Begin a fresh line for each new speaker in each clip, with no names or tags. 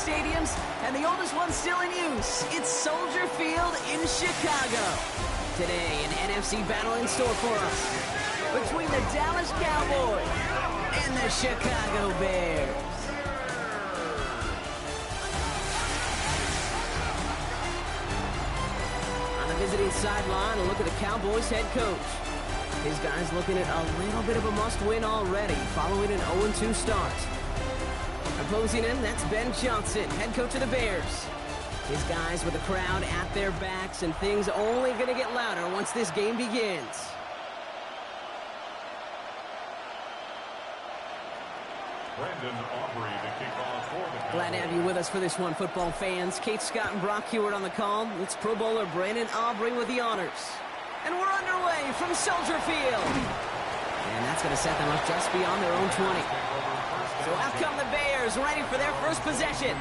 stadiums, and the oldest one still in use. It's Soldier Field in Chicago. Today, an NFC battle in store for us between the Dallas Cowboys and the Chicago Bears. On the visiting sideline, a look at the Cowboys head coach. His guys looking at a little bit of a must-win already, following an 0-2 start. Opposing him, that's Ben Johnson, head coach of the Bears. His guys with the crowd at their backs, and things only going to get louder once this game begins. Glad to have you with us for this one, football fans. Kate Scott and Brock Hewitt on the call. It's Pro Bowler Brandon Aubrey with the honors. And we're underway from Soldier Field. And that's going to set them up just beyond their own 20. So out come the Bears, ready for their first possession.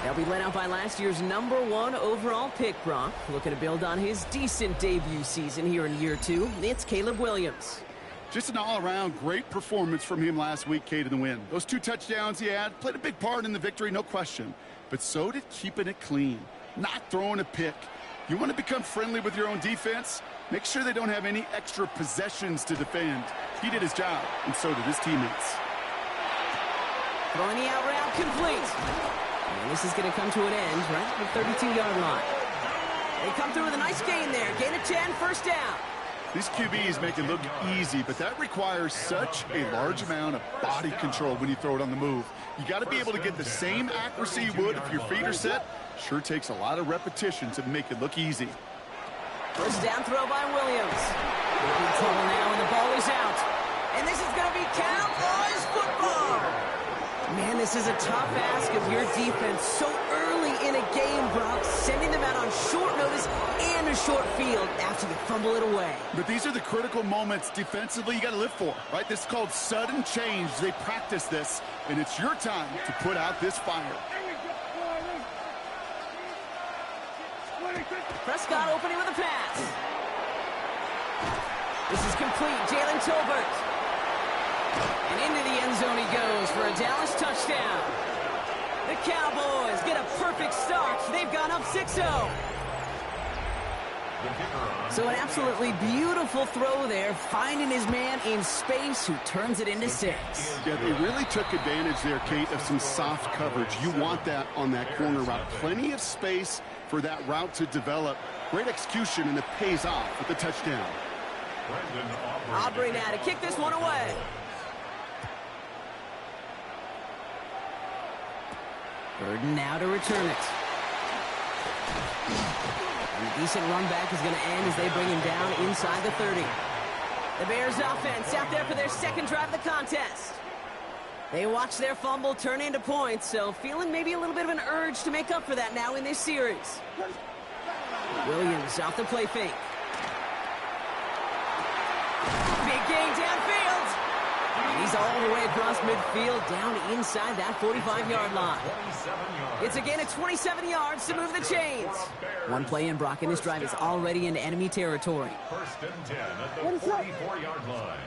They'll be led out by last year's #1 overall pick, Brock. Looking to build on his decent debut season here in year 2. It's Caleb Williams.
Just an all-around great performance from him last week, Kate, in the win. Those 2 touchdowns he had played a big part in the victory, no question. But so did keeping it clean, not throwing a pick. You want to become friendly with your own defense? Make sure they don't have any extra possessions to defend. He did his job, and so did his teammates.
Throwing the out route complete. And this is going to come to an end right at the 32-yard line. They come through with a nice gain there. Gain of 10, first down.
These QBs make it look easy, but that requires such a large amount of body control when you throw it on the move. You got to be able to get the same accuracy you would if your feet are set. Sure takes a lot of repetition to make it look easy.
First down throw by Williams. In trouble now, and the ball is out. And this is going to be Cowboys football. Man, this is a tough ask of your defense so early in a game, Brock, sending them out on short notice and a short field after you fumble it away.
But these are the critical moments defensively you got to live for, right? This is called sudden change. They practice this, and it's your time to put out this fire.
Prescott opening with a pass. This is complete. Jalen Tolbert. And into the end zone he goes for a Dallas touchdown. The Cowboys get a perfect start. They've gone up 6-0. So an absolutely beautiful throw there, finding his man in space who turns it into 6.
Yeah, they really took advantage there, Kate, of some soft coverage. You want that on that corner route. Plenty of space for that route to develop. Great execution, and it pays off with the touchdown.
Aubrey now to kick this one away. Burden now to return it. And a decent run back is going to end as they bring him down inside the 30. The Bears offense out there for their second drive of the contest. They watch their fumble turn into points, so feeling maybe a little bit of an urge to make up for that now in this series. Williams off the play fake. Big gain downfield. And he's all the way across midfield, down inside that 45-yard line. It's a gain of 27 yards to move the chains. One play in, Brock, and this drive is already into enemy territory.
First and 10 at the 44-yard line.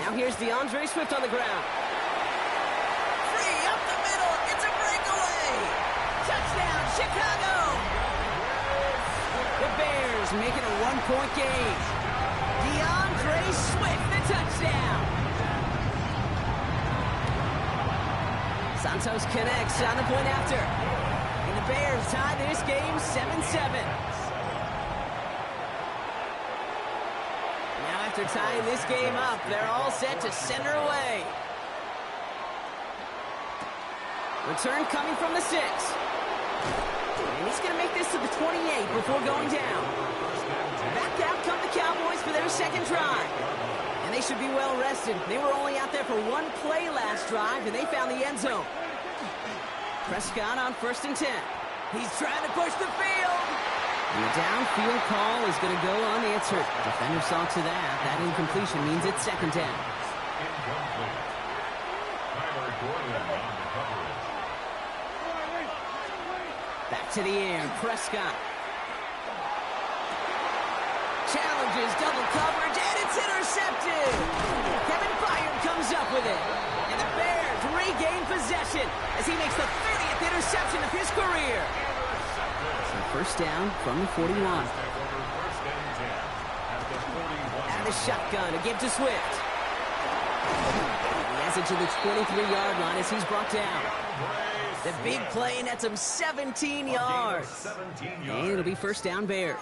Now here's DeAndre Swift on the ground. Free up the middle. It's a breakaway. Touchdown, Chicago. The Bears making a one-point game. DeAndre Swift, the touchdown. Santos connects on the point after. And the Bears tie this game 7-7. Now after tying this game up, they're all set to center away. Return coming from the 6. And he's going to make this to the 28 before going down. Back out come the Cowboys for their second drive. And they should be well rested. They were only out there for one play last drive, and they found the end zone. Prescott on first and 10. He's trying to push the field. And the downfield call is going to go unanswered. Defender saw to that. That incompletion means it's second down. Back to the air. Prescott. Challenges double coverage, and it's intercepted. Kevin Byard comes up with it. And the Bears to regain possession as he makes the 30th interception of his career. So first down from the 41. And the shotgun to give to Swift. He has it to the 23-yard line as he's brought down. The big play nets him 17 yards. And it'll be first down Bears.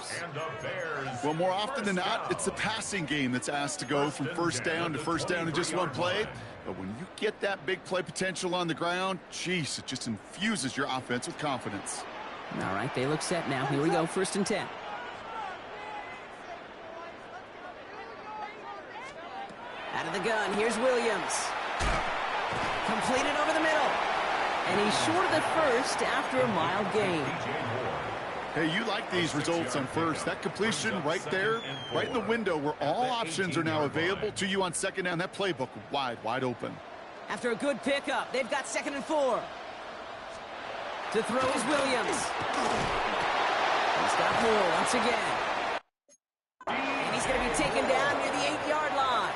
Well, more often than not, it's the passing game that's asked to go from first down to first down in just one play. But when you get that big play potential on the ground, geez, it just infuses your offense with confidence.
All right, they look set now. Here we go, first and 10. Out of the gun, here's Williams. Completed over the middle. And he's short of the first after a mild gain.
Hey, you like these results on first. That completion right there, right in the window where all options are now available to you on second down. That playbook wide open.
After a good pickup, they've got 2nd and 4. To throw is Williams. He's got Moore once again. And he's going to be taken down near the 8-yard line.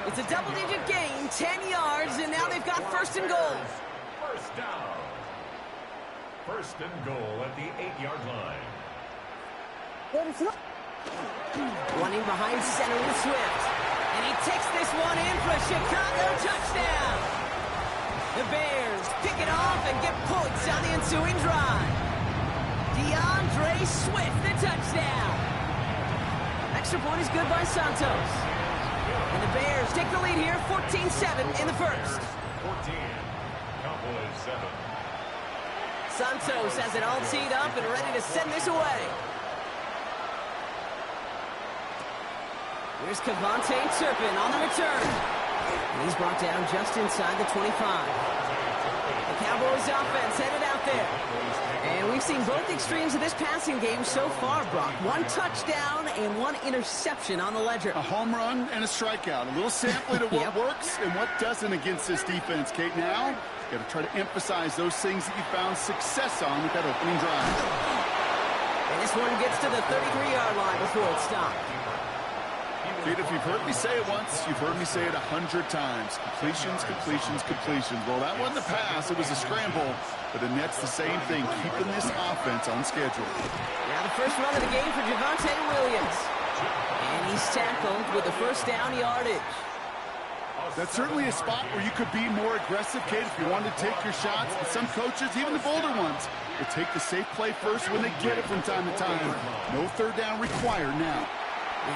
It's a double-digit gain, 10 yards, and now they've got first and goal.
First down. First and goal at the 8-yard line.
Running behind center with Swift. And he takes this one in for a Chicago touchdown. The Bears pick it off and get points on the ensuing drive. DeAndre Swift, the touchdown. Extra point is good by Santos. And the Bears take the lead here, 14-7 in the first.
14. Cowboys 7.
Santos has it all teed up and ready to send this away. Here's Cavante Turpin on the return. And he's brought down just inside the 25. The Cowboys offense headed out there. And we've seen both extremes of this passing game so far, Brock. 1 touchdown and 1 interception on the ledger.
A home run and a strikeout. A little sampling of what works and what doesn't against this defense, Kate. Now, you got to try to emphasize those things that you found success on with that opening drive.
And this one gets to the 33-yard line before it stopped.
Kate, if you've heard me say it once, you've heard me say it 100 times. Completions, completions, completions. Well, that wasn't a pass. It was a scramble. But the net's the same thing, keeping this offense on schedule.
Now the first run of the game for Javonte Williams. And he's tackled with the first down yardage.
That's certainly a spot where you could be more aggressive, Kate, if you wanted to take your shots. But some coaches, even the bolder ones, will take the safe play first when they get it from time to time. No third down required now.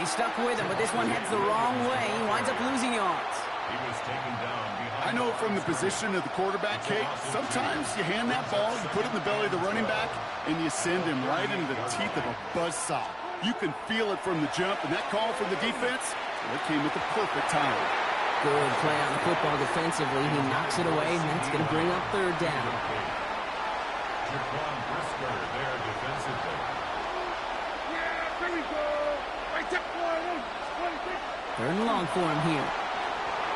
He's stuck with him, but this one heads the wrong way. He winds up losing yards.
He was taken down behind.
I know from the position of the quarterback, Kate, sometimes you hand that ball, you put it in the belly of the running back, and you send him right into the teeth of a buzzsaw. You can feel it from the jump, and that call from the defense, well, it came at the perfect time.
Good play on the football defensively. He knocks it away, and that's going to bring up third down.
Jaquan Brisker there defensively.
Third and long for him here.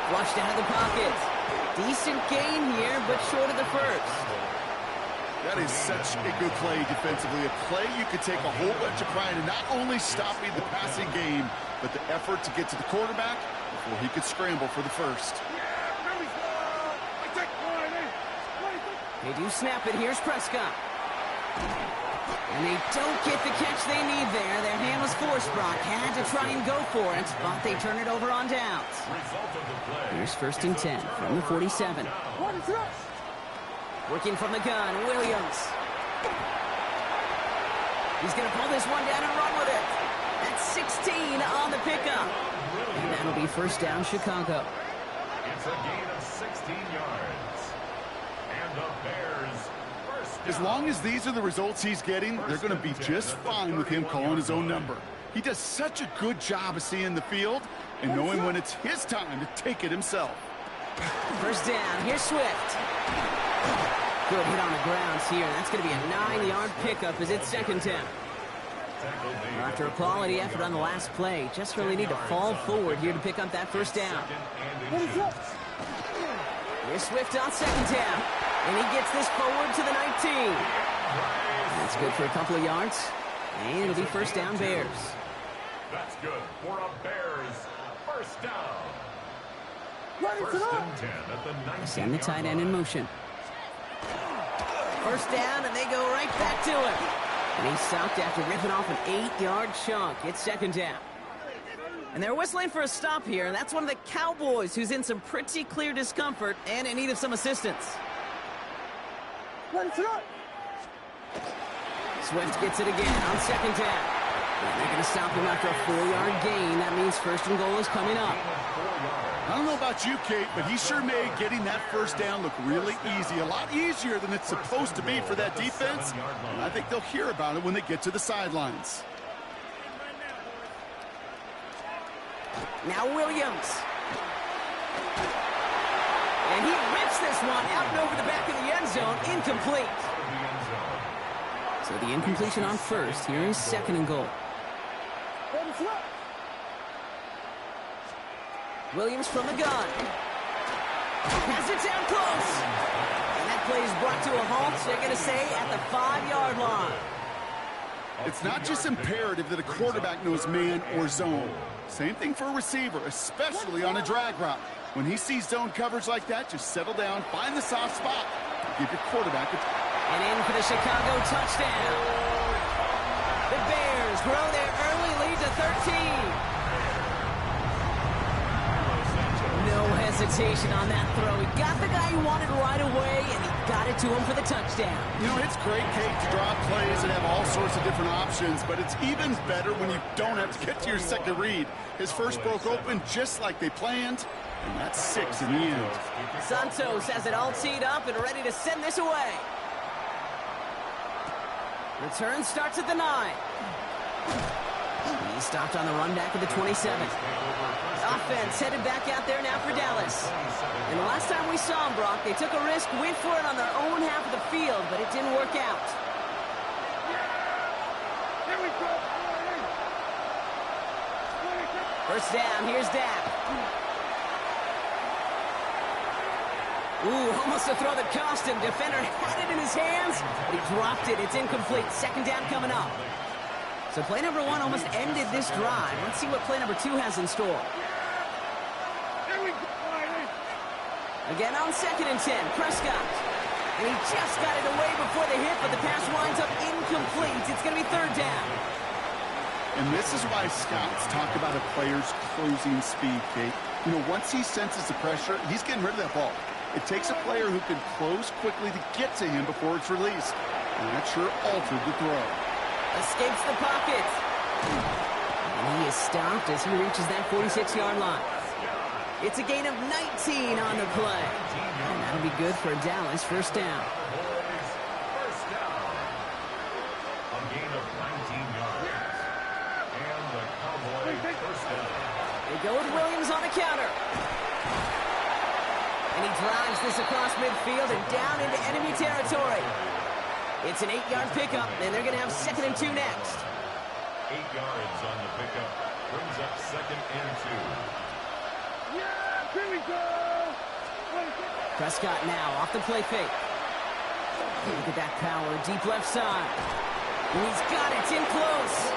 Flushed out of the pocket. Decent gain here, but short of the first.
That is such a good play defensively. A play you could take a whole bunch of pride in not only stopping the passing game, but the effort to get to the quarterback before he could scramble for the first.
They do snap it. Here's Prescott. And they don't get the catch they need there. Their hand was forced, Brock. Had to try and go for it, but they turn it over on downs. Here's first and 10 from the 47. Working from the gun, Williams. He's going to pull this one down and run with it. That's 16 on the pickup. And that'll be first down, Chicago.
It's a gain of 16 yards. And the Bears first down.
As long as these are the results he's getting, they're going to be just fine with him calling his own number. He does such a good job of seeing the field and knowing when it's his time to take it himself.
First down, here's Swift. Good hit on the grounds here. That's going to be a 9-yard pickup as it's second down. After a quality effort on the last play, just really need to fall forward here to pick up that first down. Here's Swift on second down. And he gets this forward to the 19. That's good for a couple of yards. And it'll be first down Bears.
That's good for a Bears first down. First and 10 at the 19-yard
Send the tight end in motion. First down, and they go right back to him. And he's stopped after ripping off an 8-yard chunk. It's second down. And they're whistling for a stop here, and that's one of the Cowboys who's in some pretty clear discomfort and in need of some assistance. Swift gets it again on second down. And they're going to stop him after a 4-yard gain. That means first and goal is coming up.
I don't know about you, Kate, but he sure made getting that first down look really easy. A lot easier than it's supposed to be for that defense. And I think they'll hear about it when they get to the sidelines.
Now Williams. And he rips this one out and over the back of the end zone. Incomplete. So the incompletion on first. Here is second and goal. Williams from the gun. Has it down close. And that play is brought to a halt, they're going to say, at the 5-yard line.
It's not just imperative that a quarterback knows man or zone. Same thing for a receiver, especially on a drag route. When he sees zone coverage like that, just settle down, find the soft spot, and give your quarterback a...
And in for the Chicago touchdown. The Bears grow their early lead to 13. No hesitation on that throw. He got the guy he wanted right away, and he got it to him for the touchdown.
You know, it's great, Kate, to draw plays and have all sorts of different options, but it's even better when you don't have to get to your second read. His first broke open just like they planned, and that's 6 in the end.
Santos has it all teed up and ready to send this away. Return starts at the 9. He's stopped on the run back at the 27. Offense headed back out there now for Dallas. And the last time we saw them, Brock, they took a risk, went for it on their own half of the field, but it didn't work out. First down, here's Dak. Ooh, almost a throw that cost him. Defender had it in his hands, but he dropped it. It's incomplete. Second down coming up. So play number 1 almost ended this drive. Let's see what play number 2 has in store. Again on second and 10, Prescott. And he just got it away before the hit, but the pass winds up incomplete. It's going to be third down.
And this is why scouts talk about a player's closing speed, Kate. You know, once he senses the pressure, he's getting rid of that ball. It takes a player who can close quickly to get to him before it's released. And that sure altered the throw.
Escapes the pocket. And he is stopped as he reaches that 46-yard line. It's a gain of 19 on the play. And that'll be good for Dallas. First down.
First down. A gain of 19 yards. And the Cowboys first down.
They go with Williams on the counter. And he drives this across midfield and down into enemy territory. It's an 8-yard pickup, and they're going to have second and 2 next.
8 yards on the pickup. Brings up second and 2.
Yeah, here we go!
Prescott now off the play fake. Look at that power, deep left side. And he's got it, it's in close.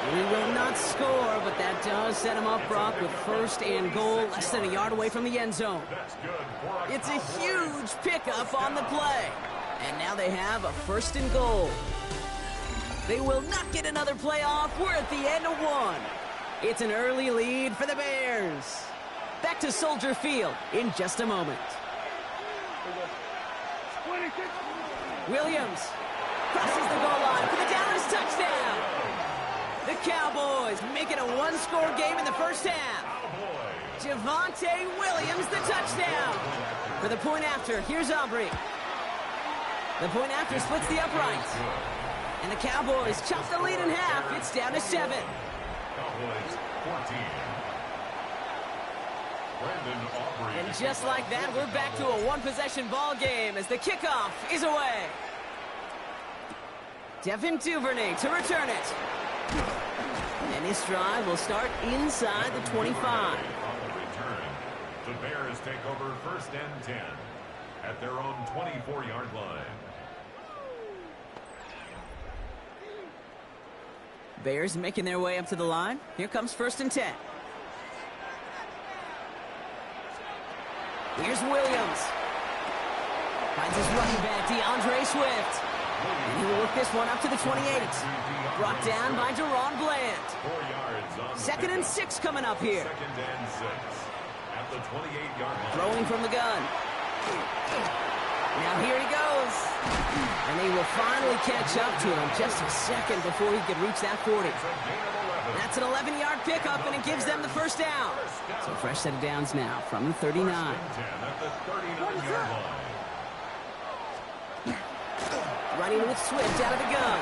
And he will not score, but that does set him up, Brock, with first and goal, less than a yard away from the end zone.
That's good for a
It's a huge pickup on the play. And now they have a first and goal. They will not get another play off. We're at the end of 1. It's an early lead for the Bears. Back to Soldier Field in just a moment. Williams crosses the goal line for the Dallas touchdown. The Cowboys make it a 1-score game in the first half. Javonte Williams, the touchdown. For the point after, here's Aubrey. The point after splits the uprights. And the Cowboys chop the lead in half. It's down to 7.
Cowboys 14. Brandon Aubrey.
And just like that, we're back to a one-possession ball game as the kickoff is away. Devin Duvernay to return it. And this drive will start inside the 25.
On the return, the Bears take over first and 10 at their own 24-yard line.
Bears making their way up to the line. Here comes first and 10. Here's Williams. Finds his running back, DeAndre Swift. And he will work this one up to the 28. Brought down by Deron Bland.
4 yards on
2nd and 6 coming up here.
2nd and 6 at the 28-yard line.
Throwing from the gun. Now here he goes. And they will finally catch up to him just a second before he could reach that 40. That's an 11-yard pickup, and it gives them the first down. So fresh set of downs now from the 39.
10 at the 39-yard line.
Running with Swift out of the gun.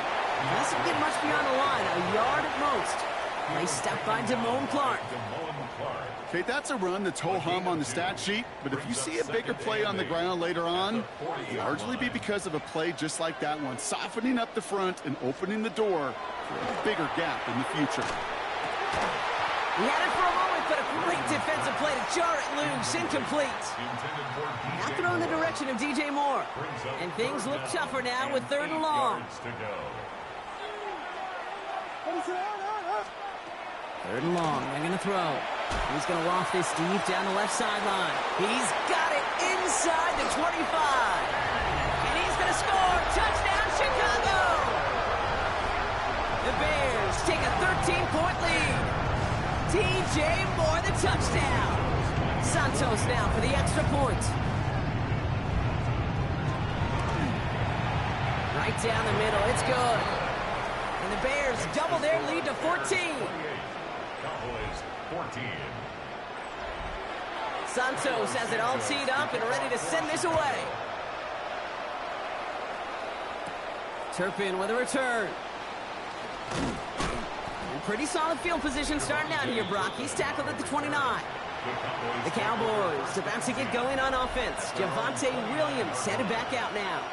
Doesn't get much beyond the line, a yard at most. Play stopped by Damone Clark.
Okay, that's a run that's ho-hum on the stat sheet, but if you see a bigger play on the ground later on, it'll largely be because of a play just like that one, softening up the front and opening the door for a bigger gap in the future.
He had it for a moment, but a great defensive play to jar it loose, incomplete. Now throw in the direction of DJ Moore. And things look tougher now with 3rd and long. 3rd and long, they're going to throw. He's going to loft this deep down the left sideline. He's got it inside the 25. And he's going to score. Touchdown, Chicago! The Bears take a 13-point lead. DJ Moore, the touchdown. Santos now for the extra point. Right down the middle, it's good. And the Bears double their lead to 14.
Cowboys 14.
Santos has it all teed up and ready to send this away. Turpin with a return. And pretty solid field position starting out here, Brock. He's tackled at the 29. The Cowboys about to get going on offense. Javonte Williams headed back out now.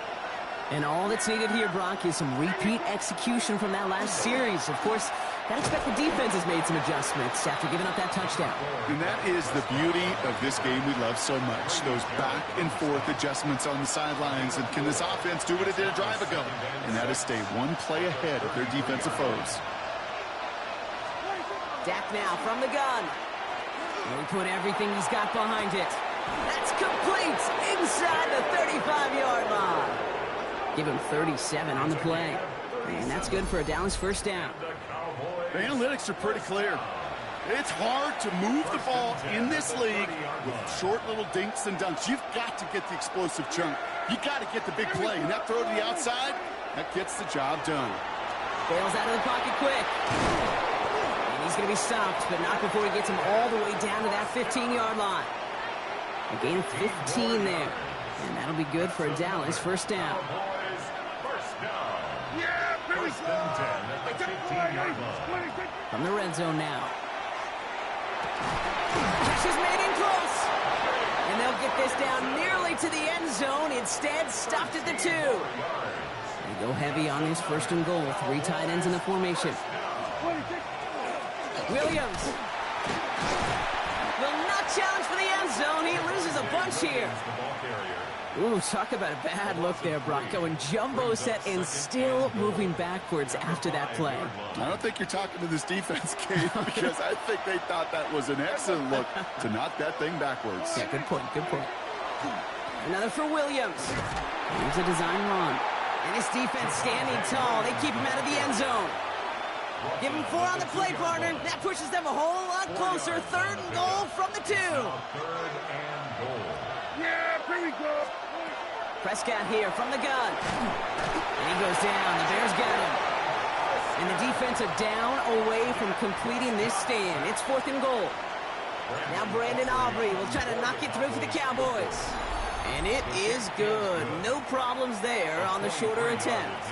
And all that's needed here, Brock, is some repeat execution from that last series. Of course, I expect the defense has made some adjustments after giving up that touchdown.
And that is the beauty of this game we love so much. Those back and forth adjustments on the sidelines. And can this offense do what it did a drive ago? And that is stay one play ahead of their defensive foes.
Dak now from the gun. And he put everything he's got behind it. That's complete inside the 35-yard line. Give him 37 on the play. And that's good for a Dallas first down.
The analytics are pretty clear. It's hard to move the ball in this league with short little dinks and dunks. You've got to get the explosive chunk. You got to get the big play. And that throw to the outside, that gets the job done.
Bails out of the pocket quick. And he's going to be stopped, but not before he gets him all the way down to that 15-yard line. A gain of 15 there. And that'll be good for a Dallas first down.
First and 10 at the 15-yard line.
From the red zone now. Catch is made in close. And they'll get this down nearly to the end zone. Instead, stopped at the 2. They go heavy on this 1st and goal. 3 tight ends in the formation. Williams will not challenge for the end zone. He loses a bunch here. Ooh, talk about a bad look there, Brock. Going jumbo set and still moving backwards after that play.
I don't think you're talking to this defense, Kate, because I think they thought that was an excellent look to knock that thing backwards.
Yeah, good point, good point. Another for Williams. Here's a design run. And his defense standing tall. They keep him out of the end zone. Give him 4 on the play, partner. That pushes them a whole lot closer. 3rd and goal from the 2.
3rd and goal.
Yeah, pretty good.
Prescott here from the gun. And he goes down. The Bears got him. And the defensive down away from completing this stand. It's 4th and goal. Now Brandon Aubrey will try to knock it through for the Cowboys. And it is good. No problems there on the shorter attempt.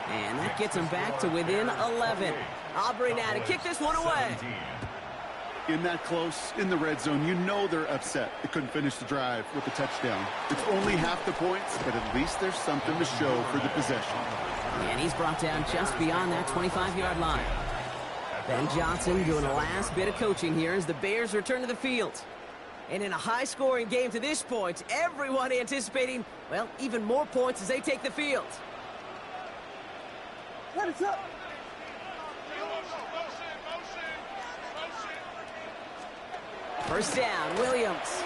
And that gets him back to within 11. Aubrey now to kick this one away.
In that close, in the red zone, you know they're upset. They couldn't finish the drive with the touchdown. It's only half the points, but at least there's something to show for the possession.
And he's brought down just beyond that 25-yard line. Ben Johnson doing the last bit of coaching here as the Bears return to the field. And in a high-scoring game to this point, everyone anticipating, well, even more points as they take the field.
What is up?
First down, Williams.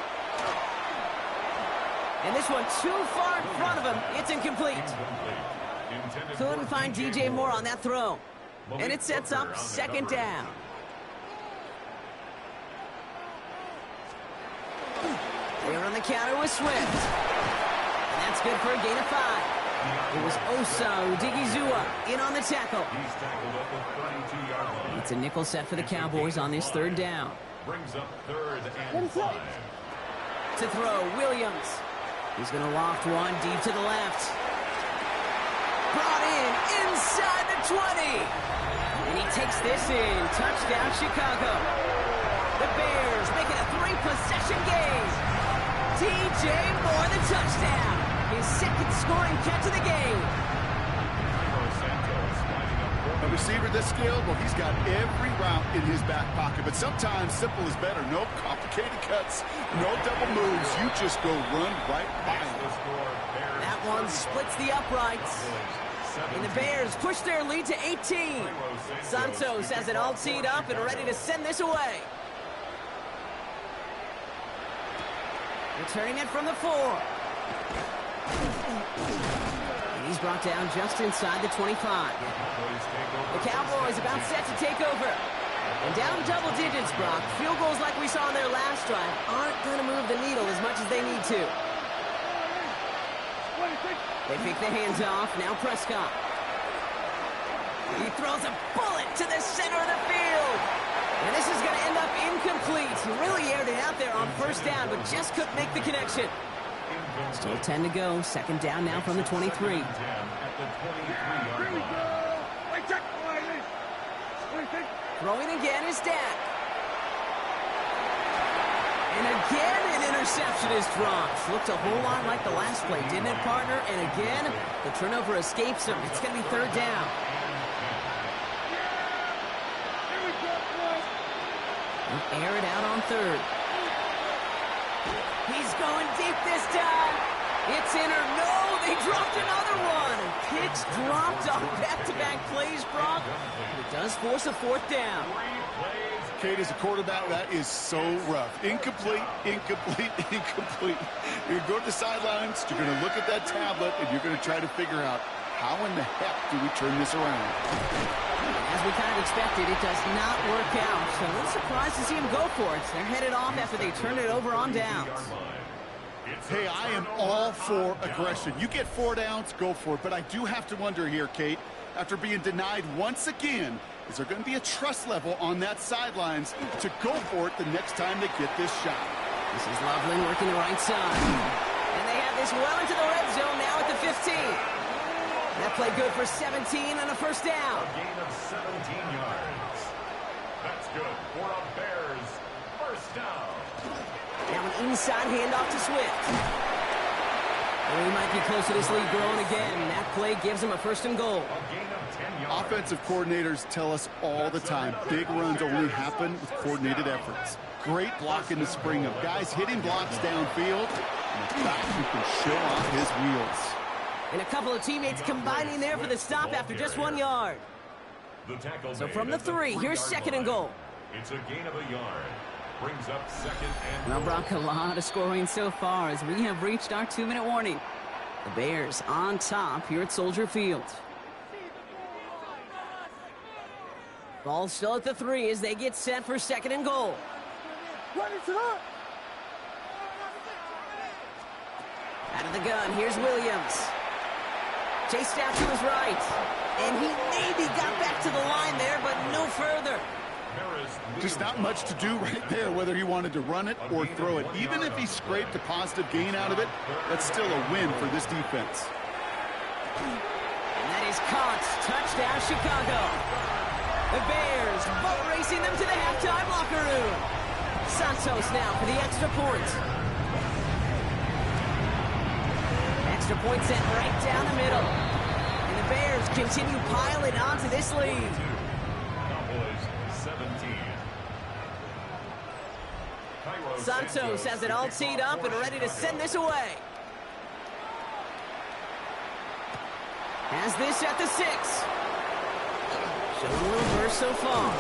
And this one too far in front of him. It's incomplete. Couldn't find DJ Moore on that throw. And it sets up second down. They're on the counter with Swift. And that's good for a gain of 5. It was Osa Odigizua in on the tackle.
He's tackled up the 32-yard line.
It's a nickel set for the Cowboys on this third down.
Brings up third and 5.
To throw, Williams. He's going to loft one deep to the left. Brought in inside the 20. And he takes this in. Touchdown, Chicago. The Bears make it a 3-possession game. DJ Moore, the touchdown. His second scoring catch of the game.
A receiver this skilled, well, he's got every route in his back pocket. But sometimes simple is better. No complicated cuts, no double moves. You just go run right by him.
That one splits the uprights. And the Bears push their lead to 18. Santos has it all teed up and ready to send this away. Returning it from the 4. And he's brought down just inside the 25. The Cowboys about set to take over. And down double digits, Brock. Field goals like we saw on their last drive aren't going to move the needle as much as they need to. They pick the hands off. Now Prescott. He throws a bullet to the center of the field. And this is going to end up incomplete. He really aired it out there on first down, but just couldn't make the connection. Still 10 to go. Second down now from the 23. Throwing again is Dak. And again, an interception is dropped. Looked a whole lot like the last play, didn't it, partner? And again, the turnover escapes him. It's going to be third down. Air it out on third. He's going deep this time. It's in or no, they dropped another one. Picks dropped on back-to-back plays, Brock. It does force a fourth down.
Kate, as a quarterback, that is so rough. Incomplete, incomplete, incomplete. You're going to go to the sidelines, you're going to look at that tablet, and you're going to try to figure out how in the heck do we turn this around.
As we kind of expected, it does not work out. So a little surprised to see him go for it. They're headed off after they turn it over on downs.
Hey, I am all for aggression. You get 4 downs, go for it. But I do have to wonder here, Kate, after being denied once again, is there going to be a trust level on that sidelines to go for it the next time they get this shot?
This is Loveland working the right side. And they have this well into the red zone now at the 15. That play good for 17 and a first down.
A gain of 17 yards. That's good for a Bears first down.
Now an inside handoff to Swift. And he might be close to this lead growing again. That play gives him a first and goal.
A gain of 10 yards.
Offensive coordinators tell us all the time, big runs only happen with coordinated efforts. Great block in the spring of guys hitting blocks downfield, and a guy who can show off his wheels.
And a couple of teammates combining there for the stop after just 1 yard. So from the 3, here's second and goal.
It's a gain of a yard. Brings up second and
Well, Brock, a lot of scoring so far as we have reached our 2-minute warning. The Bears on top here at Soldier Field. Ball still at the 3 as they get set for second and goal. Out of the gun, here's Williams. Chased out to his right. And he maybe got back to the line there, but no further.
Just not much to do right there, whether he wanted to run it or throw it. Even if he scraped a positive gain out of it, that's still a win for this defense.
And that is caught. Touchdown, Chicago. The Bears boat racing them to the halftime locker room. Santos now for the extra point. Extra point sent right down the middle. And the Bears continue piling onto this lead.
Cowboys 17.
Santos has it all teed up and ready to send this away. Has this at the 6. Showing a little burst so far.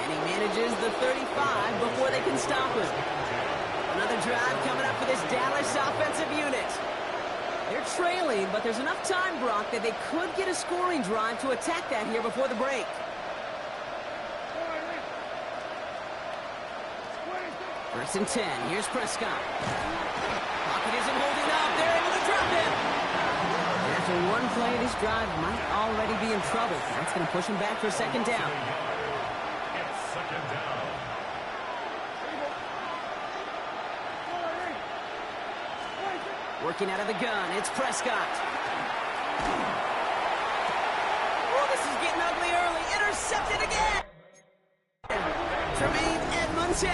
And he manages the 35 before they can stop him. Another drive coming up for this Dallas offensive unit. They're trailing, but there's enough time, Brock, that they could get a scoring drive to attack that here before the break. First and 10. Here's Prescott. Pocket isn't holding up. They're able to drop him. And after one play, this drive might already be in trouble. That's going to push him back for second down.
It's second down.
Working out of the gun, it's Prescott. Oh, this is getting ugly early. Intercepted again. Tremaine Edmonds.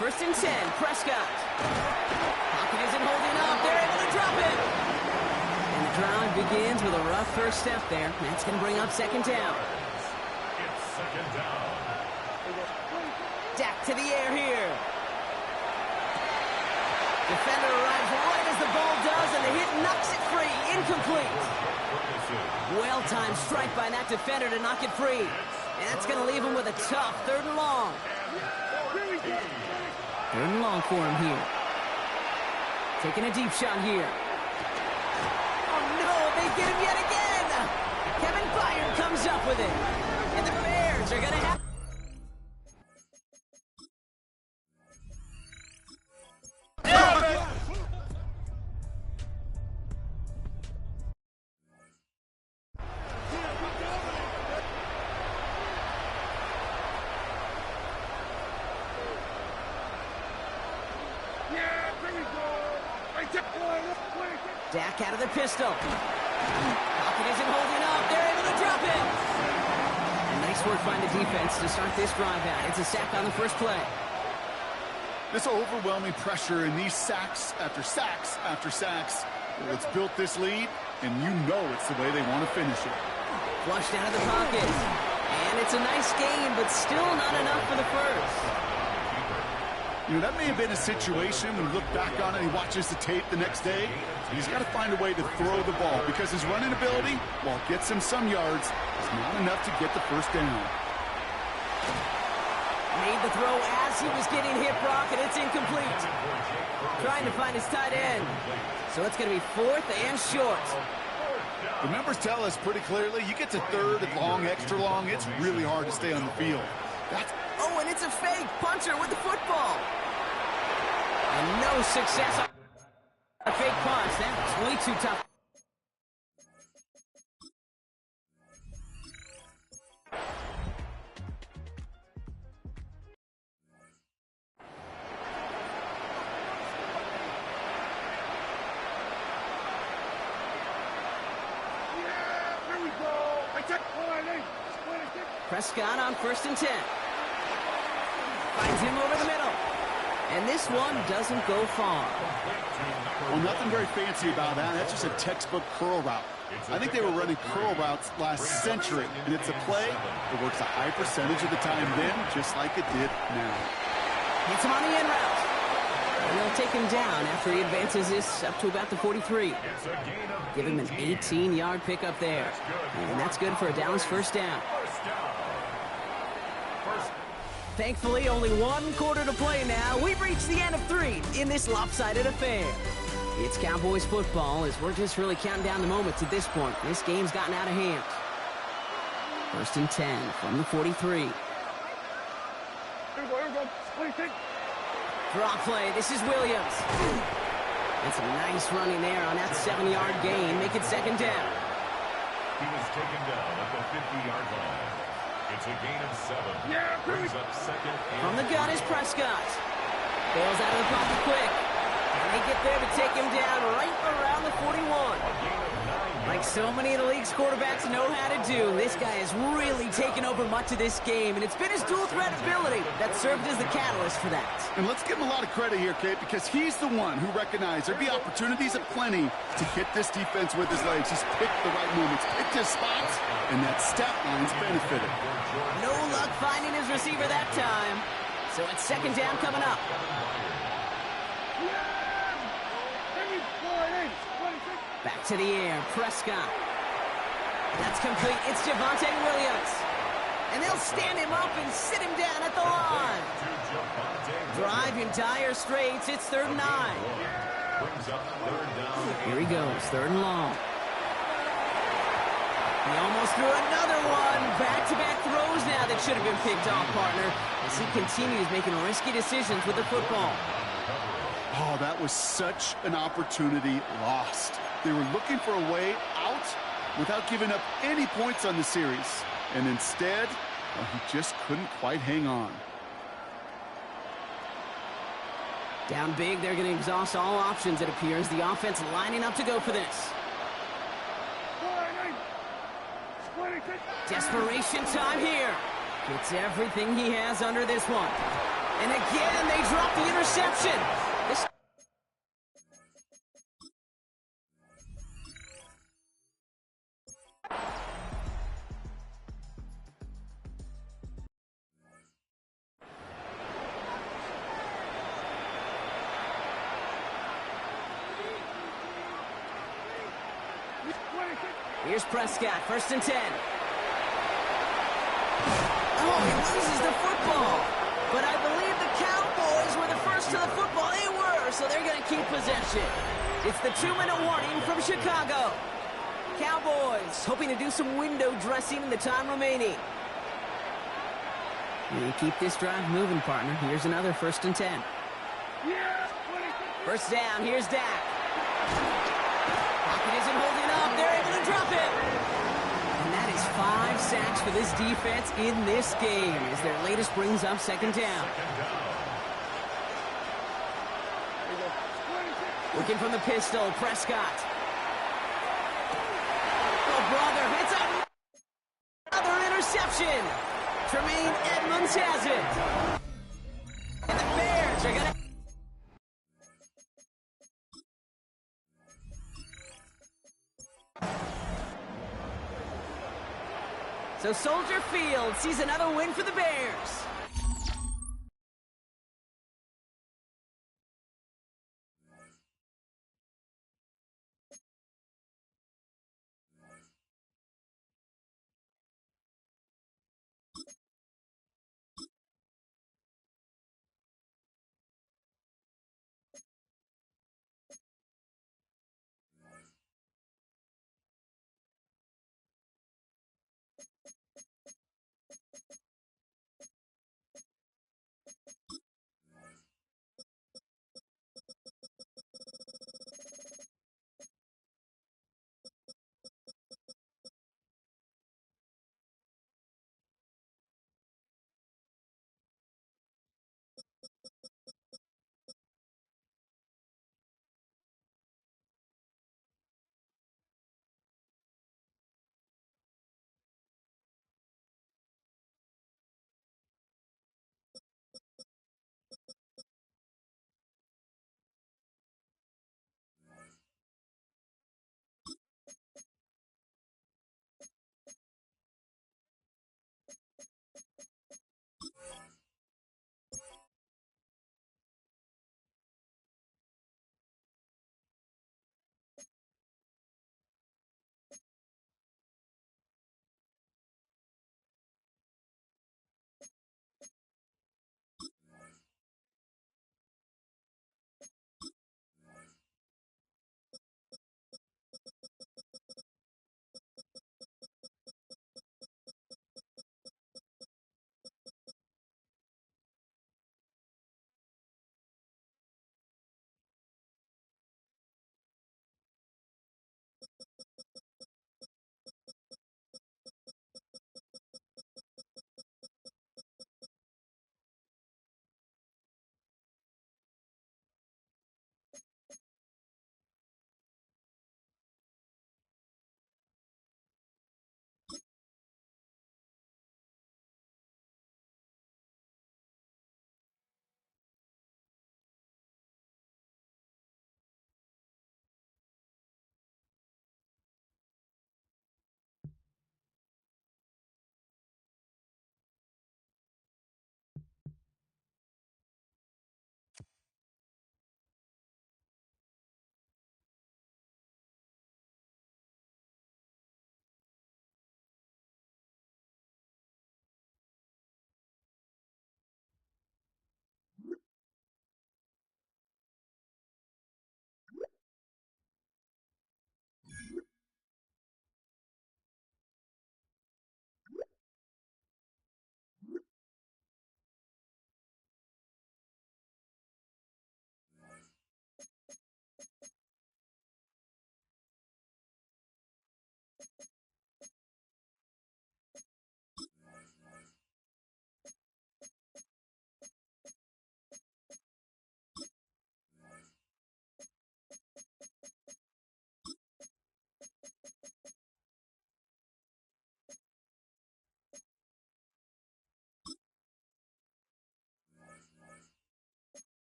First and 10, Prescott. Pocket isn't holding up. They're able to drop it. And the drive begins with a rough first step there. That's going to bring up second down.
It's second down.
Dak to the air here. Defender arrives right as the ball does, and the hit knocks it free. Incomplete. Well-timed strike by that defender to knock it free. And that's going to leave him with a tough 3rd and long. 3rd and long for him here. Taking a deep shot here. Oh, no, they get him yet again. Kevin Byard comes up with it. And the Bears are going to have... Dak out of the pistol. Pocket isn't holding up. They're able to drop it. And nice work by the defense to start this drive out. It's a sack on the first play.
This overwhelming pressure and these sacks after sacks after sacks, well, it's built this lead, and you know it's the way they want to finish it.
Flushed out of the pocket. And it's a nice game, but still not enough for the first.
You know, that may have been a situation when you look back on it and he watches the tape the next day. He's got to find a way to throw the ball because his running ability, while it gets him some yards, is not enough to get the first down.
Made the throw as he was getting hit, Brock, and it's incomplete. Trying to find his tight end. So it's going to be 4th and short.
The numbers tell us pretty clearly, you get to 3rd and long, extra long, it's really hard to stay on the field.
Oh, and it's a fake punter with the football. And no success. A fake punch. That was way too tough. Prescott on 1st and 10. Finds him over the middle. And this one doesn't go far.
Well, nothing very fancy about that. That's just a textbook curl route. I think they were running curl routes last century, and it's a play that works a high percentage of the time then, just like it did now.
Hits him on the in route. And they'll take him down after he advances this up to about the 43. Give him an 18-yard pickup there. And that's good for a Dallas first down. Thankfully, only 1 quarter to play now. We've reached the end of 3 in this lopsided affair. It's Cowboys football as we're just really counting down the moments at this point. This game's gotten out of hand. 1st and 10 from the 43. Draw play. This is Williams. And some nice running there on that 7-yard gain. Make it second down.
He was taken down at the 50-yard line. It's a gain of 7. Brings up second.
From the gun is Prescott. Bails out of the pocket quick. And they get there to take him down right around the 41. Like so many of the league's quarterbacks know how to do. This guy has really taken over much of this game, and it's been his dual threat ability that served as the catalyst for that.
And let's give him a lot of credit here, Kate, because he's the one who recognized there'd be opportunities aplenty to hit this defense with his legs. He's picked the right moments, picked his spots, and that stat line's benefited.
No luck finding his receiver that time. So it's second down coming up. Back to the air, Prescott. That's complete. It's Javonte Williams. And they'll stand him up and sit him down at the line. Drive in dire straits. It's 3rd and 9. Here he goes, 3rd and long. He almost threw another one. Back-to-back throws now that should have been picked off, partner, as he continues making risky decisions with the football.
Oh, that was such an opportunity lost. They were looking for a way out without giving up any points on the series. And instead, well, he just couldn't quite hang on.
Down big, they're going to exhaust all options, it appears. The offense lining up to go for this. Desperation time here. Gets everything he has under this one. And again, they drop the interception. This Here's Prescott, 1st and 10. Oh, he loses the football. But I believe the Cowboys were the first to the football. They were, so they're going to keep possession. It's the 2-minute warning from Chicago. Cowboys hoping to do some window dressing in the time remaining. You keep this drive moving, partner. Here's another 1st and 10. First down, here's Dak. Pocket isn't holding up. They're able to drop it. And that is 5 sacks for this defense in this game as their latest brings up 2nd down. Looking from the pistol, Prescott. Oh, brother, it's another interception. Tremaine Edmonds has it. And the Bears are going to... So Soldier Field sees another win for the Bears.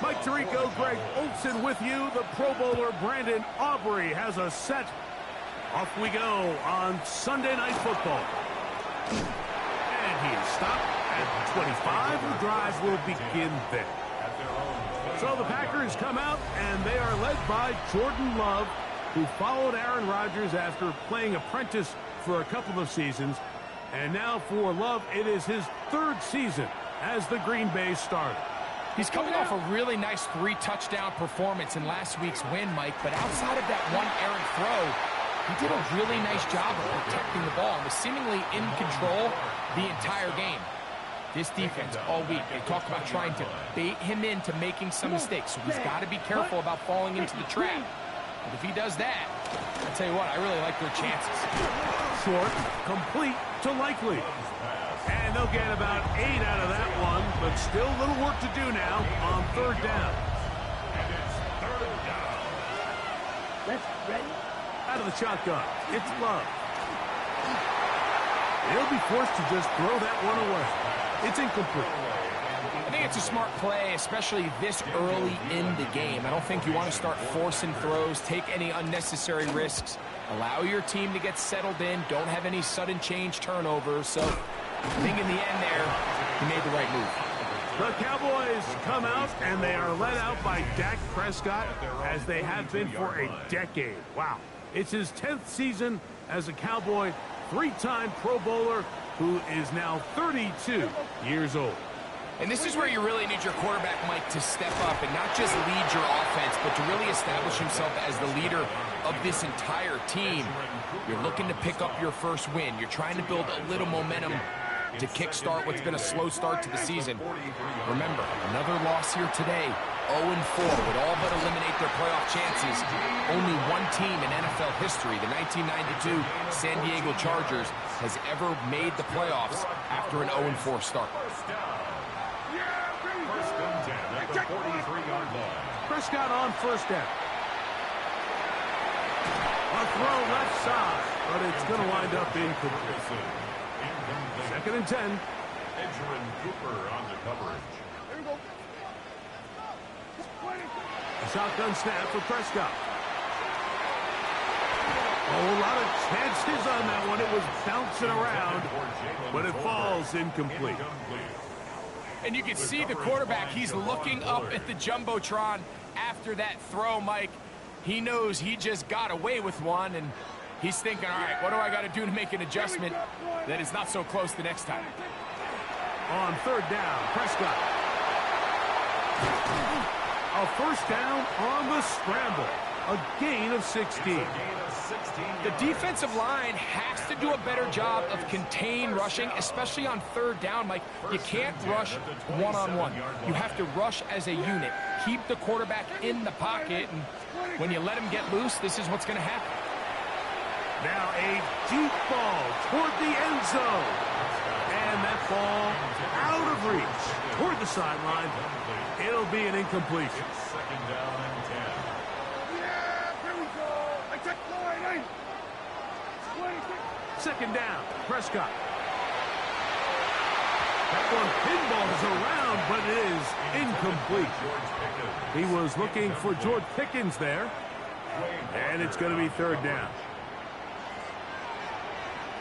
Mike Tirico, Greg Olson with you. The Pro Bowler Brandon Aubrey has a set. Off we go on Sunday Night Football. And he is stopped at 25. The drive will begin there. So the Packers come out, and they are led by Jordan Love, who followed Aaron Rodgers after playing apprentice for a couple of seasons. And now for Love, it is his third season as the Green Bay starter.
He's coming off a really nice 3-touchdown performance in last week's win, Mike, but outside of that one errant throw, he did a really nice job of protecting the ball and was seemingly in control the entire game. This defense all week, they talked about trying to bait him into making some mistakes, so he's got to be careful about falling into the trap. But if he does that, I'll tell you what, I really like their chances.
Short, complete to Likely. And they'll get about 8 out of that one, but still a little work to do now on third down.
And it's third down.
Let's ready.
Out of the shotgun, it's Love. He'll be forced to just throw that one away. It's incomplete.
I think it's a smart play, especially this early in the game. I don't think you want to start forcing throws, take any unnecessary risks, allow your team to get settled in, don't have any sudden change turnovers. So I think in the end there, he made the right move.
The Cowboys come out, and they are led out by Dak Prescott, as they have been for a decade. Wow. It's his 10th season as a Cowboy, 3-time Pro Bowler, who is now 32 years old.
And this is where you really need your quarterback, Mike, to step up and not just lead your offense, but to really establish himself as the leader of this entire team. You're looking to pick up your first win. You're trying to build a little momentum to kickstart what's been a slow start to the season. Remember, another loss here today, 0-4, would all but eliminate their playoff chances. Only one team in NFL history, the 1992 San Diego Chargers, has ever made the playoffs after an 0-4 start.
First and 10 at the 43-yard line.
Prescott on first down. A throw left side, but it's going to wind up incomplete. Second and 10.
Edgerrin Cooper on the coverage.
Here we go.
A shotgun snap for Prescott. Oh, a lot of chances on that one. It was bouncing around, but it falls incomplete.
And you can see the quarterback, he's looking up at the Jumbotron after that throw, Mike. He knows he just got away with one, and he's thinking, all right, what do I got to do to make an adjustment that it's not so close the next time?
On third down, Prescott. A first down on the scramble. A gain of 16.
The defensive line has to do a better job of contain rushing, especially on third down, Mike. You can't rush one-on-one. You have to rush as a unit. Keep the quarterback in the pocket, and when you let him get loose, this is what's going to happen.
Now a deep ball toward the end zone. And that ball out of reach toward the sideline. It'll be an incompletion.
Second down and 10.
Yeah, here we go. I check line 26.
Second down, Prescott. That one pinballs around, but it is incomplete. He was looking for George Pickens there. And it's going to be third down.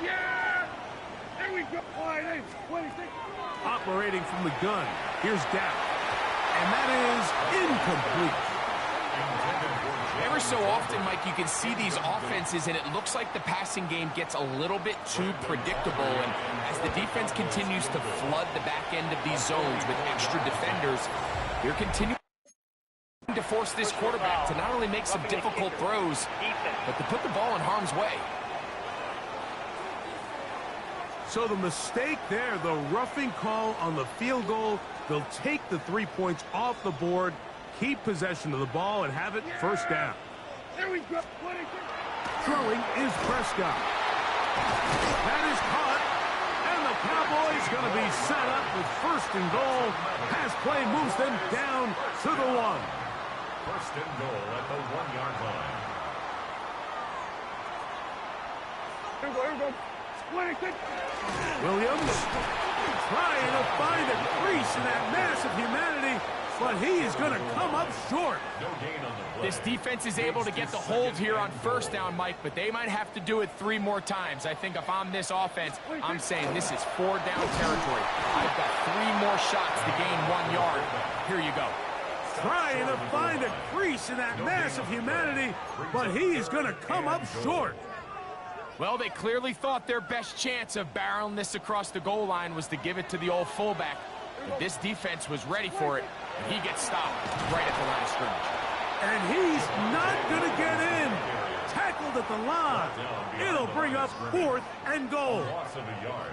Yeah, there we go. Line 26.
Operating from the gun, here's Dak. And that is incomplete.
Ever so often, Mike, you can see these offenses, and it looks like the passing game gets a little bit too predictable. And as the defense continues to flood the back end of these zones with extra defenders, you're continuing to force this quarterback to not only make some difficult throws, but to put the ball in harm's way.
So the mistake there, the roughing call on the field goal, they'll take the 3 points off the board, keep possession of the ball, and have it first down.
There we go. 26.
Throwing is Prescott. That is caught, and the Cowboys going to be set up with first and goal. Pass play moves them down to the 1.
First and goal at the 1-yard line.
Here we go. 26.
Williams Trying to find a crease in that mass of humanity, but he is going to come up short.
No gain on the play.
This defense is able to get the hold here on first down, Mike, but they might have to do it 3 more times. I think if I'm this offense, I'm saying this is 4 down territory. I've got 3 more shots to gain 1 yard. Here you go.
Trying to find a crease in that mass of humanity, but he is going to come up short.
Well, they clearly thought their best chance of barreling this across the goal line was to give it to the old fullback. But this defense was ready for it, and he gets stopped right at the line of scrimmage.
And he's not going to get in. Tackled at the line. It'll bring up 4th and goal.
Loss of a yard.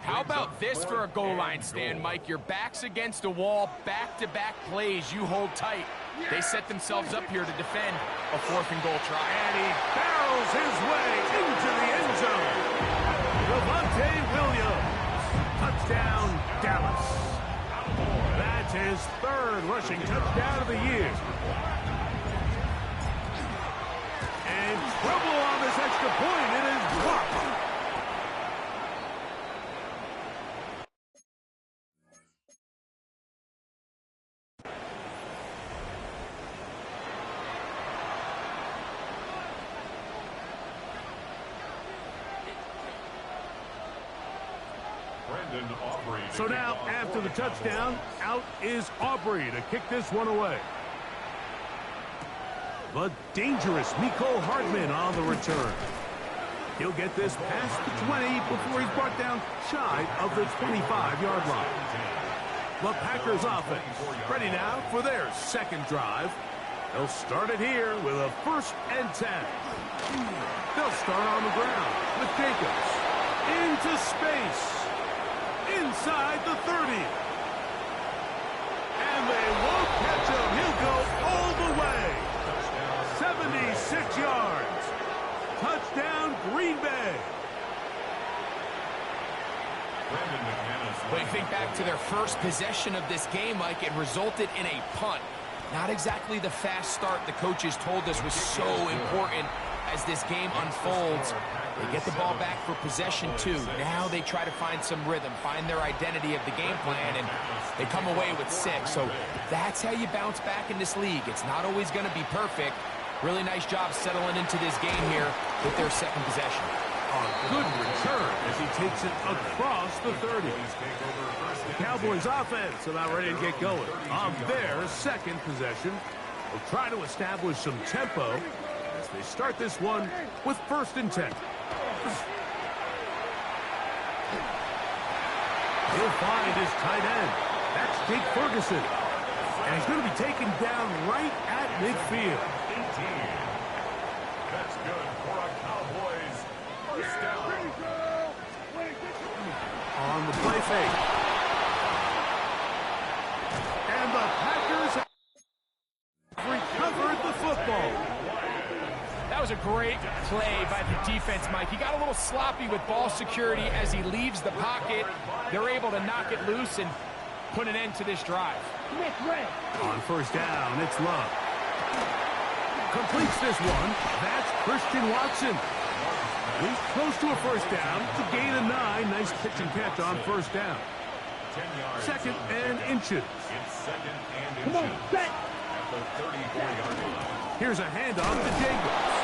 How about this for a goal line stand, Mike? Your back's against a wall, back-to-back plays, you hold tight. They set themselves up here to defend a 4th and goal try.
And he barrels his way into the end zone. Javonte Williams. Touchdown, Dallas. That's his 3rd rushing touchdown of the year. And trouble on this extra point. It is blocked. So now, after the touchdown, out is Aubrey to kick this one away. The dangerous Mecole Hardman on the return. He'll get this past the 20 before he's brought down shy of the 25-yard line. The Packers offense ready now for their 2nd drive. They'll start it here with a 1st and 10. They'll start on the ground with Jacobs. Into space. Inside the 30. And they won't catch him. He'll go all the way. 76 yards. Touchdown, Green Bay.
But you think back to their first possession of this game, Mike, it resulted in a punt. Not exactly the fast start the coaches told us was so important as this game unfolds. They get the ball back for possession 2. Now they try to find some rhythm, find their identity of the game plan, and they come away with 6. So that's how you bounce back in this league. It's not always going to be perfect. Really nice job settling into this game here with their 2nd possession.
A good return as he takes it across the 30. The Cowboys offense about ready to get going on their 2nd possession. They'll try to establish some tempo as they start this one with 1st and 10. He'll find his tight end. That's Jake Ferguson. And he's going to be taken down right at midfield.
18. That's good for a Cowboys 1st down.
On the play fake. And the Packers have recovered the football.
That was a great play by the defense, Mike. He got a little sloppy with ball security as he leaves the pocket. They're able to knock it loose and put an end to this drive.
On 1st down, it's Love. Completes this one. That's Christian Watson. He's close to a 1st down to gain a 9. Nice pitch and catch on 1st down. 2nd and inches.
It's 2nd and inches.
Come on, set.
At the 34-yard line.
Here's a handoff to Jacobs.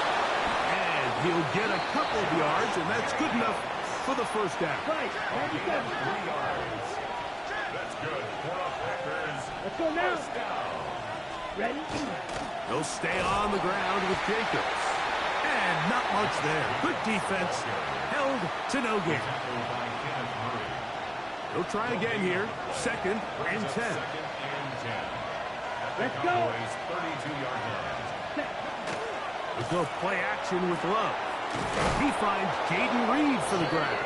And he'll get a couple of yards, and that's good enough for the 1st down.
Right, 97.
3 yards. That's good for a Packers
Let's go now.
1st down.
Ready?
They'll stay on the ground with Jacobs. And not much there. Good defense. Held to no gain.
Tackled by Kenneth Murray.
They'll try again here. 2nd and 10.
2nd and 10. At the
Let's go.
Cowboys' 32-yard line.
There's no play action with Love. He finds Jaden Reed for the grab.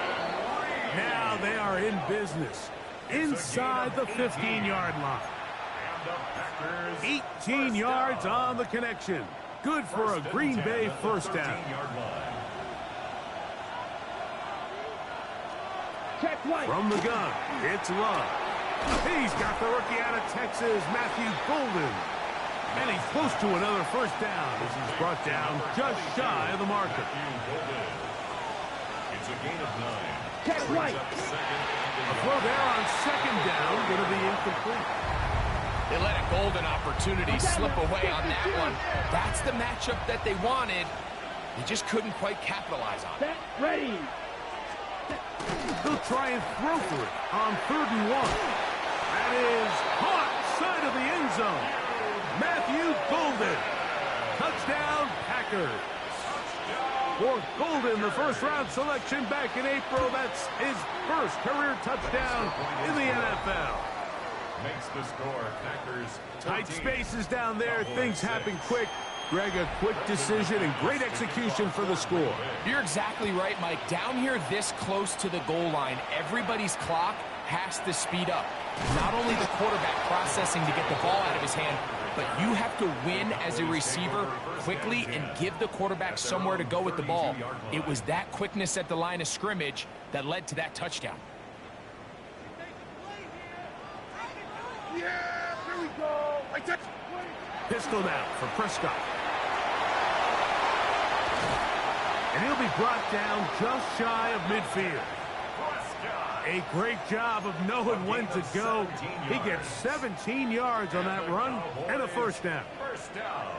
Now they are in business. Inside the 15-yard line.
And the Packers
18 yards on the connection. Good for a Green Bay 1st down.
13-yard line.
Check right.
From the gun, it's Love. He's got the rookie out of Texas, Matthew Golden. And he's close to another 1st down as he's brought down just shy of the marker.
It's a gain of 9.
Check right.
Brings up 2nd
A throw there on second down, going to be incomplete.
They let a golden opportunity slip away on that one. That's the matchup that they wanted. They just couldn't quite capitalize on it.
Ready.
They'll try and throw for it on 3rd and 1. That is caught side of the end zone. Matthew Golden. Touchdown, Packers. For Golden, the first-round selection back in April. That's his first career touchdown in the NFL.
Makes the score. Packers.
Tight spaces down there. Things happen quick. Greg, a quick decision and great execution for the score.
You're exactly right, Mike. Down here this close to the goal line, everybody's clock has to speed up. Not only the quarterback processing to get the ball out of his hand, but you have to win as a receiver quickly and give the quarterback somewhere to go with the ball. It was that quickness at the line of scrimmage that led to that touchdown.
Yeah, here we go.
Pistol now for Prescott. And he'll be brought down just shy of midfield. A great job of knowing when to go. He gets 17 yards on that run and a first down.
First down.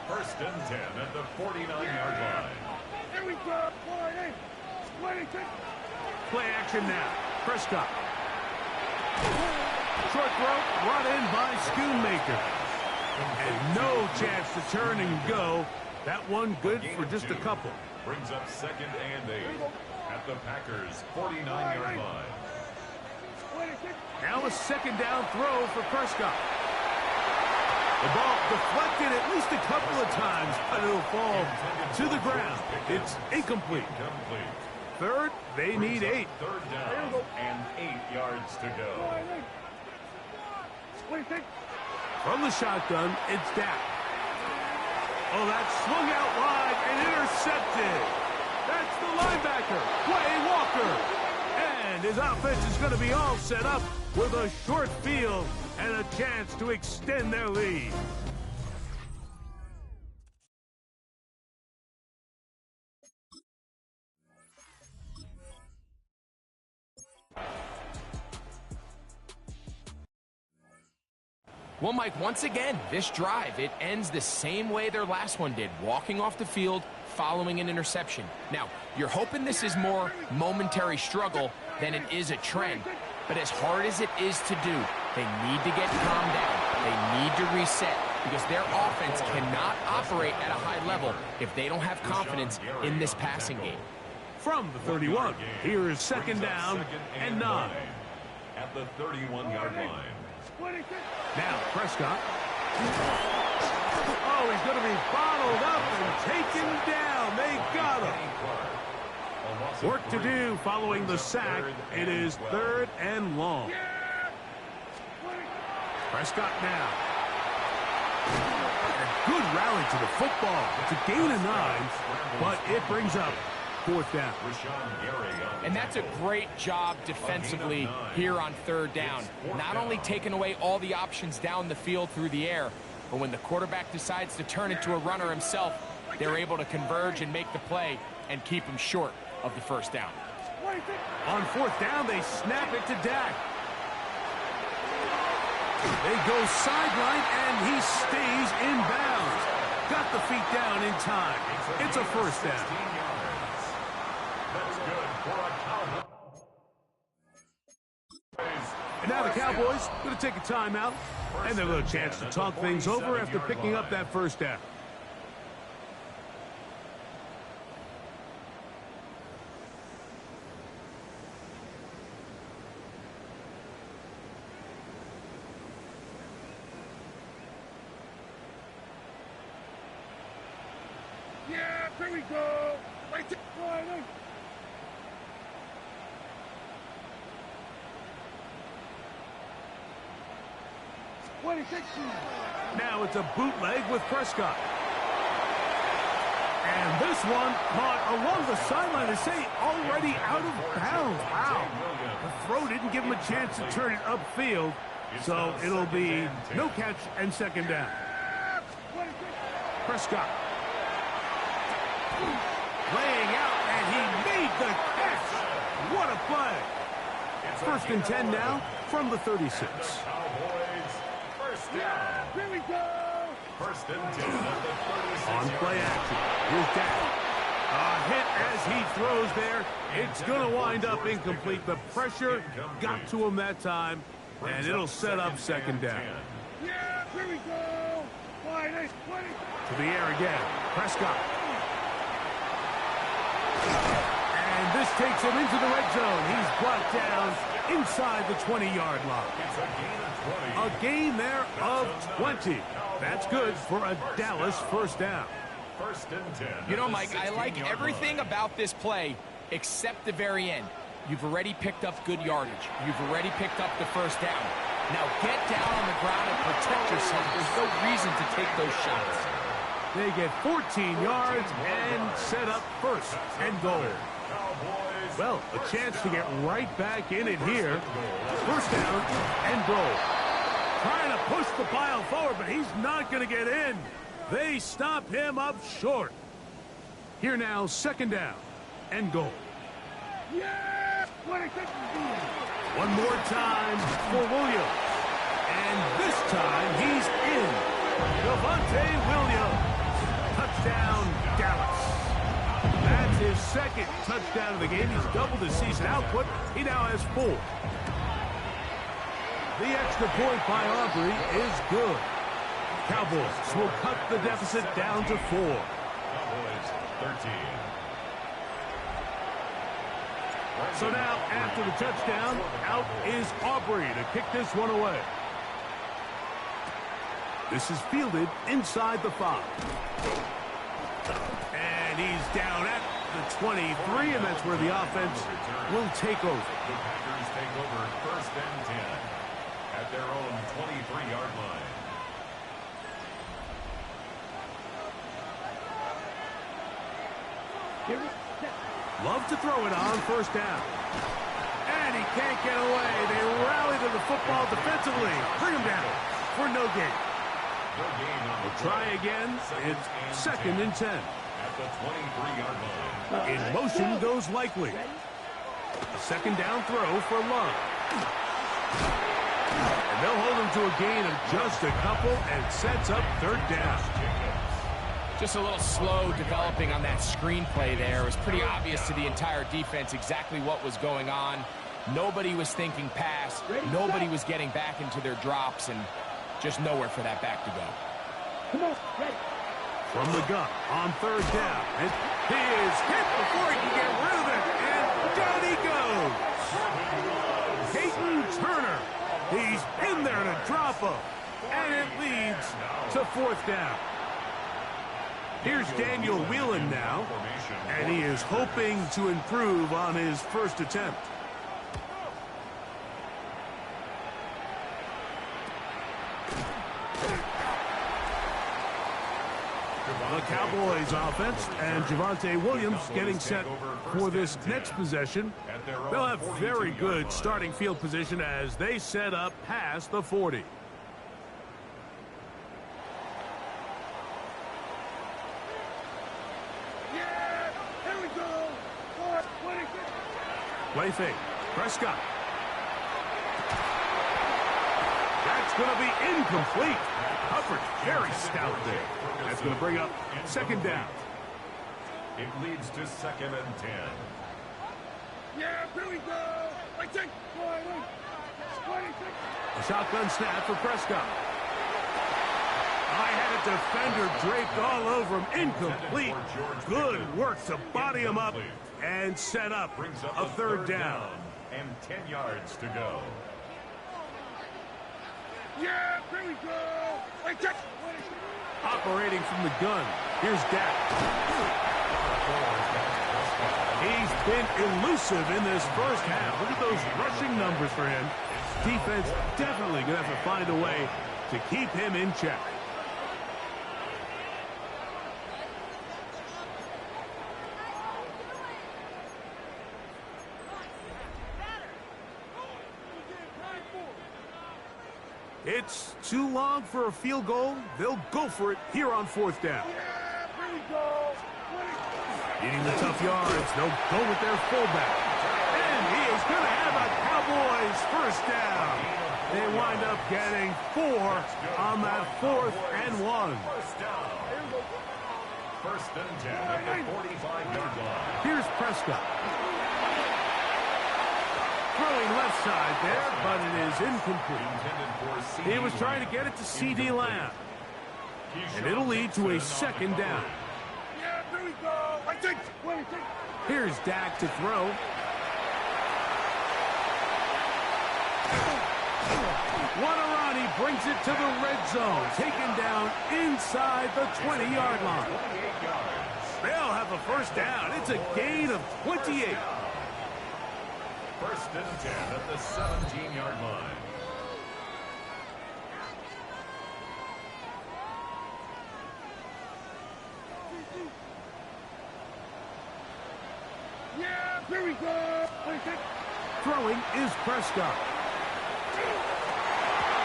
1st and 10 at the 49-yard line.
Here we go.
Play action now. Prescott. Short throw brought in by Schoonmaker. And no chance to turn and go. That one good for just a couple.
Brings up 2nd and 8 at the Packers' 49-yard line.
Now a 2nd down throw for Prescott. The ball deflected at least a couple of times, but it'll fall to the ground. It's incomplete. 3rd, they need 8.
3rd down and 8 yards to go.
From the shotgun, it's Dak. Oh, that swung out wide and intercepted. That's the linebacker, Quay Walker. And his offense is going to be all set up with a short field and a chance to extend their lead.
Well, Mike, once again, this drive, it ends the same way their last one did, walking off the field, following an interception. Now, you're hoping this is more momentary struggle than it is a trend, but as hard as it is to do, they need to get calmed down. They need to reset because their offense cannot operate at a high level if they don't have confidence in this passing game.
From the 31, here is 2nd down and 9.
At the 31-yard line.
Now Prescott. Oh, he's going to be bottled up and taken down. They got him. Work to do following the sack. It is 3rd and long. Prescott now. A good rally to the football. It's a gain of 9, but it brings up 4th down.
And that's a great job defensively here on 3rd down. Not only taking away all the options down the field through the air, but when the quarterback decides to turn into a runner himself, they're able to converge and make the play and keep him short of the 1st down.
On 4th down, they snap it to Dak. They go sideline, and he stays in bounds. Got the feet down in time. It's a 1st down. And now the Cowboys going to take a timeout, and they'll have a chance to talk things over after picking up that 1st down.
Yeah, here we go. Right there.
Now it's a bootleg with Prescott. And this one caught along the sideline. They say already out of bounds. Wow. The throw didn't give him a chance to turn it upfield. So it'll be no catch and 2nd down. Prescott. Laying out, and he made the catch. What a play. First and 10 now from the 36.
Cowboys, first down.
Here we go.
First and 10 at the 36.
On play action. Here's Dak. A hit as he throws there. It's going to wind up incomplete. The pressure got to him that time, and it'll set up second down.
Yeah, here we go. Wide, 20.
To the air again. Prescott. And this takes him into the red zone. He's brought down inside the 20-yard line.
It's a gain of 20.
A gain there of 20. That's good for a Dallas first down.
First and 10.
You know, Mike, I like everything about this play except the very end. You've already picked up good yardage. You've already picked up the first down. Now get down on the ground and protect yourself. There's no reason to take those shots.
They get 14 yards and set up first and goal. Well, a chance to get right back in it here. First down and goal. Trying to push the pile forward, but he's not going to get in. They stop him up short. Here now, second down and goal.
Yeah, 26.
One more time for Williams. And this time he's in. Javonte Williams. Touchdown, Dallas. That's his second touchdown of the game. He's doubled his season output. He now has 4. The extra point by Aubrey is good. Cowboys will cut the deficit down to 4.
Cowboys 13.
So now, after the touchdown, out is Aubrey to kick this one away. This is fielded inside the 5. And he's down at the 23, and that's where the offense will take over.
The Packers take over first and 10 at their own 23-yard line.
Love to throw it on first down. And he can't get away. They rally to the football defensively. Bring him down for no gain.
No gain on the
We'll try again. It's second and 10.
at the 23-yard line.
In motion goes Likely. A second down throw for Love. And they'll hold him to a gain of just a couple and sets up third down.
Just a little slow developing on that screenplay there. It was pretty obvious to the entire defense exactly what was going on. Nobody was thinking pass. Nobody was getting back into their drops, and just nowhere for that back to go.
Come on, ready.
From the gun on third down. And he is hit before he can get rid of it. And down he goes. Peyton Turner. He's in there to drop him. And it leads to fourth down. Here's Daniel Whelan now. And he is hoping to improve on his first attempt. The Cowboys offense and Javonte Williams getting set for this next possession. They'll have very good starting field position as they set up past the 40.
Yeah, here we go. 26.
Play fake. Prescott. That's going to be incomplete. Coverage very stout there. That's going to bring up second down.
It leads to second and 10.
Yeah, here we go. I take 26.
A shotgun snap for Prescott. I had a defender draped all over him. Incomplete. Good work to body him up and set up
Brings up
a third down.
and 10 yards to go.
Yeah, here we go. I take 26.
Operating from the gun. Here's Dak. He's been elusive in this first half. Look at those rushing numbers for him. Defense definitely going to have to find a way to keep him in check. It's too long for a field goal. They'll go for it here on fourth down.
Yeah, here we go. 26.
Eating the tough yards. They'll go with their fullback. And going to have a Cowboys first down. They wind up getting 4 on that 4th and 1.
First and 10 at the 45-yard line.
Here's Prescott. Throwing left side there, but it is incomplete. He was trying to get it to C.D. Lamb. And it'll lead to a second down.
Yeah, here we go. I think.
Here's Dak to throw. Guarani brings it to the red zone, taken down inside the 20-yard line. They'll have a first down. It's a gain of 28.
First and 10 at the 17-yard line.
Yeah, here we go.
Throwing is Prescott.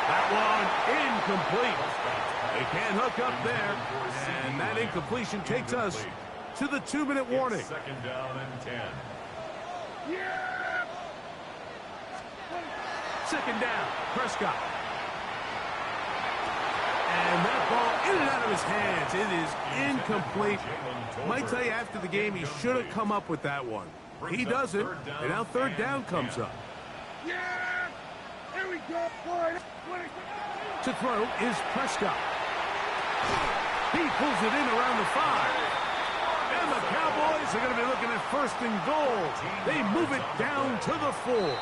That one incomplete. They can't hook up there. And that incompletion takes us to the 2-minute warning.
Second down and 10.
Yeah.
Second down, Prescott. And that ball in and out of his hands. It is incomplete. Might tell you after the game he should have come up with that one. He doesn't, and now third down comes up.
Yeah. Here we go.
To throw is Prescott. He pulls it in around the 5. And the Cowboys are going to be looking at first and goal. They move it down to the 4.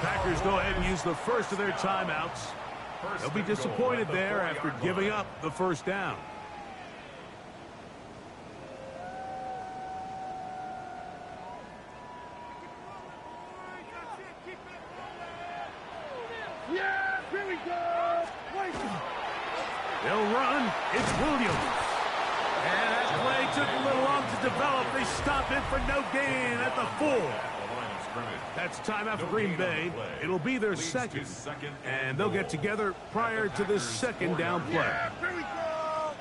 Packers go ahead and use the first of their timeouts. They'll be disappointed there after giving up the first down.
Yeah, here we go.
They'll run. It's Williams. And that play took a little long to develop. They stop it for no gain at the 4. That's timeout for Green Bay. It'll be their second. And they'll get together prior to the second down play.
Yeah, here we go.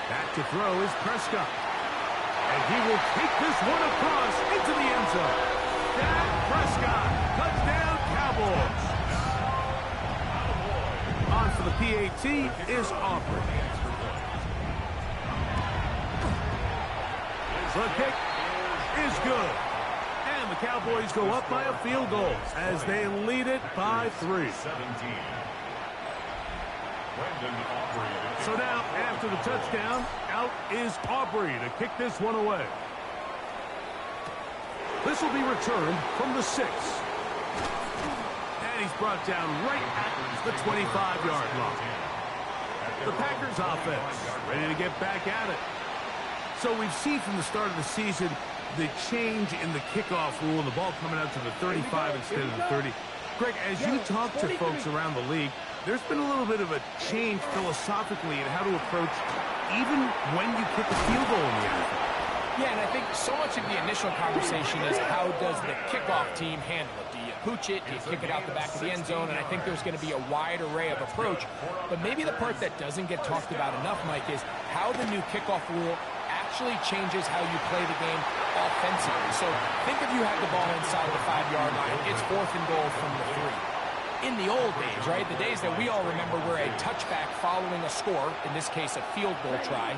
Back to throw is Prescott. And he will take this one across into the end zone. Dak Prescott. Touchdown, Cowboys. On for the PAT is Aubrey. The kick is good. And the Cowboys go up by a field goal as they lead it by 3. So now, after the touchdown, out is Aubrey to kick this one away. This will be returned from the 6. And he's brought down right at the 25-yard line. The Packers offense ready to get back at it. So we've seen from the start of the season the change in the kickoff rule and the ball coming out to the 35 instead of the 30. Greg, as you talk to folks around the league, there's been a little bit of a change philosophically in how to approach even when you kick a field goal in the NFL.
Yeah, and I think so much of the initial conversation is how does the kickoff team handle it? Do you pooch it? Do you kick it out the back of the end zone? And I think there's going to be a wide array of approach. But maybe the part that doesn't get talked about enough, Mike, is how the new kickoff rule actually changes how you play the game offensively. So think if you had the ball inside the 5-yard line, it's 4th and goal from the 3. In the old days, right, the days that we all remember were a touchback following a score, in this case a field goal try,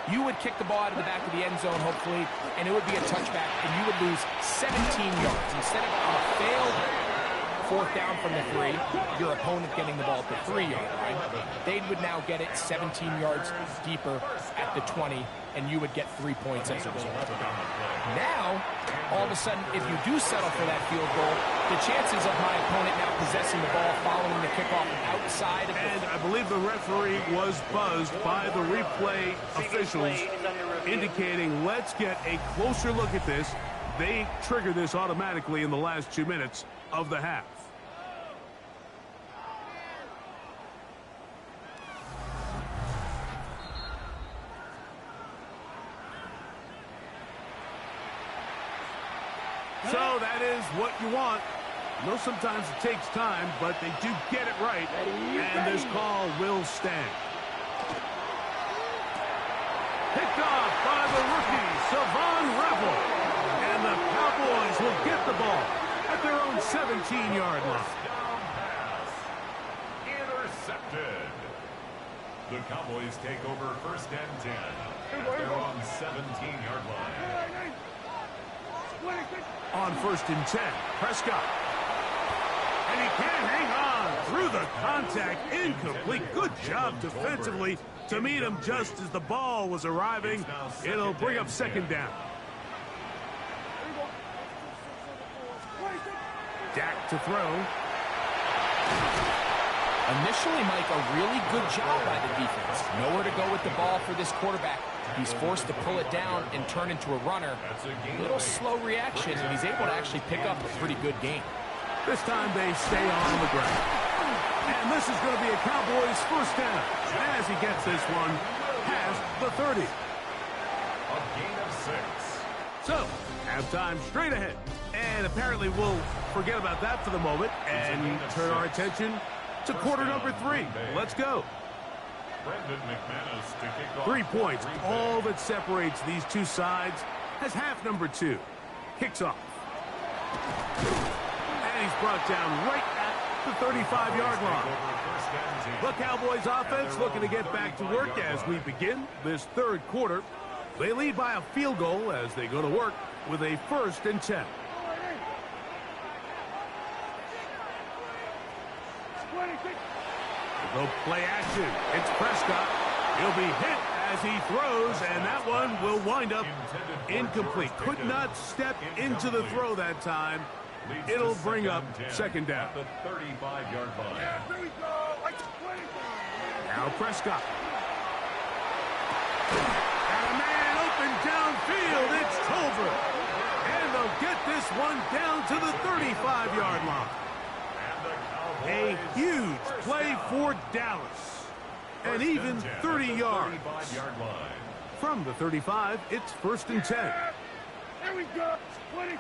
you would kick the ball out of the back of the end zone, hopefully, and it would be a touchback, and you would lose 17 yards. Instead of a failed 4th down from the 3, your opponent getting the ball at the 3-yard line, they would now get it 17 yards deeper at the 20, and you would get 3 points as a result. Now, all of a sudden, if you do settle for that field goal, the chances of my opponent now possessing the ball following the kickoff outside of the...
And I believe the referee was buzzed by the replay officials indicating, let's get a closer look at this. They trigger this automatically in the last 2 minutes of the half. So that is what you want. I know sometimes it takes time, but they do get it right. And this call will stand. Picked off by the rookie, Savon Revel. And the Cowboys the ball at their own 17-yard line.
Down pass. Intercepted. The Cowboys take over first and 10 at their own 17-yard line.
On first and 10, Prescott. And he can't hang on through the contact. Incomplete. Good job defensively to meet him just as the ball was arriving. It'll bring up second down. Dak to throw.
Initially, Mike, a really good job by the defense. Nowhere to go with the ball for this quarterback. He's forced to pull it down and turn into a runner. A little slow reaction, and he's able to actually pick up a pretty good gain.
This time they stay on the ground. And this is going to be a Cowboys first down. As he gets this one past the 30.
A gain of 6.
So, halftime straight ahead. And apparently we'll forget about that for the moment and turn our attention to quarter number 3. Let's go. 3 points, all that separates these two sides as half number 2 kicks off. And he's brought down right at the 35-yard line. The Cowboys offense looking to get back to work as we begin this third quarter. They lead by a field goal as they go to work with a first and 10. They'll play action. It's Prescott. He'll be hit as he throws, and that one will wind up incomplete. Could not step into the throw that time. It'll bring up second down.
The 35-yard line.
Now Prescott. And a man open downfield. It's Tolbert. And they'll get this one down to the 35-yard line. A huge play for Dallas. And even 30 yards. From the 35, it's first and 10.
There we go. 26.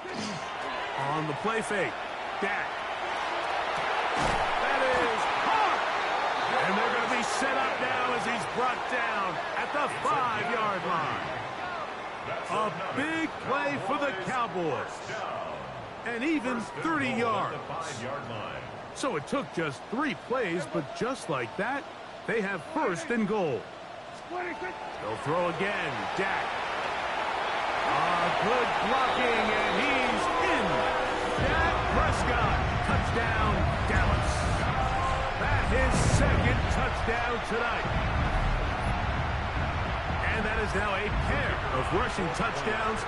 On the play fake. Dak. That is hard. And they're going to be set up now as he's brought down at the 5-yard line. A big play for the Cowboys. And even 30 yards. So it took just 3 plays, but just like that, they have first and goal. They'll throw again. Dak. Good blocking, and he's in. Dak Prescott. Touchdown, Dallas. That's his second touchdown tonight. And that is now a pair of rushing touchdowns.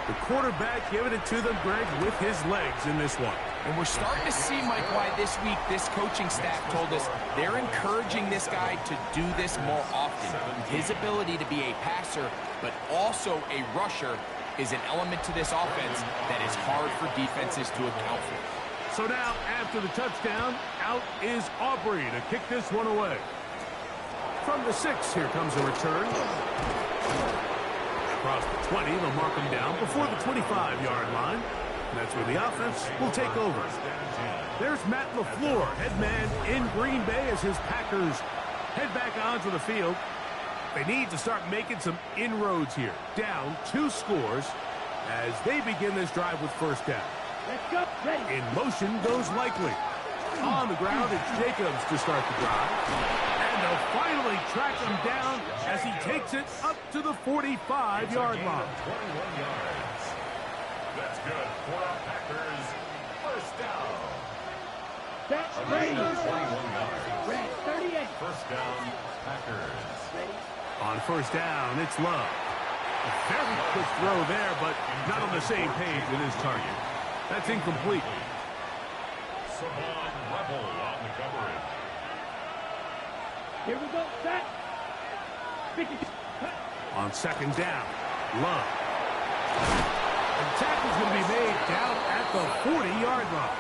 The quarterback giving it to them, Greg, with his legs in this one.
And we're starting to see, Mike, why this week this coaching staff told us they're encouraging this guy to do this more often. His ability to be a passer, but also a rusher, is an element to this offense that is hard for defenses to account for.
So now, after the touchdown, out is Aubrey to kick this one away. From the 6, here comes a return. Across the 20, they'll mark him down before the 25-yard line. And that's where the offense will take over. There's Matt LaFleur, head man in Green Bay as his Packers head back onto the field. They need to start making some inroads here. Down 2 scores as they begin this drive with first down.
Let's go. Ready.
In motion goes Likely. On the ground, it's Jacobs to start the drive. And they'll finally track him down as he takes it up to the 45-yard line.
21 yards. That's good for our Packers. First down.
That's
A
ready.
gain of 21 yards.
Red 38.
First down, Packers.
On first down, it's Love. A very quick throw there, but not on the same page with his target. That's incomplete.
Savon Rebel on the coverage.
Here we go. Set. 50.
On second down, Love. And tackle's going to be made down at the 40-yard line.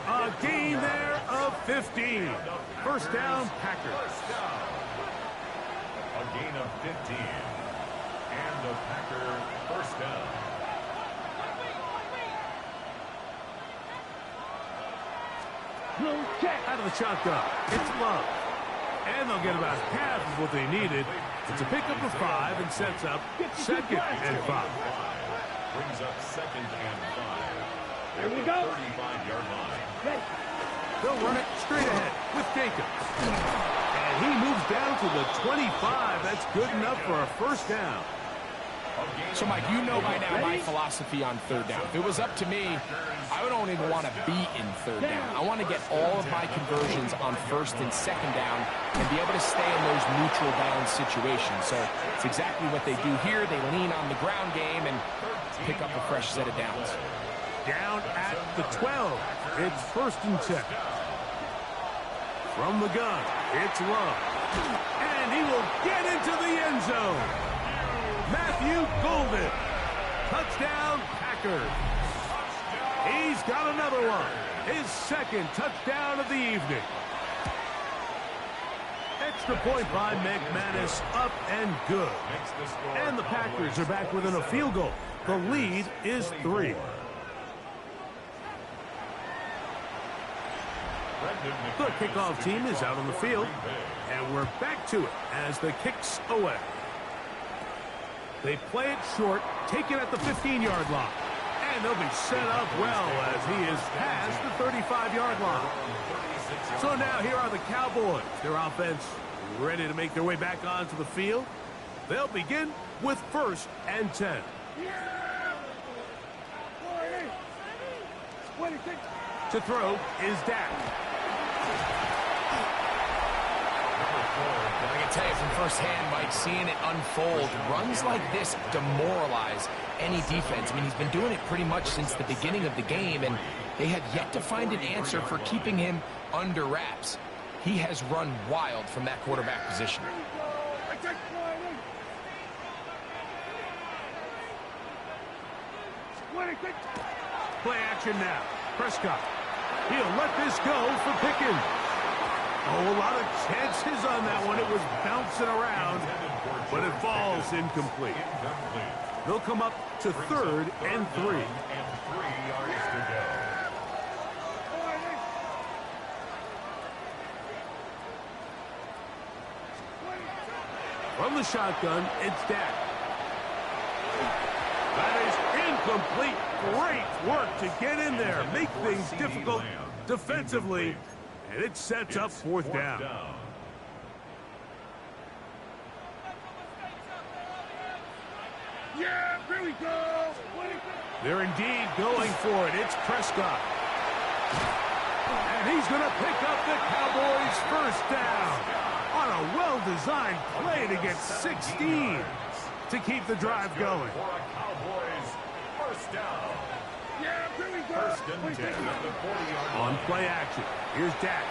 A gain there of 15. First down, Packers.
A gain of 15. And the Packer first down.
Blue check.
Out of the shotgun, it's Love. And they'll get about half of what they needed. It's a pickup of 5 and sets up second and 5.
Brings up second and 5. Here we go. 35-yard line.
They'll run it straight ahead with Jacobs. And he moves down to the 25. That's good enough for a first down.
So, Mike, you know by now my philosophy on third down. If it was up to me, I don't even want to be in third down. I want to get all of my conversions on first and second down and be able to stay in those neutral down situations. So it's exactly what they do here. They lean on the ground game and pick up a fresh set of downs.
Down at the 12. It's first and 10. From the gun, it's Love. And he will get into the end zone. Matthew Golden. Touchdown, Packers. He's got another one. His second touchdown of the evening. Extra point by McManus, up and good. And the Packers are back within a field goal. The lead is 3. The kickoff team is out on the field, and we're back to it as the kick's away. They play it short, take it at the 15-yard line. And they'll be set up well as he is past the 35-yard line. So now here are the Cowboys. Their offense ready to make their way back onto the field. They'll begin with first and 10. To throw is Dak.
I can tell you from firsthand, Mike, seeing it unfold, runs like this demoralize any defense. I mean, he's been doing it pretty much since the beginning of the game, and they have yet to find an answer for keeping him under wraps. He has run wild from that quarterback position.
Play action now. Prescott. He'll let this go for Pickens. Oh, a lot of chances on that one. It was bouncing around, but it falls incomplete. They'll come up to third and 3.
And 3 yards to go.
From the shotgun, it's Dak. That is incomplete. Great work to get in there, make things difficult defensively, and it sets up fourth down.
Yeah, here we go.
They're indeed going for it. It's Prescott. And he's going to pick up the Cowboys' first down on a well-designed play to get 16 to keep the drive going.
For a Cowboys first down.
Yeah, here we go.
First and 10 at the 40-yard line.
On play action, here's Dak.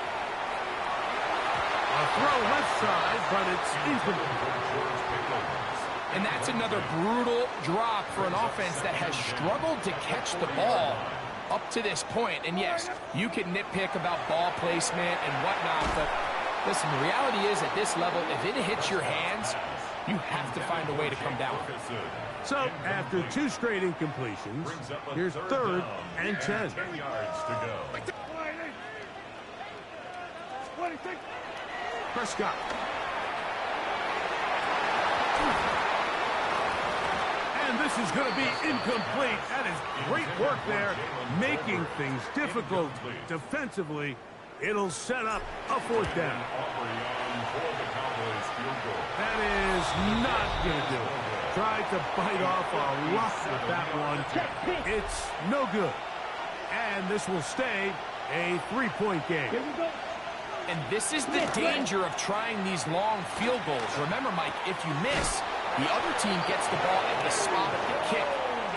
A throw left side, but it's incomplete.
And that's another brutal drop for an offense that has struggled to catch the ball up to this point. And yes, you can nitpick about ball placement and whatnot, but listen, the reality is at this level, if it hits your hands, you have to find a way to come down.
So, after 2 straight incompletions, here's third and 10.
10 yards to go.
Prescott. And this is going to be incomplete. That is great work there, making things difficult defensively. It'll set up a fourth down. That is not going to do it. Tried to bite off a lot with that one. It's no good. And this will stay a 3-point game.
And this is the danger of trying these long field goals. Remember, Mike, if you miss, the other team gets the ball at the spot of the kick.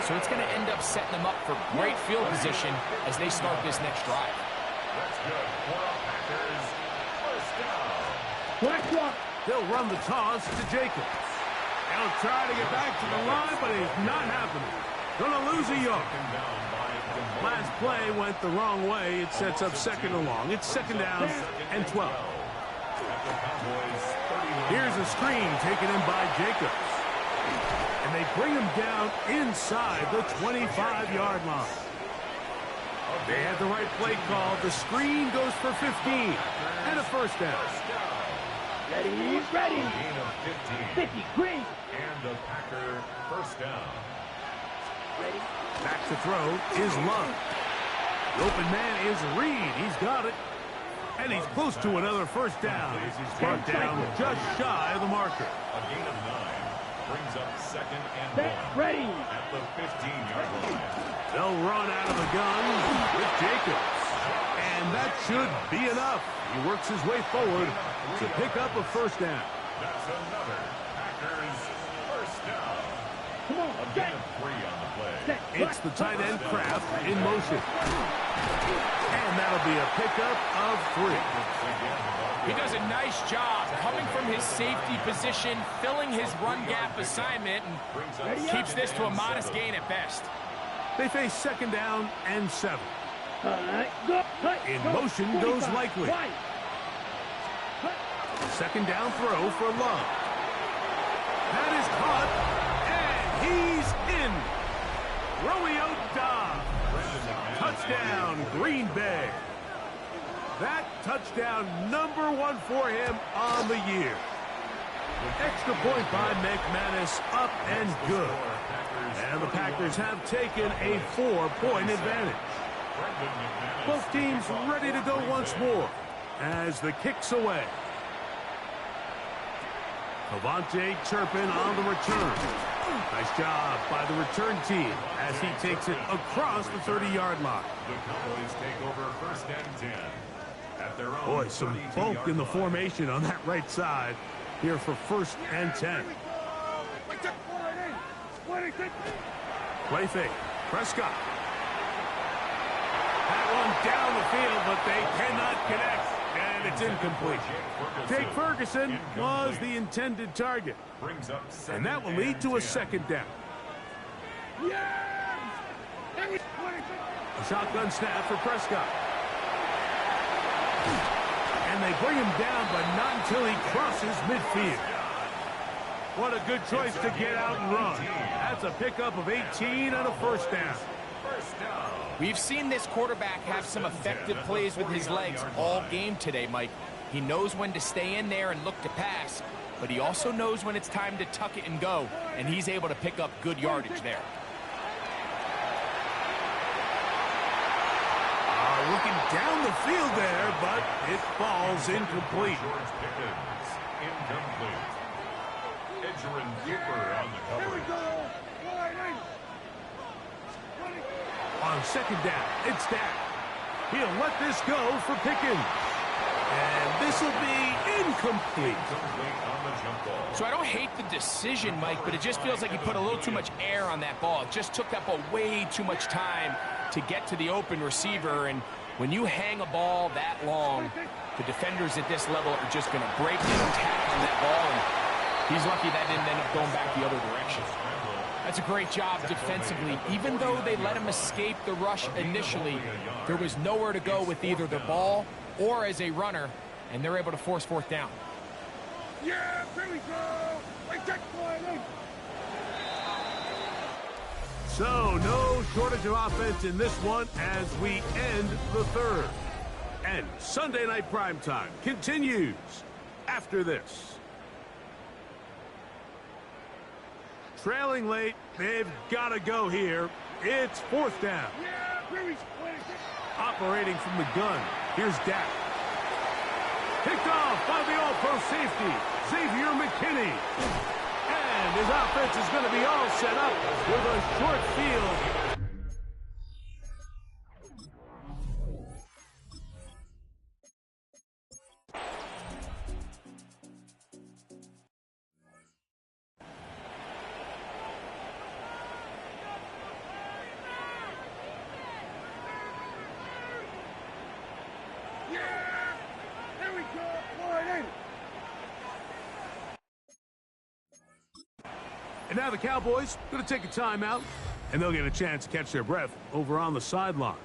So it's going to end up setting them up for great field position as they start this next drive.
That's good for a Packers first down.
They'll run the toss to Jacobs. They'll try to get back to the line, but it's not happening. Going to lose a yard. Last play went the wrong way. It sets up second and long. It's second down and 12. Here's a screen taken in by Jacobs. And they bring him down inside the 25-yard line. They had the right play call. The screen goes for 15 and a first down.
Ready, ready.
Gain of 15.
50, green.
And a Packer first down.
Ready.
Back to throw is Love. The open man is Reed. He's got it. And he's close to another first down as he's brought down just shy of the marker.
A gain of 9 brings up 2nd and 1
Ready.
at the 15-yard line.
They'll run out of the gun with Jacobs. And that should be enough. He works his way forward to pick up a first down.
That's another Packers first down.
Come on,
A gain of 3 on the play.
It's the tight end Kraft in motion. And that'll be a pickup of 3.
He does a nice job coming from his safety position, filling his run gap assignment, and keeps this to a modest gain at best.
They face 2nd down and 7.
Go.
In motion goes Likely. 2nd down throw for Love. That is caught, and he's in. Romeo Dobbs. Touchdown, Green Bay. That touchdown number 1 for him on the year. Extra point by McManus, up and good. And the Packers have taken a 4-point advantage. Both teams ready to go once more as the kick's away. Cavante Turpin on the return. Nice job by the return team as he takes it across the 30-yard line.
The Cowboys take over 1st and 10 at their own.
Boy, some bulk in the formation on that right side here for 1st and 10. Play fake. Prescott. That one down the field, but they cannot connect. And it's incomplete. Jake Ferguson was the intended target. And that will lead to a 2nd down. A shotgun snap for Prescott. And they bring him down, but not until he crosses midfield. What a good choice to get out and run. That's a pickup of 18 and a 1st down.
We've seen this quarterback have some effective plays with his legs all game today, Mike. He knows when to stay in there and look to pass, but he also knows when it's time to tuck it and go, and he's able to pick up good yardage there.
Looking down the field there, but it falls incomplete.
George Pickens, incomplete. Edgerrin Cooper on the cover.
On 2nd down, it's Dak. He'll let this go for Pickens. And this will be incomplete.
On the jump ball.
So I don't hate the decision, Mike, but it just feels like he put a little too much air on that ball. It just took that ball way too much time to get to the open receiver. And when you hang a ball that long, the defenders at this level are just going to break and tackle on that ball. And he's lucky that didn't end up going back the other direction. That's a great job defensively. Even though they let him escape the rush initially, there was nowhere to go with either the ball or as a runner, and they're able to force 4th down.
Yeah, here we go.
So, no shortage of offense in this one as we end the 3rd. And Sunday Night Primetime continues after this. Trailing late, they've got to go here. It's 4th down. Operating from the gun, here's Dak. Picked off by the all-pro safety, Xavier McKinney. And his offense is going to be all set up with a short field. And now the Cowboys going to take a timeout, and they'll get a chance to catch their breath over on the sideline.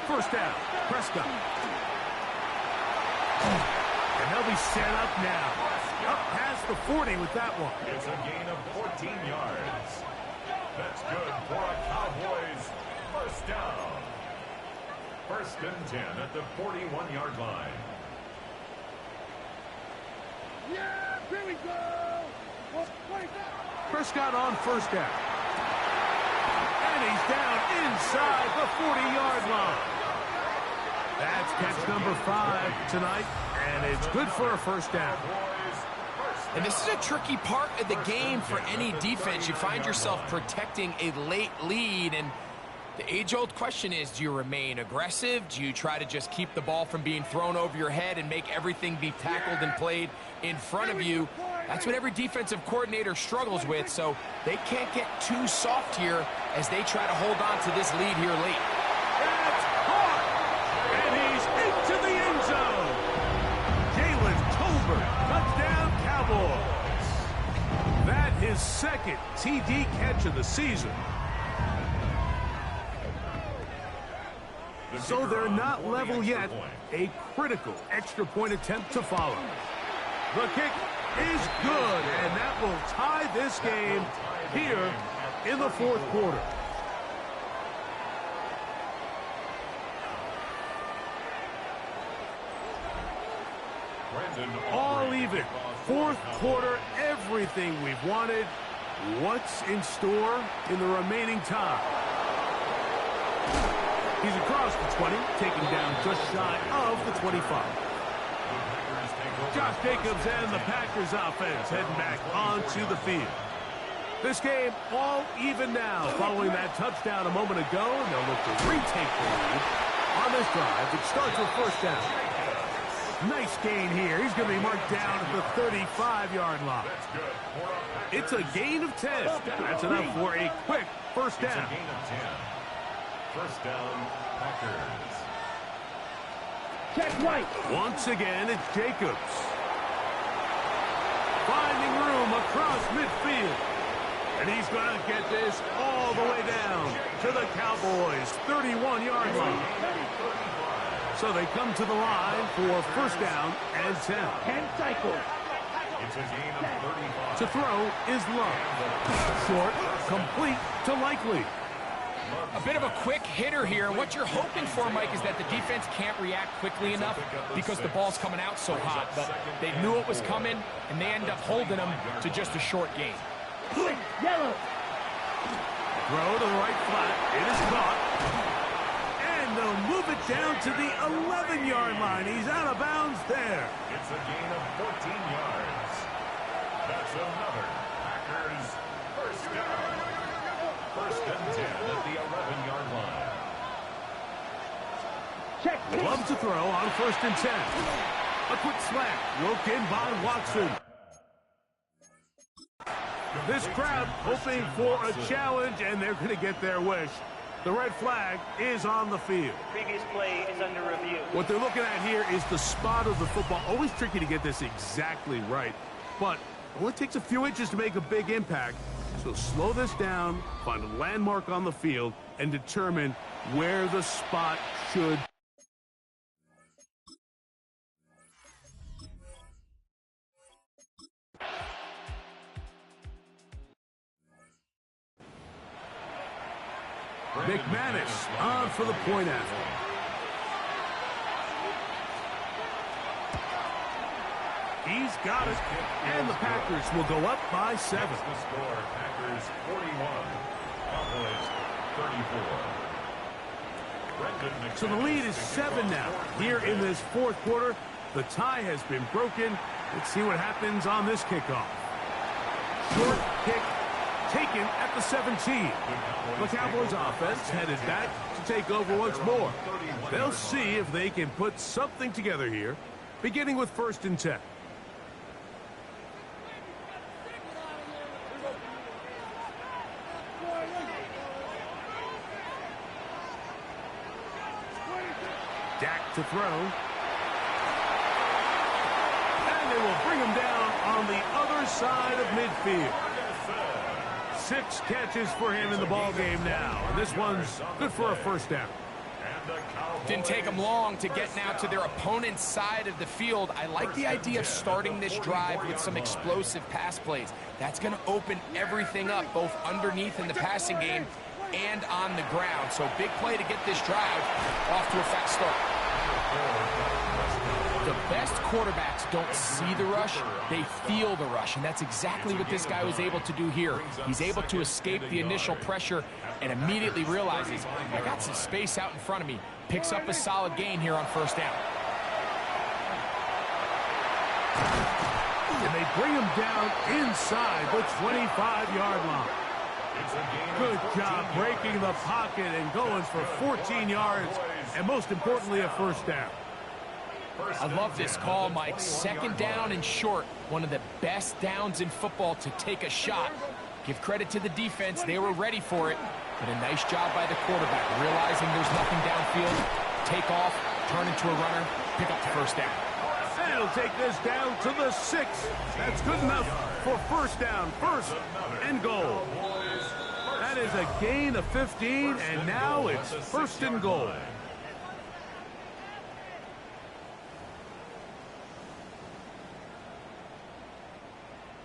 First down, Prescott. And they'll be set up now. Up past the 40 with that one.
It's a gain of 14 yards. That's good for a Cowboys first down. 1st and 10 at the 41-yard line.
Yeah, here we go.
Prescott on first down. And he's down inside the 40-yard line. That's catch number 5 tonight, and it's good for a first down.
And this is a tricky part of the game for any defense. You find yourself protecting a late lead, and the age-old question is, do you remain aggressive? Do you try to just keep the ball from being thrown over your head and make everything be tackled and played in front of you? That's what every defensive coordinator struggles with, so they can't get too soft here as they try to hold on to this lead here late.
That's caught! And he's into the end zone! Jalen Tolbert, touchdown Cowboys! That his second TD catch of the season. So they're not level yet. A critical extra point attempt to follow. The kick is good, and that will tie this game here in the fourth quarter. All even. Fourth quarter, everything we've wanted. What's in store in the remaining time? He's across the 20, taking down just shy of the 25. Josh Jacobs and the Packers offense heading back onto the field. This game all even now following that touchdown a moment ago, and they'll look to retake the lead on this drive. It starts with first down. Nice gain here. He's going to be marked down at the 35-yard line. It's a gain of 10. That's enough for a quick first down.
First down, Packers.
Check right.
Once again, it's Jacobs. Finding room across midfield. And he's going to get this all the way down to the Cowboys' 31-yard line. So they come to the line for first down and 10.
10 cycles.
It's a gain of 35.
To throw is Love. Short, complete to Likely.
A bit of a quick hitter here, and what you're hoping for, Mike, is that the defense can't react quickly enough because the ball's coming out so hot, but they knew it was coming, and they end up holding them to just a short gain.
Yellow.
Throw to the right flat. It is caught. And they'll move it down to the 11-yard line. He's out of bounds there.
It's a gain of 14 yards. That's another Packers first down. First and 10 at the 11-yard line.
Check.
Love to throw on first and 10. A quick slant. Roped in by Watson. This crowd hoping for a challenge, and they're going to get their wish. The red flag is on the field.
Previous play is under review.
What they're looking at here is the spot of the football. Always tricky to get this exactly right, but it only takes a few inches to make a big impact. So slow this down, find a landmark on the field, and determine where the spot should be. McManus on for the point after. He's got it, and the Packers will go up by 7.
The score, Packers 41, Cowboys 34.
So the lead is 7 now. Here in this fourth quarter, the tie has been broken. Let's see what happens on this kickoff. Short kick taken at the 17. The Cowboys offense headed back to take over once more. They'll see if they can put something together here, beginning with first and 10. Dak to throw. And they will bring him down on the other side of midfield. 6 catches for him in the ball game now. And this one's good for a first down.
Didn't take them long to get now to their opponent's side of the field. I like the idea of starting this drive with some explosive pass plays. That's going to open everything up, both underneath in the passing game and on the ground. So big play to get this drive off to a fast start. The best quarterbacks don't see the rush, they feel the rush, and that's exactly what this guy was able to do here. He's able to escape the initial pressure and immediately realizes, I got some space out in front of me. Picks up a solid gain here on first down.
And they bring him down inside the 25-yard line. Good job breaking the pocket and going for 14 yards, and most importantly, a first down.
I love this call, Mike. Second down and short. One of the best downs in football to take a shot. Give credit to the defense. They were ready for it. But a nice job by the quarterback, realizing there's nothing downfield. Take off, turn into a runner, pick up the first down.
And he'll take this down to the 6. That's good enough for first down, first and goal. That is a gain of 15, and now it's first and goal.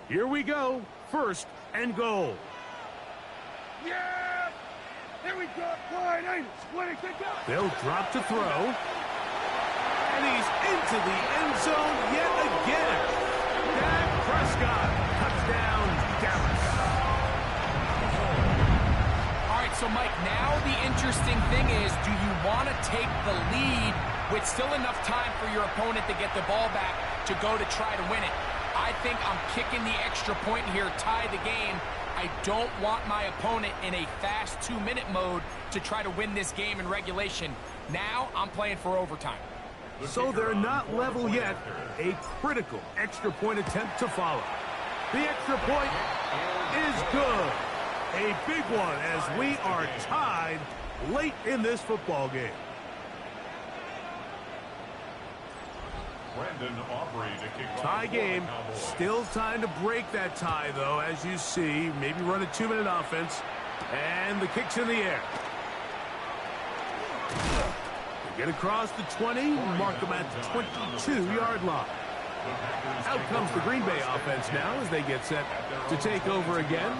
Here we go, first and goal.
Yeah! Here we go. Wide, ain't it? What it go?
They'll drop to throw. And he's into the end zone yet again. Dak Prescott, touchdown, Dallas.
All right, so Mike, now the interesting thing is, do you want to take the lead with still enough time for your opponent to get the ball back to go to try to win it? I think I'm kicking the extra point here, tie the game. I don't want my opponent in a fast 2-minute mode to try to win this game in regulation. Now I'm playing for overtime.
So they're not level yet. A critical extra point attempt to follow. The extra point is good. A big one as we are tied late in this football game. Tie game. Still time to break that tie, though, as you see. Maybe run a 2-minute offense. And the kick's in the air. They get across the 20, mark them at the 22-yard line. Out comes the Green Bay offense now as they get set to take over again.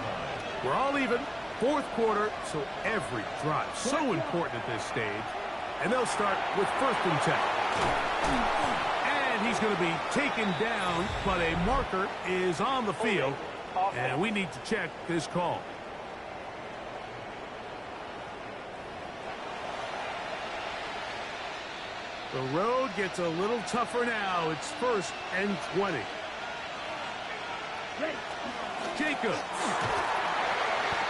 We're all even. Fourth quarter, so every drive so important at this stage. And they'll start with first and 10. And he's going to be taken down, but a marker is on the field, and we need to check this call. The road gets a little tougher now. It's first and 20. Jacobs.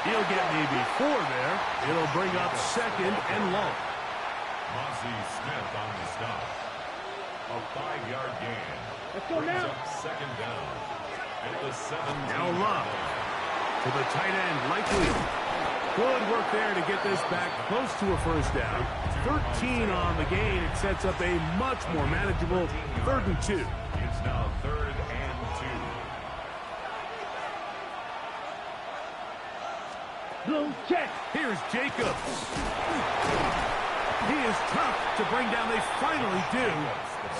He'll get me before there. It'll bring up second and long.
Mozzie Smith on the stop. A 5-yard gain.
Let's go now.
Second down. At the 17.
Now Love to the tight end, likely. Good work there to get this back close to a first down. 13 on the gain. It sets up a much more manageable 3rd and 2.
It's now 3rd and 2.
Blue check.
Here's Jacobs. He is tough to bring down. They finally do.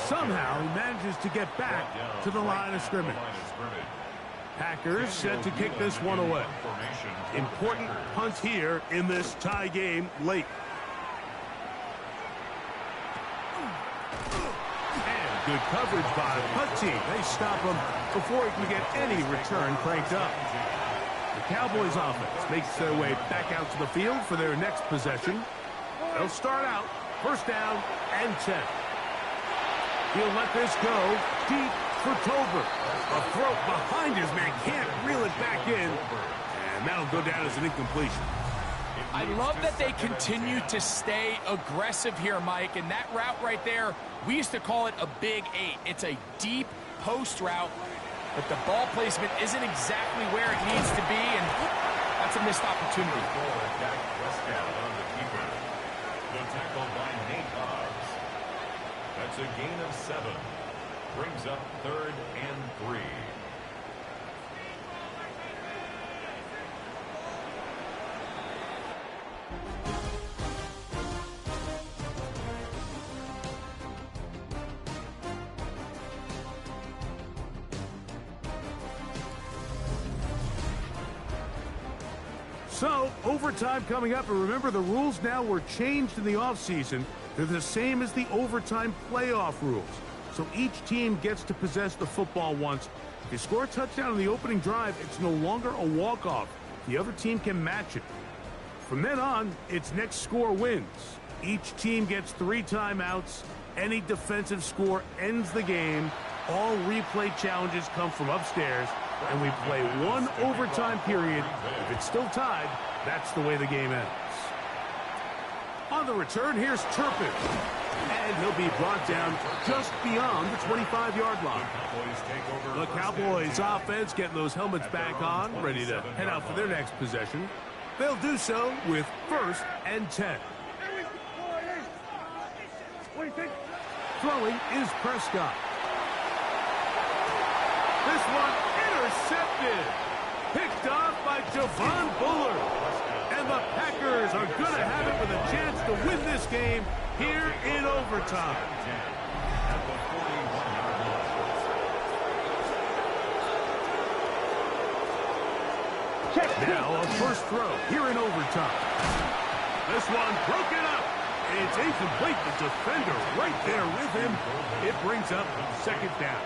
Somehow he manages to get back to the line of scrimmage. Packers set to kick this one away. Important punt here in this tie game late. And good coverage by the punt team. They stop him before he can get any return cranked up. The Cowboys offense makes their way back out to the field for their next possession. They'll start out first down and 10. He'll let this go deep for Tolbert. A throw behind his man, can't reel it back in. And that'll go down as an incompletion.
I love that they continue to stay aggressive here, Mike. And that route right there, we used to call it a big 8. It's a deep post route, but the ball placement isn't exactly where it needs to be, and that's a missed opportunity.
The tackle by Nate Hobbs. That's a gain of 7. Brings up 3rd and 3.
So, overtime coming up, and remember the rules now were changed in the offseason. They're the same as the overtime playoff rules. So each team gets to possess the football once. If you score a touchdown on the opening drive, it's no longer a walk-off. The other team can match it. From then on, it's next score wins. Each team gets 3 timeouts. Any defensive score ends the game. All replay challenges come from upstairs, and we play 1 overtime period. If it's still tied, that's the way the game ends. On the return, here's Turpin. And he'll be brought down just beyond the 25-yard line. The Cowboys offense getting those helmets back on, ready to head out for their next possession. They'll do so with 1st and 10. Throwing is Prescott. This one intercepted. Picked off by Javon Bullard. And the Packers are going to have it with a chance to win this game here in overtime. Now a first throw here in overtime. This one broken up. It's incomplete. The defender right there with him. It brings up 2nd down.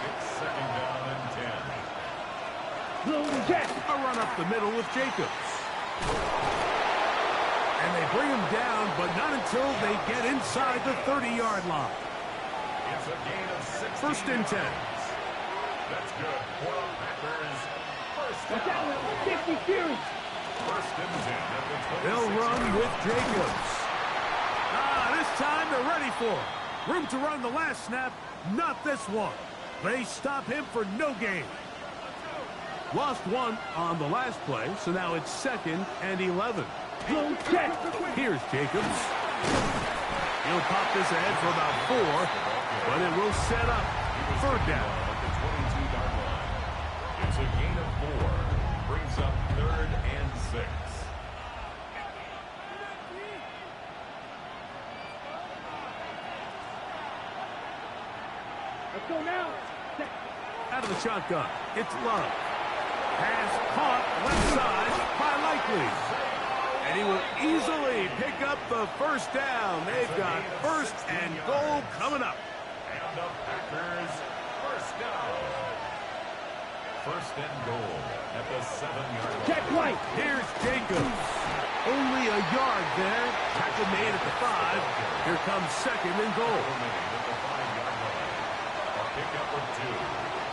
It's 2nd down and 10.
A run up the middle with Jacobs. And they bring him down, but not until they get inside the 30-yard line.
It's a gain of 6.
1st and 10.
That's good for the Packers. First down.
50 series.
1st and 10 at the 26.
They'll run with Jacobs. This time they're ready for it. Room to run the last snap, not this one. They stop him for no gain. Lost 1 on the last play, so now it's 2nd and 11. Here's Jacobs. He'll pop this ahead for about 4, but it will set up 3rd down.
At the 22-yard line. It's a gain of 4. Brings up 3rd and 6.
Let's go now.
Out of the shotgun, it's Love. Pass caught left side by Likely. And he will easily pick up the 1st down. They've got 1st and goal coming up.
And the Packers, 1st down. 1st and goal at the 7-yard line.
Check right.
Here's Jacobs. Only a yard there. Tackle made at the 5. Here comes 2nd and goal.
At the 5-yard line. A pickup of 2.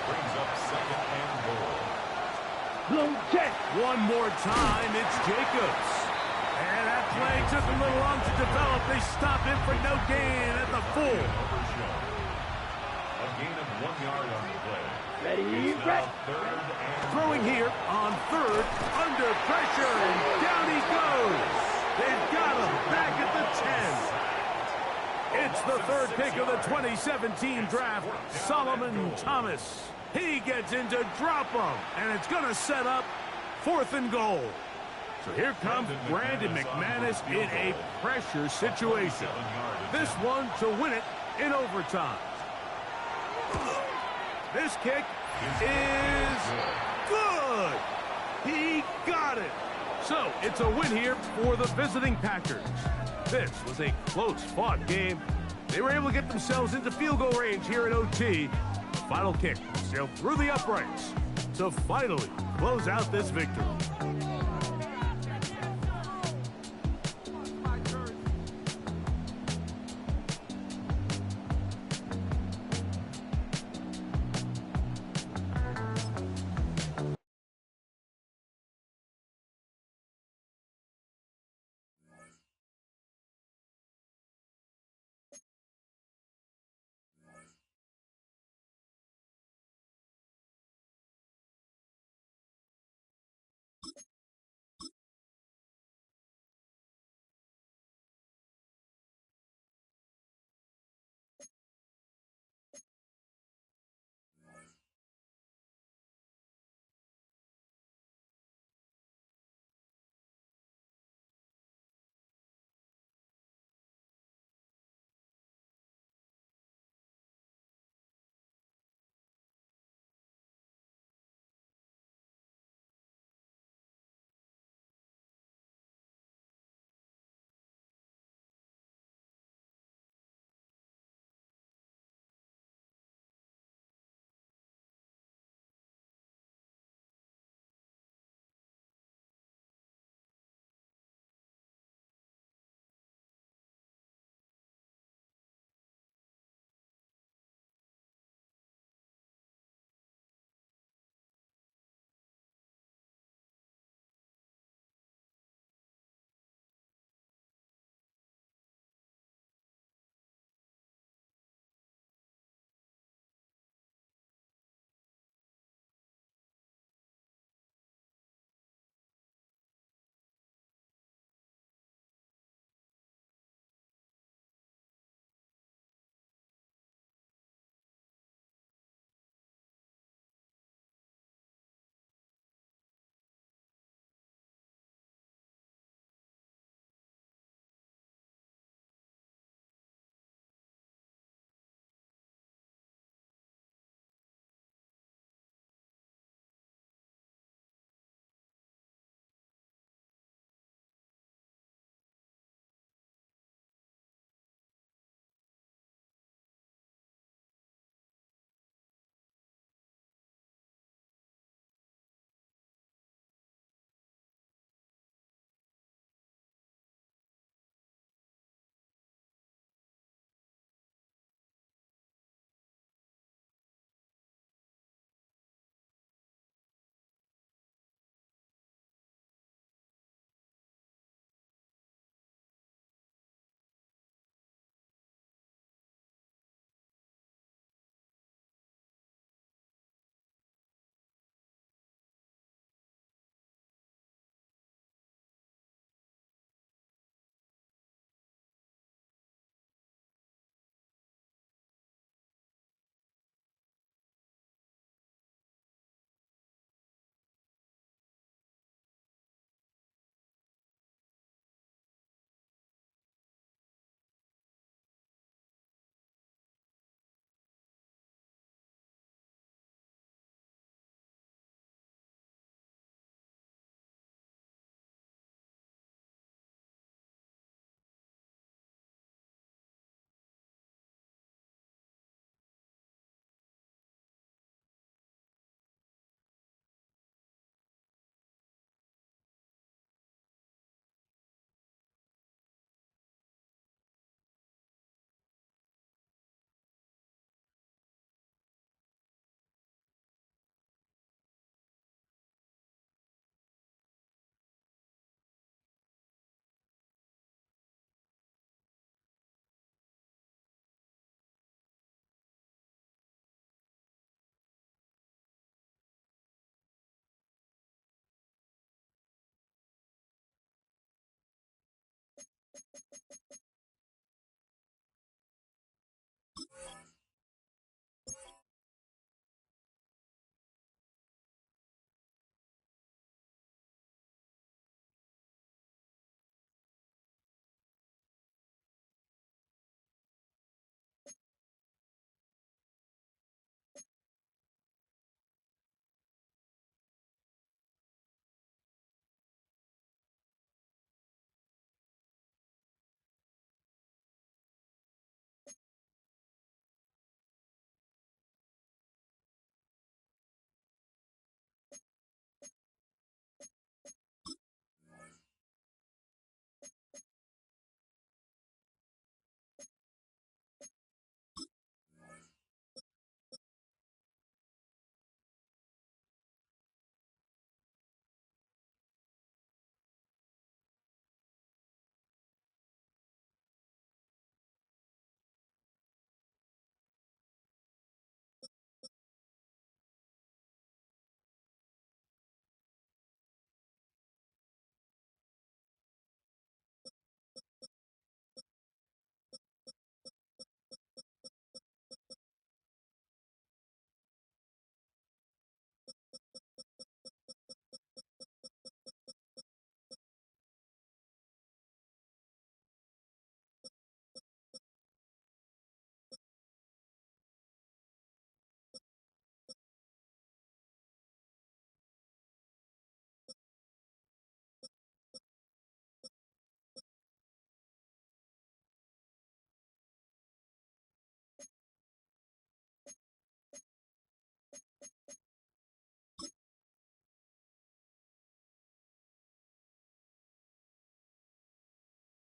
Brings up 2nd and goal.
Check.
One more time, it's Jacobs. And that play took a little long to develop. They stop him for no gain at the 4.
Overshown. A gain of 1 yard on the play.
Ready,
It's
ready.
now 3rd and
Throwing here on 3rd, under pressure, and down he goes. They've got him back at the 10. It's the 3rd pick of the 2017 draft, Solomon Thomas. He gets into drop 'em, and it's going to set up 4th and goal. So here comes Brandon McManus in a pressure situation. This one to win it in overtime. This kick is good. He got it. So it's a win here for the visiting Packers. This was a close-fought game. They were able to get themselves into field goal range here at OT. The final kick sailed through the uprights to finally close out this victory.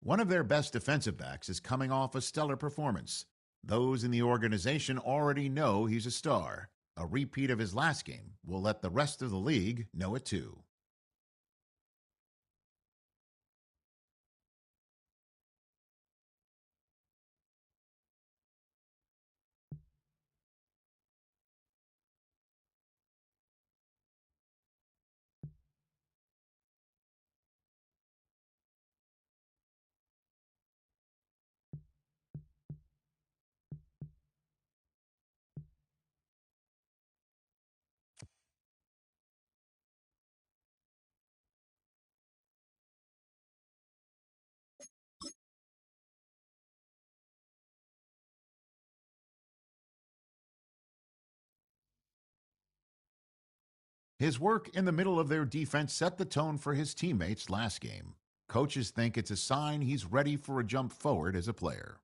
One of their best defensive backs is coming off a stellar performance. Those in the organization already know he's a star. A repeat of his last game will let the rest of the league know it too. His work in the middle of their defense set the tone for his teammates last game. Coaches think it's a sign he's ready for a jump forward as a player.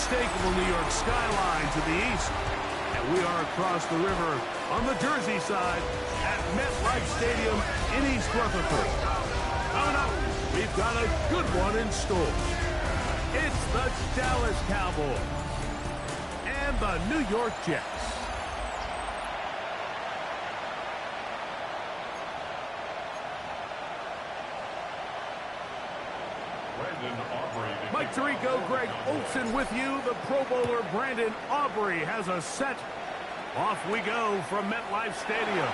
unmistakable New York skyline to the east. And we are across the river on the Jersey side at MetLife Stadium in East Rutherford. Coming up, we've got a good one in store. It's the Dallas Cowboys and the New York Jets. Mike Tirico, Greg Olsen with you. The Pro Bowler Brandon Aubrey has a set. Off we go from MetLife Stadium.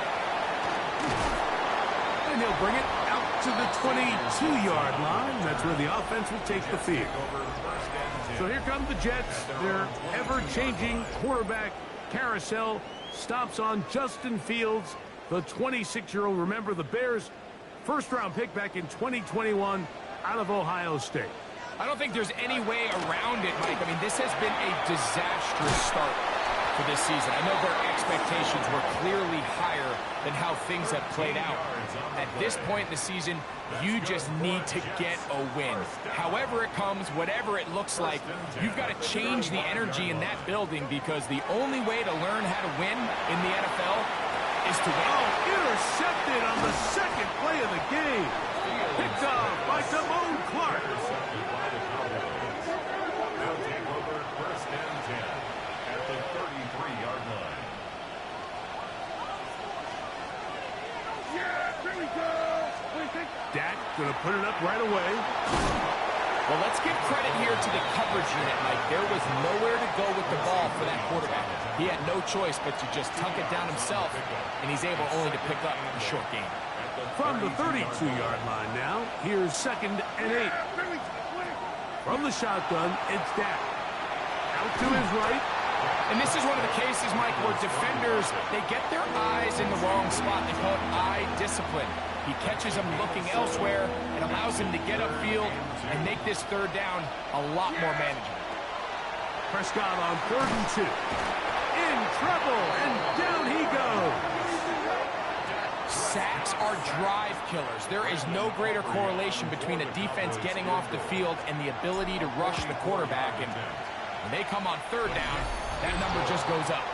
And he'll bring it out to the 22-yard line. That's where the offense will take the field. So here come the Jets. Their ever-changing quarterback carousel stops on Justin Fields, the 26-year-old. Remember, the Bears' first-round pick back in 2021 out of Ohio State.
I don't think there's any way around it, Mike. I mean, this has been a disastrous start for this season. I know their expectations were clearly higher than how things have played out. At this point in the season, you just need to get a win. However it comes, whatever it looks like, you've got to change the energy in that building, because the only way to learn how to win in the NFL is to win.
Oh, intercepted on the second play of the game. Picked off by Damone Clark.
First and 10 at the 33-yard line.
Yeah, here we go.
Dak going to put it up right away.
Well, let's give credit here to the coverage unit, Mike. There was nowhere to go with the ball for that quarterback. He had no choice but to just tuck it down himself, and he's able only to pick up a short gain.
From the 32-yard line now, here's 2nd and 8. From the shotgun, it's Dak. Out to his right.
And this is one of the cases, Mike, where defenders, they get their eyes in the wrong spot. They call it eye discipline. He catches them looking elsewhere and allows him to get upfield and make this third down a lot more manageable.
Prescott on 3rd and 2. In trouble, and down he goes.
Sacks are drive killers. There is no greater correlation between a defense getting off the field and the ability to rush the quarterback. And when they come on 3rd down, that number just goes up.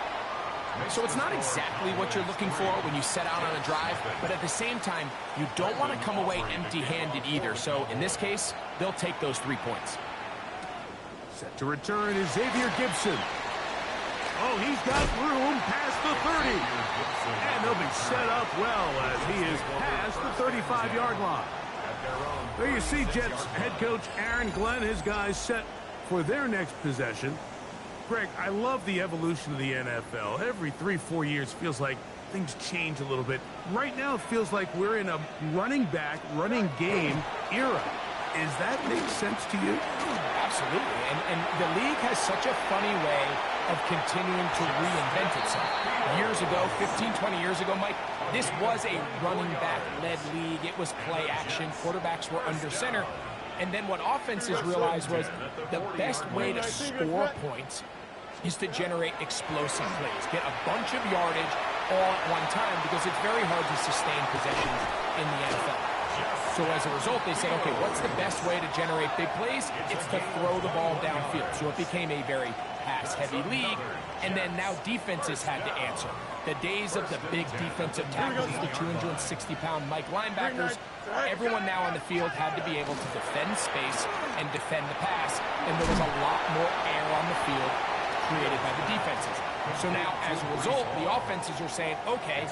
So it's not exactly what you're looking for when you set out on a drive, but at the same time, you don't want to come away empty-handed either. So in this case, they'll take those 3 points.
Set to return is Xavier Gibson. Oh, he's got room past the 30. And they'll be set up well as he is past the 35-yard line. There you see Jets head coach Aaron Glenn, his guys set for their next possession. Greg, I love the evolution of the NFL. Every 3-4 years feels like things change a little bit. Right now it feels like we're in a running back, running game era. Does that make sense to you?
Absolutely. And the league has such a funny way of continuing to reinvent itself. Years ago, 15, 20 years ago, Mike, this was a running back-led league. It was play action. Quarterbacks were under center. And then what offenses realized was the best way to score points is to generate explosive plays. Get a bunch of yardage all at one time, because it's very hard to sustain possessions in the NFL. So as a result, they said, okay, what's the best way to generate big plays? It's to throw the ball downfield. So it became a very pass-heavy league, and then now defenses had to answer. The days of the big defensive tackles, the 260-pound Mike linebackers, everyone now on the field had to be able to defend space and defend the pass, and there was a lot more air on the field created by the defenses. So now, as a result, the offenses are saying, okay,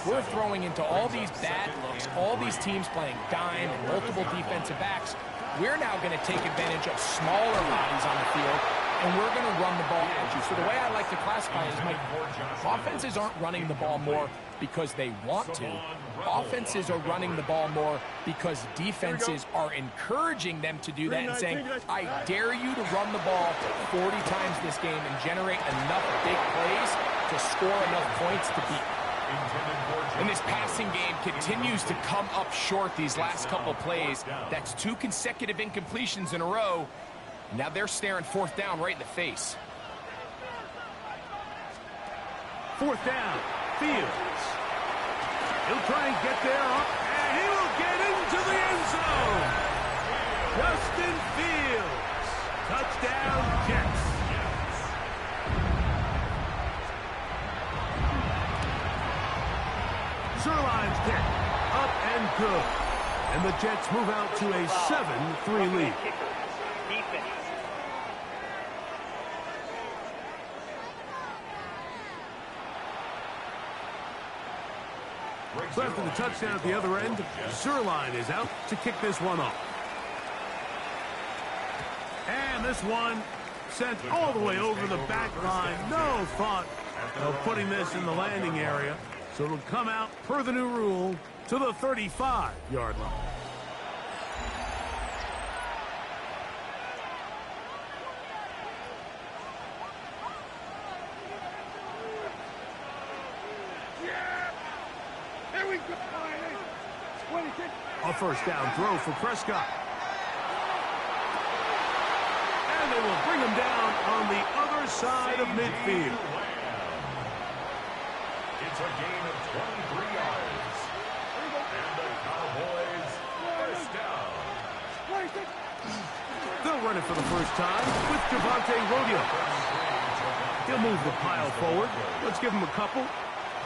we're throwing into all these bad looks, all these teams playing dime and multiple defensive backs. We're now going to take advantage of smaller bodies on the field, and we're going to run the ball at you. So the way I like to classify it is, Mike, offenses aren't running the ball more because they want to. Offenses are running the ball more because defenses are encouraging them to do that and saying, I dare you to run the ball 40 times this game and generate enough big plays to score enough points to beat. And this passing game continues to come up short these last couple plays. That's 2 consecutive incompletions in a row. Now they're staring 4th down right in the face.
4th down, Fields. He'll try and get there, and he will get into the end zone. Justin Fields. Touchdown, Jets. Zerline's kick. Up and good. And the Jets move out to a 7-3 lead. So after the touchdown at the other end, Zerline is out to kick this one off. And this one sent all the way over the back line. No thought of putting this in the landing area. So it'll come out, per the new rule, to the 35-yard line.
Here we go.
A first down throw for Prescott. And they will bring him down on the other side of midfield.
It's a gain of 23 yards. And the Cowboys first down.
They'll run it for the first time with Javonte Rodeo. He'll move the pile forward. Let's give him a couple.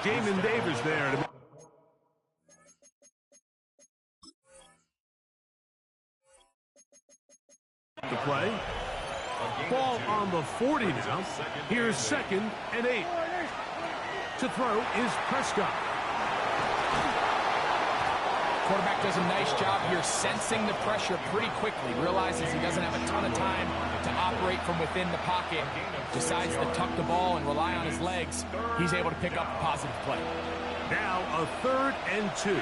Jamin Davis there to the play. Ball on the 40 now. Here's 2nd and 8. To throw is Prescott.
Quarterback does a nice job here sensing the pressure pretty quickly. Realizes he doesn't have a ton of time to operate from within the pocket. Decides to tuck the ball and rely on his legs. He's able to pick up a positive play.
Now a 3rd and 2.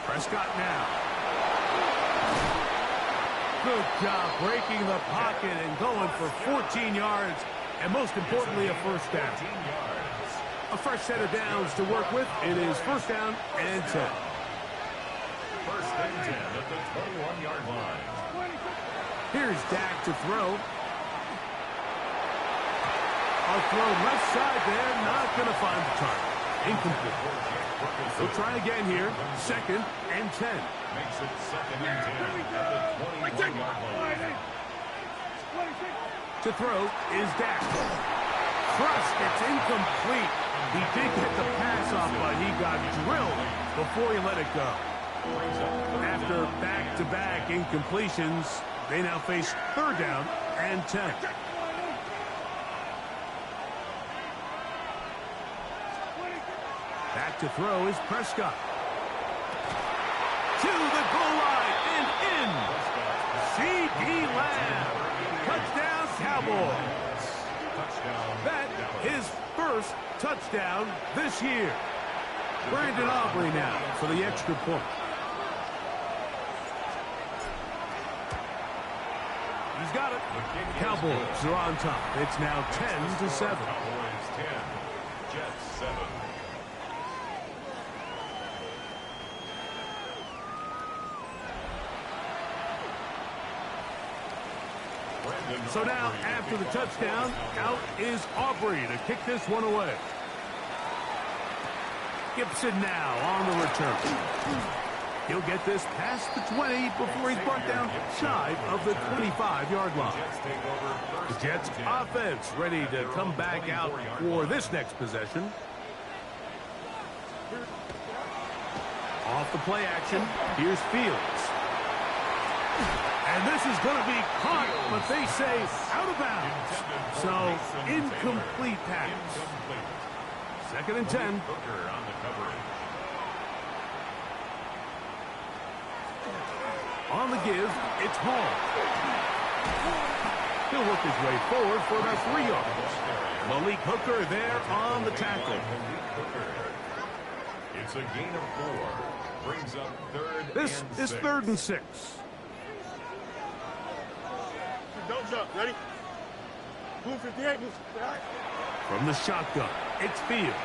Prescott now. Good job breaking the pocket and going for 14 yards, and most importantly, a first down. A fresh set of downs to work with. It is first down and 10.
First and 10 at the 21-yard line.
Here's Dak to throw. A throw left side there, not going to find the target. Incomplete. We'll try again here. 2nd and 10.
Makes it 2nd and 10 at the 21-yard line.
To throw is Dak. Crushed. It's incomplete. He did get the pass off, but he got drilled before he let it go. After back-to-back incompletions, they now face 3rd down and 10. Back to throw is Prescott. To the goal line and in. C.D. Lamb. Touchdown, Cowboys. That his first touchdown this year. Brandon Aubrey now for the extra point. He's got it. Cowboys are on top. It's now 10-7.
Cowboys 10, Jets 7.
So now, after the touchdown, out is Aubrey to kick this one away. Gibson now on the return. He'll get this past the 20 before he's brought down shy of the 25-yard line. The Jets offense ready to come back out for this next possession. Off the play action, here's Fields. And this is going to be caught, but they say out of bounds. So, incomplete pass. 2nd and 10. On the give, it's Hall. He'll work his way forward for about 3 yards. Malik Hooker there on the tackle.
It's a gain of 4. Brings up 3rd
This
and
is
6.
3rd and 6.
Don't jump. Ready? Move 58.
From the shotgun, it's Fields.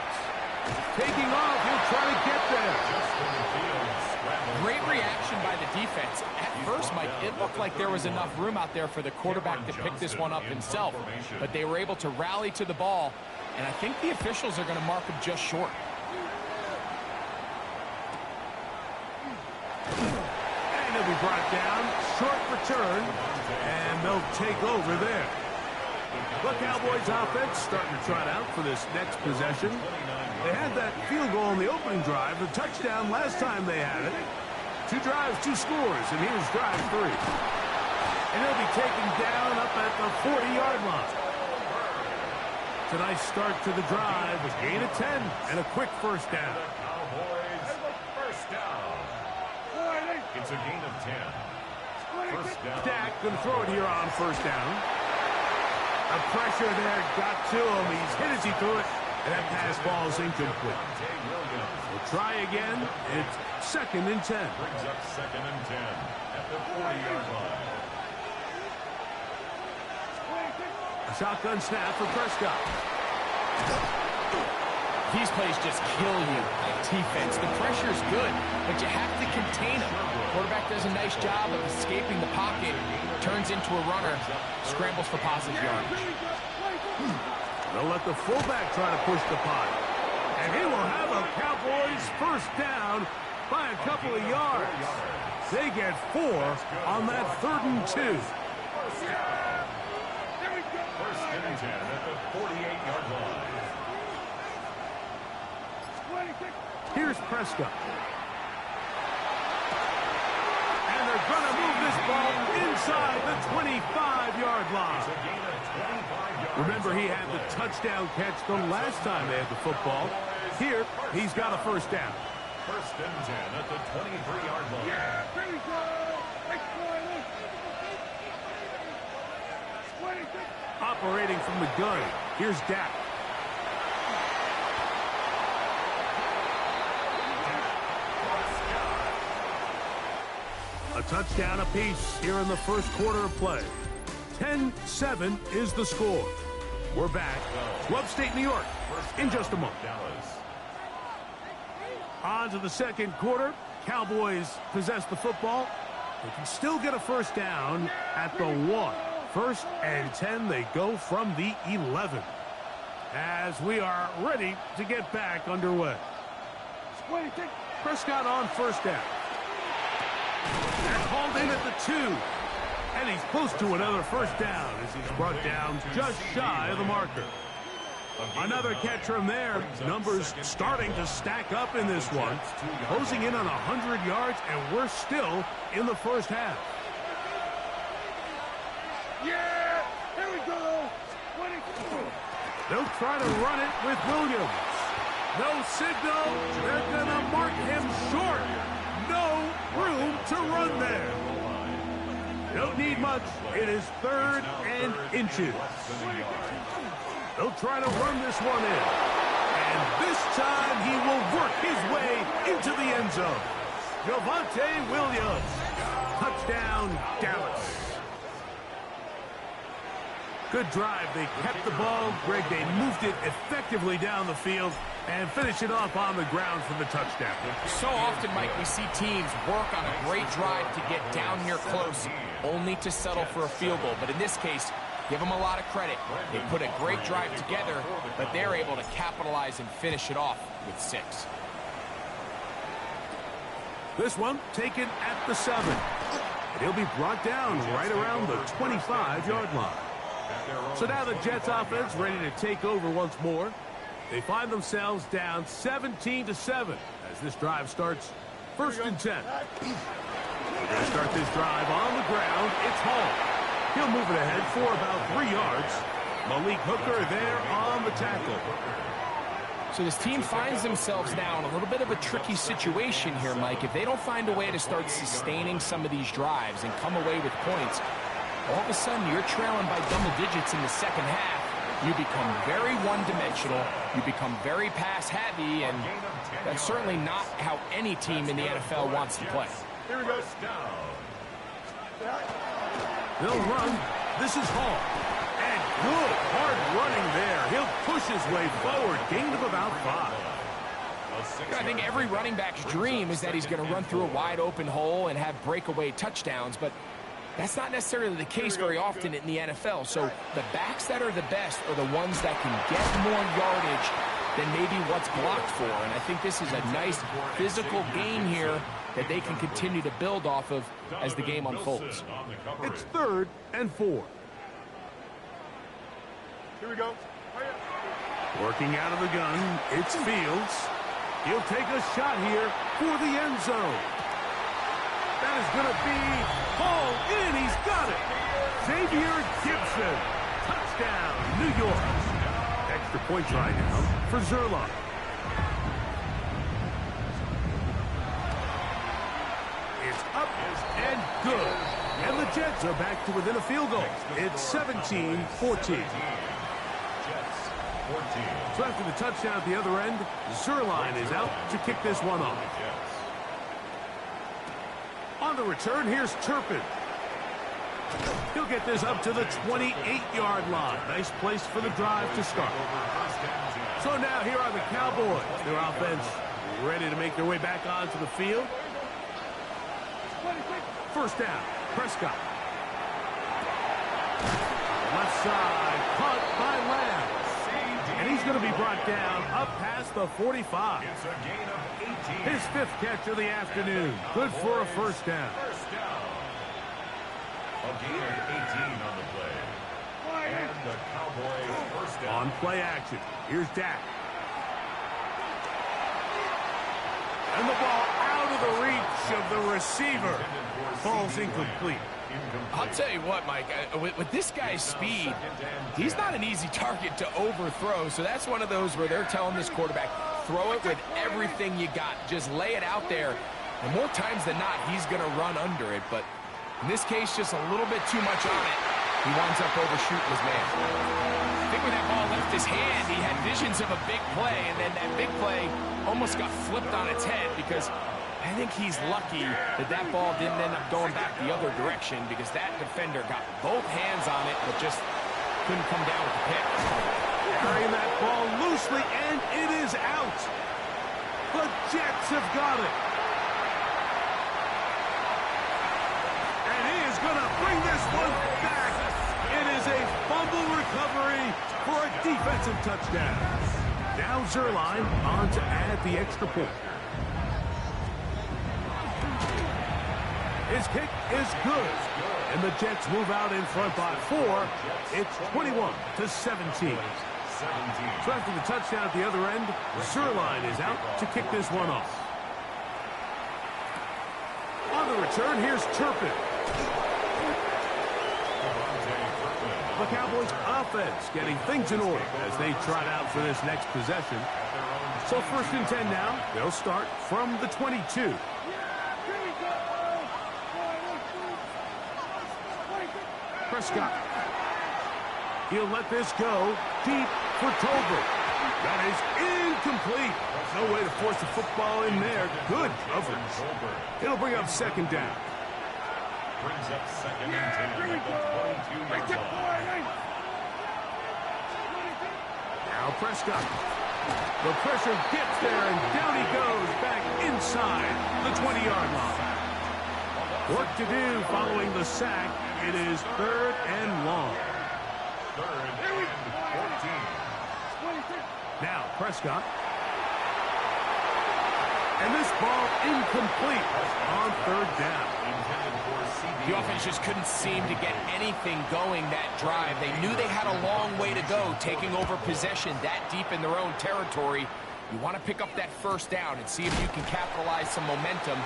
Taking off, he'll try to get there.
Great reaction by the defense. At first, Mike, it looked like there was enough room out there for the quarterback to pick this one up himself. But they were able to rally to the ball, and I think the officials are going to mark him just short.
And he'll be brought down. Short return, and they'll take over there. The Cowboys offense starting to trot out for this next possession. They had that field goal on the opening drive, the touchdown last time they had it. 2 drives, 2 scores, and here's drive 3. And he'll be taken down up at the 40-yard line. It's a nice start to the drive, a gain of 10, and a quick first down.
Cowboys, first down. It's a gain of 10. First down.
Dak going to throw it here on first down. A pressure there got to him. He's hit as he threw it, and that pass ball is incomplete. We'll try again. It's 2nd and 10.
Brings up 2nd and 10 at the 40-yard line.
A shotgun snap for Prescott.
These plays just kill you on defense. The pressure is good, but you have to contain them. Quarterback does a nice job of escaping the pocket, turns into a runner, scrambles for positive yardage.
They'll let the fullback try to push the pot. And he will have a Cowboys first down by a couple of yards. They get 4 on that 3rd and 2.
First and 10 at the 48-yard line.
Here's Prescott. And they're going to move this ball inside the 25-yard line. Remember, he had the touchdown catch the last time they had the football. Here, he's got a first down.
First and 10 at the 23-yard line.
Operating from the gun, here's Dak. A touchdown apiece here in the first quarter of play. 10-7 is the score. We're back to upstate New York in just a moment. On to the second quarter. Cowboys possess the football. They can still get a first down at the 1. 1st and 10, they go from the 11. As we are ready to get back underway. Prescott on first down. And hauled in at the 2. And he's close to another first down as he's brought down just shy of the marker. Another catch from there. Numbers starting to stack up in this one. Closing in on 100 yards, and we're still in the first half.
Yeah! Here we go!
They'll try to run it with Williams. No signal. They're going to mark him short. No room to run there. Don't need much. It is 3rd and inches. They'll try to run this one in. And this time he will work his way into the end zone. Javonte Williams. Touchdown, Dallas. Good drive. They kept the ball. Greg, they moved it effectively down the field and finish it off on the ground for the touchdown.
So often, Mike, we see teams work on a great drive to get down here close, only to settle for a field goal. But in this case, give them a lot of credit. They put a great drive together, but they're able to capitalize and finish it off with 6.
This one taken at the 7. And he'll be brought down right around the 25-yard line. So now the Jets offense ready to take over once more. They find themselves down 17-7 as this drive starts 1st and 10. We're going to start this drive on the ground. It's Hall. He'll move it ahead for about 3 yards. Malik Hooker there on the tackle.
So this team finds themselves now in a little bit of a tricky situation here, Mike. If they don't find a way to start sustaining some of these drives and come away with points, all of a sudden you're trailing by double digits in the second half. You become very one-dimensional. You become very pass-heavy, and that's certainly not how any team in the NFL wants to play.
Here we go.
They'll run. This is Hall. And good hard running there. He'll push his way forward. Gain of about 5.
I think every running back's dream is that he's going to run through a wide-open hole and have breakaway touchdowns, but that's not necessarily the case very often in the NFL. So the backs that are the best are the ones that can get more yardage than maybe what's blocked for. And I think this is a nice physical gain here that they can continue to build off of as the game unfolds.
It's 3rd and 4.
Here we go.
Working out of the gun, it's Fields. He'll take a shot here for the end zone. That is going to be hauled in. He's got it. Xavier Gibson. Touchdown, New York. Extra point try now for Zerline. It's up and good. And the Jets are back to within a field goal. It's 17-14. So after the touchdown at the other end, Zerline is out to kick this one off. On the return, here's Turpin. He'll get this up to the 28-yard line. Nice place for the drive to start. So now here are the Cowboys. Their offense ready to make their way back onto the field. First down, Prescott. Left side, caught by Lamb. And he's going to be brought down up past the 45.
It's a gain of 18.
His fifth catch of the afternoon. Good for a first down.
First down. A gain of 18 on the play. And the Cowboys first down.
On play action, here's Dak. And the ball out of the reach of the receiver. Ball's incomplete.
I'll tell you what, Mike, with this guy's speed, he's not an easy target to overthrow. So that's one of those where they're telling this quarterback, throw it with everything you got. Just lay it out there. And more times than not, he's going to run under it. But in this case, just a little bit too much on it. He winds up overshooting his man. I think when that ball left his hand, he had visions of a big play. And then that big play almost got flipped on its head because I think he's lucky that that ball didn't end up going back the other direction because that defender got both hands on it but just couldn't come down with the pick.
Carrying that ball loosely, and it is out. The Jets have got it. And he is going to bring this one back. It is a fumble recovery for a defensive touchdown. Now Zerline on to add the extra point. His kick is good. And the Jets move out in front by 4. It's 21-17. So after the touchdown at the other end, Zerline is out to kick this one off. On the return, here's Turpin. The Cowboys offense getting things in order as they trot out for this next possession. So first and 10 now. They'll start from the 22. Prescott. He'll let this go deep for Tolbert. That is incomplete. No way to force the football in there. Good coverage. It'll bring up second down.
Brings up second and 10 at the 22-yard line.
Now Prescott. The pressure gets there, and down he goes back inside the 20-yard line. Work to do following the sack. It is third and long.
Third and 14.
Now Prescott. And this ball incomplete on third down.
The offense just couldn't seem to get anything going that drive. They knew they had a long way to go, taking over possession that deep in their own territory. You want to pick up that first down and see if you can capitalize some momentum.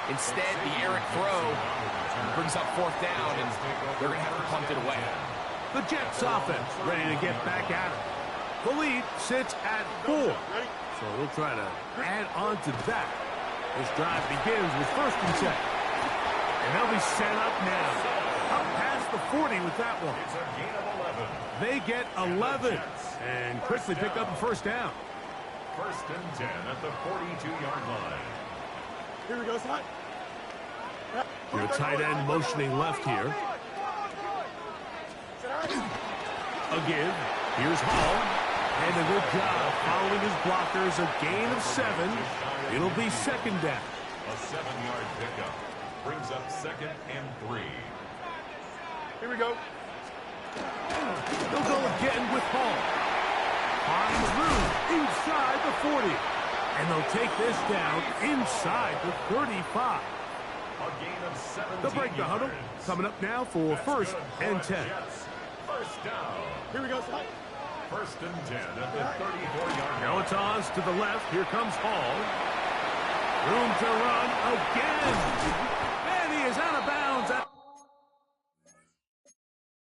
Instead, the errant throw brings up fourth down, and they're going to have to punt it away.
The Jets offense ready to get back at it. The lead sits at 4. So they'll try to add on to that. This drive begins with first and 10. And they'll be set up now. Up past the 40 with that one.
It's a gain of 11.
They get 11 and quickly pick up a first down.
First and 10 at the 42-yard line.
Here we go, son.
Your tight end motioning left here. Again, here's Hall. And a good job following his blockers. A gain of 7. It'll be second down.
A 7-yard pickup. Brings up second and 3.
Here we go.
They'll go again with Hall. Finds room inside the 40. And they'll take this down inside the 35.
A gain of 17
They'll break the huddle.
yards.
Coming up now for first and 10.
Jets. First down.
Here we go, son.
First and 10 at the 34-yard line.
Now a toss to the left. Here comes Hall. Room to run again. And he is out of bounds at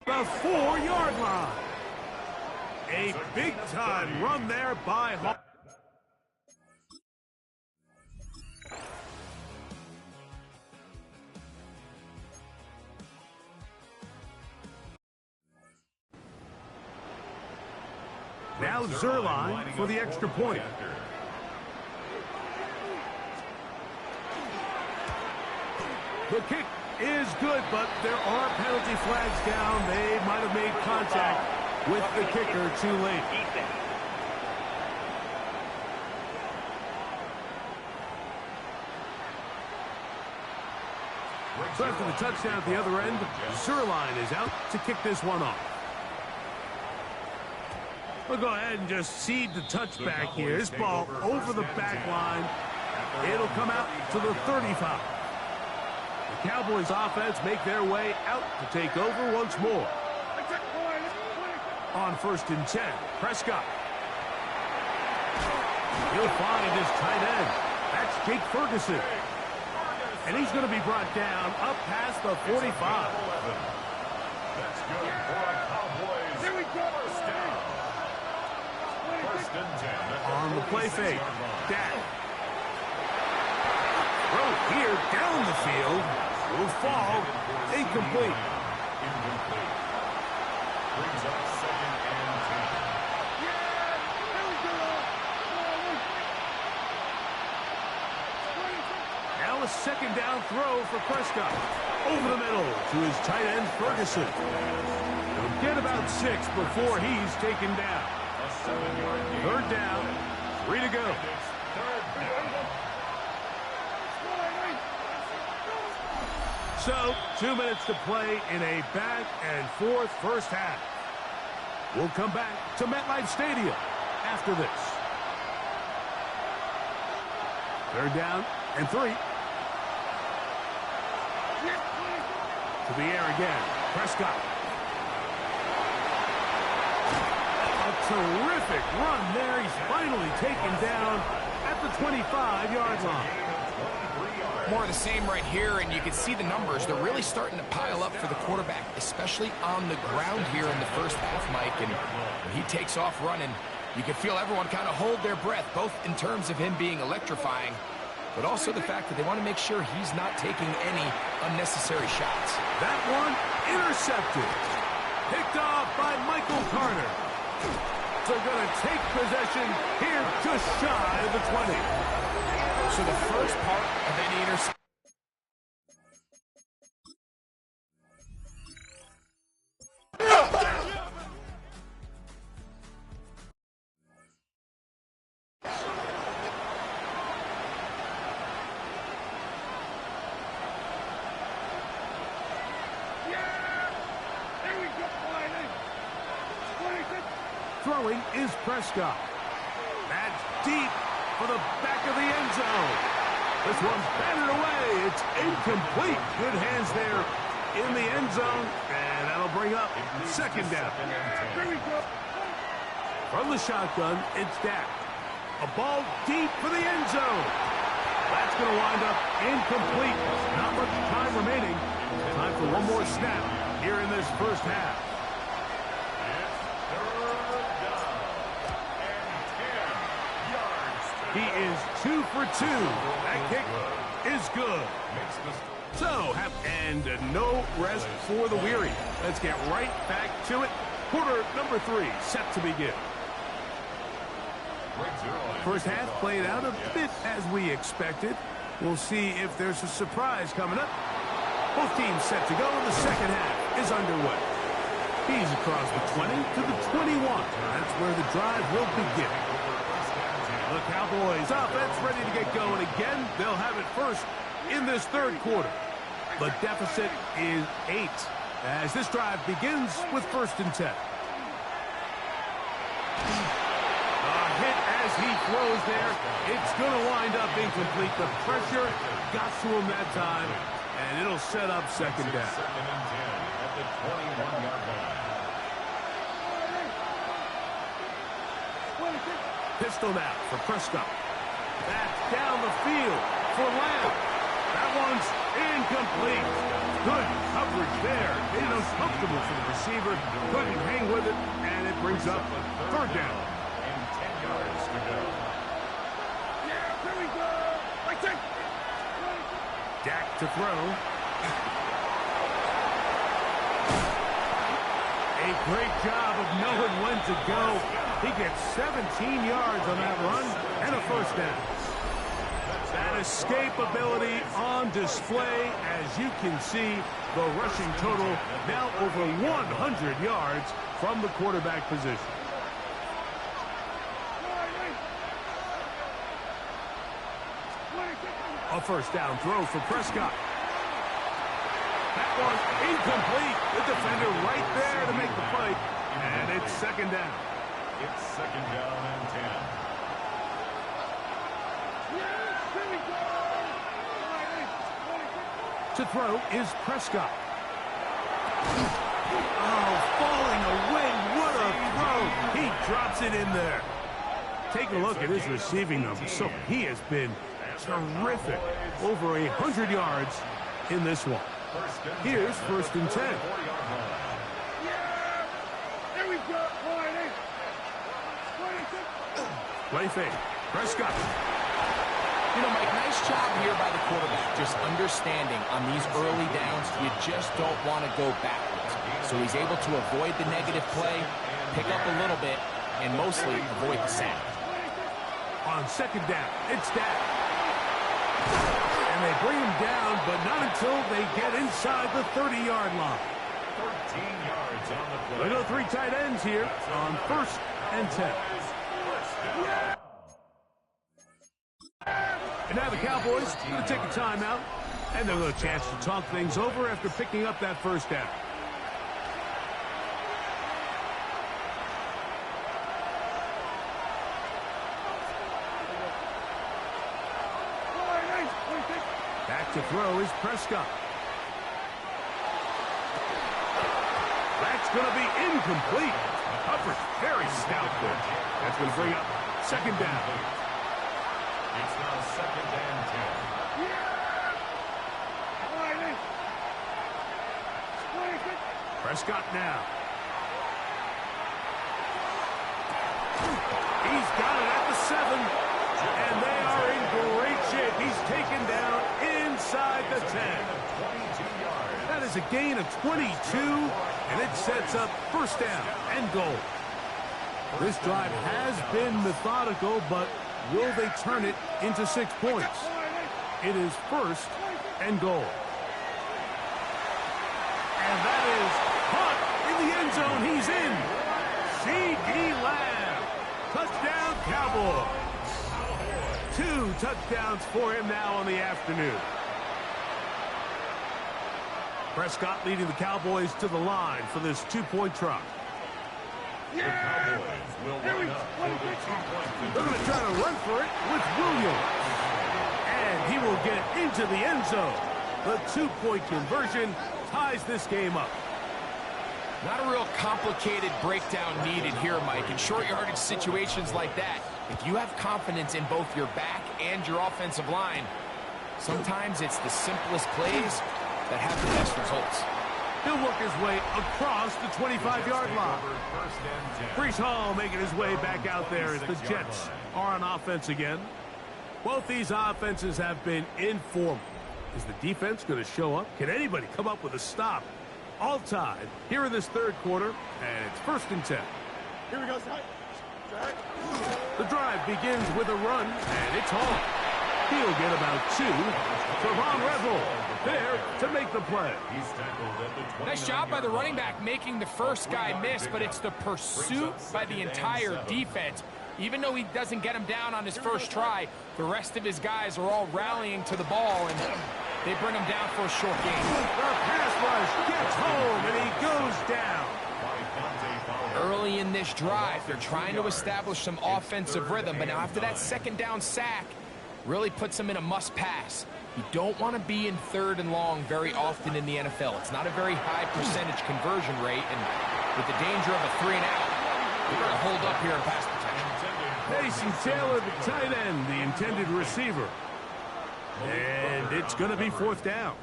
the 4-yard line. A big-time run there by Hall. Now Zerline for the extra point. The kick is good, but there are penalty flags down. They might have made contact with the kicker too late. So after the touchdown at the other end, Zerline is out to kick this one off. We'll go ahead and just cede the touchback here. This ball over the back line. It'll come out to the 35. The Cowboys offense make their way out to take over once more. On first and 10, Prescott. He'll find his tight end. That's Jake Ferguson. And he's going to be brought down up past the 45.
That's good for a Cowboys.
There we go.
First down. First and 10.
On the play fake, Dak. Throw here down the field. Will fall. Incomplete.
Incomplete. Brings up second and 10.
Now a second down throw for Prescott. Over the middle to his tight end, Ferguson. He'll get about 6 before he's taken down.
A 7-yard gain.
Third down, 3 to go.
Third down.
So, 2 minutes to play in a back and forth first half. We'll come back to MetLife Stadium after this. Third down and 3. To the air again. Prescott. A terrific run there. He's finally taken down at the 25-yard line.
More of the same right here, and you can see the numbers. They're really starting to pile up for the quarterback, especially on the ground here in the first half, Mike. And when he takes off running, you can feel everyone kind of hold their breath, both in terms of him being electrifying, but also the fact that they want to make sure he's not taking any unnecessary shots.
That one intercepted. Picked off by Michael Carter. They're going to take possession here just shy of the 20.
So the first part of any interception.
Throwing is Prescott. That's deep for the back of the end zone. This one's batted away. It's incomplete. Good hands there in the end zone. And that'll bring up second down. From the shotgun, it's Dak. A ball deep for the end zone. That's going to wind up incomplete. Not much time remaining. Time for one more snap here in this first half. He is 2 for 2. That kick is good. So, and no rest for the weary. Let's get right back to it. Quarter number 3 set to begin. First half played out a bit as we expected. We'll see if there's a surprise coming up. Both teams set to go, and the second half is underway. He's across the 20 to the 21. That's where the drive will begin. The Cowboys offense ready to get going again. They'll have it first in this third quarter. The deficit is 8 as this drive begins with first and 10. A hit as he throws there. It's going to wind up incomplete. The pressure got to him that time, and it'll set up second down.
Second and 10 at the 21-yard line.
Pistol now for Prescott. Back down the field for Lamb. That one's incomplete. Good coverage there. Made it uncomfortable for the receiver. Couldn't hang with it, and it brings up third down.
And 10 yards to go.
Yeah, here we go. Right there.
Dak to throw. A great job of knowing when to go. He gets 17 yards on that run and a first down. That escapability on display. As you can see, the rushing total now over 100 yards from the quarterback position. A first down throw for Prescott. That one's incomplete. The defender right there to make the play. And it's second down.
It's second down and 10.
To throw is Prescott. Oh, falling away. What a throw. He drops it in there. Take a look at his receiving numbers. So he has been terrific. Over 100 yards in this one. Here's first and 10.
There we go.
Play fake. Prescott.
You know, Mike, nice job here by the quarterback, just understanding on these early downs, you just don't want to go backwards. So he's able to avoid the negative play, pick up a little bit, and mostly avoid the sack.
On second down, it's Dak. And they bring him down, but not until they get inside the 30-yard line.
13 yards on the play.
They go three tight ends here on first and 10. And now the Cowboys going to take a timeout, and they'll have a chance to talk things over after picking up that first down. Back to throw is Prescott. That's going to be incomplete. Coverage very stout there. That's going to bring up second down.
It's now second and 10.
Prescott now. He's got it at the 7. And they are in great shape. He's taken down inside the 10. That is a gain of 22, and it sets up first down and goal. This drive has been methodical, but will they turn it into 6 points? It is first and goal. And that is caught in the end zone. He's in. C.D. Lamb. Touchdown, Cowboys. 2 touchdowns for him now on the afternoon. Prescott leading the Cowboys to the line for this 2-point try.
The Cowboys will line up for the 2-point.
They're going to try to run for it with Williams. And he will get into the end zone. The 2-point conversion ties this game up.
Not a real complicated breakdown needed here, Mike. In short yardage situations like that, if you have confidence in both your back and your offensive line, sometimes it's the simplest plays that have the best results.
He'll work his way across the 25-yard line. Breece Hall making his way back out there as the Jets are on offense again. Both these offenses have been informal. Is the defense going to show up? Can anybody come up with a stop? All tied here in this third quarter, and it's first and 10.
Here we go, Zach.
The drive begins with a run, and it's Hall. He'll get about 2. Trevon Revel there to make the play.
Nice job by the running back making the first guy miss, but it's the pursuit by the entire defense. Even though he doesn't get him down on his first try, the rest of his guys are all rallying to the ball, and they bring him down for a short game.
The pass rush gets home, and he goes down.
Early in this drive, they're trying to establish some offensive rhythm, but now after that second down sack, really puts them in a must-pass. You don't want to be in third and long very often in the NFL. It's not a very high percentage conversion rate, and with the danger of a 3-and-out, you're going to hold up here in pass protection.
Mason Taylor, the tight end, the intended receiver. And it's going to be fourth down.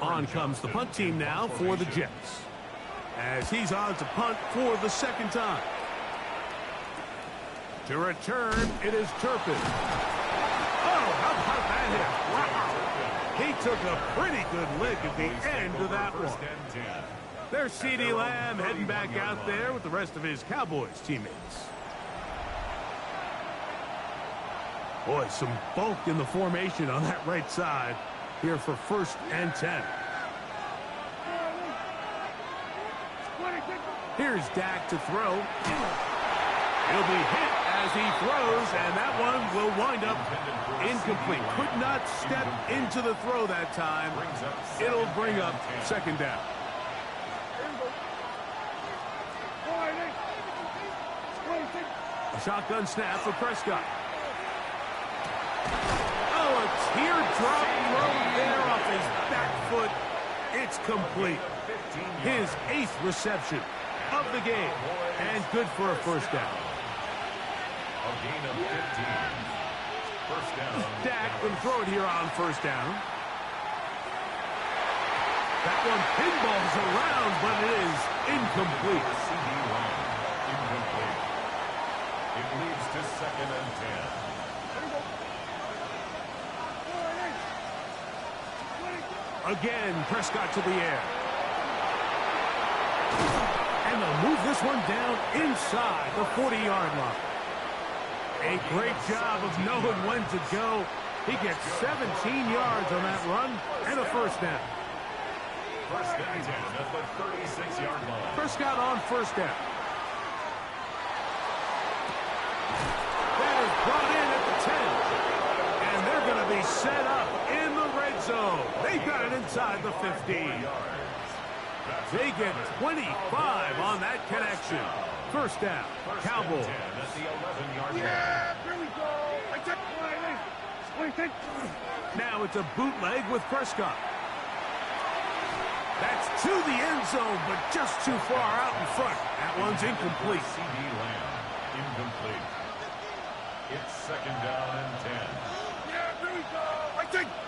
On comes the punt team now for the Jets, as he's on to punt for the second time. To return, it is Turpin. Oh, how about that hit? Wow. He took a pretty good lick at the end of that one. There's CeeDee Lamb heading back out there with the rest of his Cowboys teammates. Boy, some bulk in the formation on that right side here for 1st and 10. Here's Dak to throw. He'll be hit as he throws, and that one will wind up incomplete. Could not step into the throw that time. It'll bring up second down. A shotgun snap for Prescott. Oh, a teardrop throw there off his back foot. It's complete. His 8th reception of the game, and good for a first down.
A gain of 15. First down.
Dak will throw it here on first down. That one pinballs around, but it is incomplete.
Incomplete. It leads to 2nd and 10.
Again, Prescott to the air. And they'll move this one down inside the 40-yard line. A great job of knowing when to go. He gets 17 yards on that run and a first down.
First and 10 at the 36-yard line.
Prescott on first down. That is brought in at the 10. And they're going to be set up in the red zone. They got it inside the 15. They get 25 on that connection. First down, Cowboys.
At the 11-yard line.
Yeah, here we go. I take it.
Now it's a bootleg with Prescott. That's to the end zone, but just too far out in front. That one's incomplete.
CeeDee Lamb, incomplete. It's 2nd down and 10.
Yeah, here we go. I take it.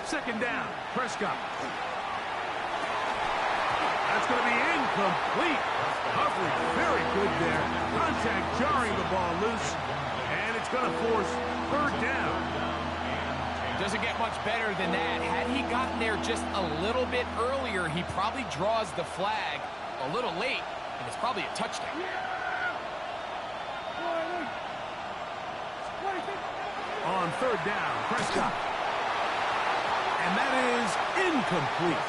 2nd down, Prescott. That's going to be incomplete. Coverage very good there. Contact jarring the ball loose, and it's going to force 3rd down.
Doesn't get much better than that. Had he gotten there just a little bit earlier, he probably draws the flag a little late, and it's probably a touchdown.
On 3rd down, Prescott. And that is incomplete.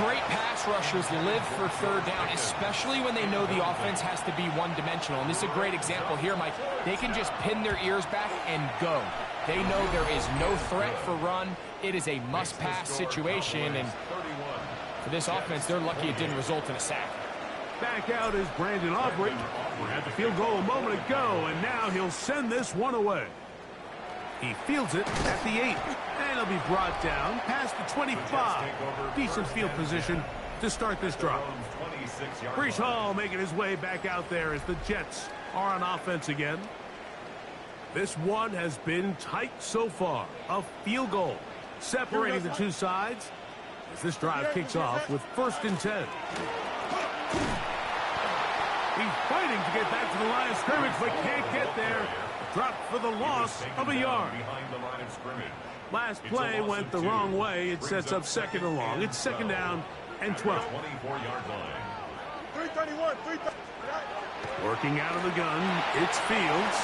Great pass rushers live for 3rd down, especially when they know the offense has to be one-dimensional. And this is a great example here, Mike. They can just pin their ears back and go. They know there is no threat for run. It is a must-pass situation, and for this offense, they're lucky it didn't result in a sack.
Back out is Brandon Aubrey. Had the field goal a moment ago, and now he'll send this one away. He fields it at the 8, and he'll be brought down past the 25. Decent field position to start this drive. Breece Hall making his way back out there as the Jets are on offense again. This one has been tight so far. A field goal separating the two sides as this drive kicks off with 1st and 10. He's fighting to get back to the line of scrimmage, but can't get there. Dropped for the loss of a yard. Last play went the wrong way. It sets up 2nd and long. It's 2nd down and 12.
24-yard line.
331, 330.
Working out of the gun, it's Fields.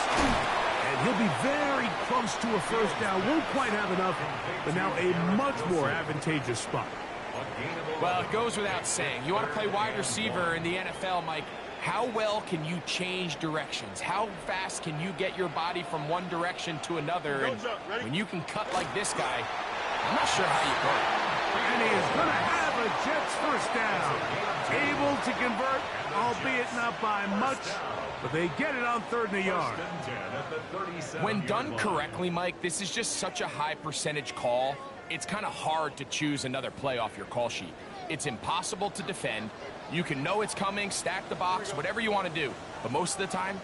And he'll be very close to a first down. Won't quite have enough, but now a much more advantageous spot.
Well, it goes without saying. You want to play wide receiver in the NFL, Mike. How well can you change directions? How fast can you get your body from one direction to another? And when you can cut like this guy, I'm not sure how you go.
And he is going to have a Jets first down. Able to convert, albeit not by much, but they get it on 3rd and a yard.
When done correctly, Mike, this is just such a high percentage call. It's kind of hard to choose another play off your call sheet. It's impossible to defend. You can know it's coming, stack the box, whatever you want to do. But most of the time,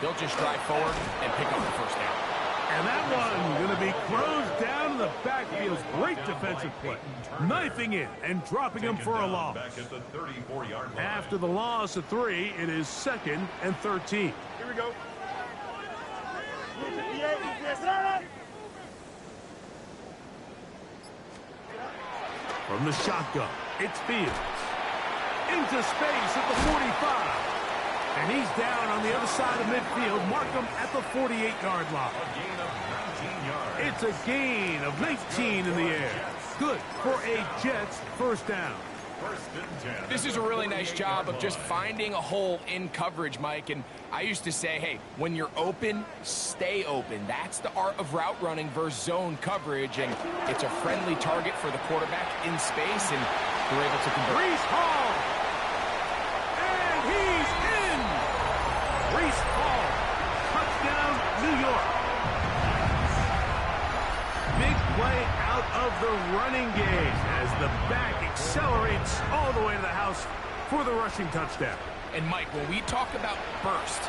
they'll just drive forward and pick up the first down.
And that one going to be closed down in the backfield. Great defensive play. Knifing in and dropping him for a loss. After the loss of 3, it is 2nd and 13.
Here we go.
From the shotgun, it's Fields. Into space at the 45. And he's down on the other side of midfield. Mark him at the 48-yard line. It's a gain of 19 in the air. Good for a Jets first down.
This is a really nice job of just finding a hole in coverage, Mike. And I used to say, hey, when you're open, stay open. That's the art of route running versus zone coverage. And it's a friendly target for the quarterback in space, and they're able to convert.
Breece Hall. And he's in. Breece Hall. Touchdown, New York. Big play out of the running game as the back accelerates all the way to the house for the rushing touchdown.
And, Mike, when we talk about burst,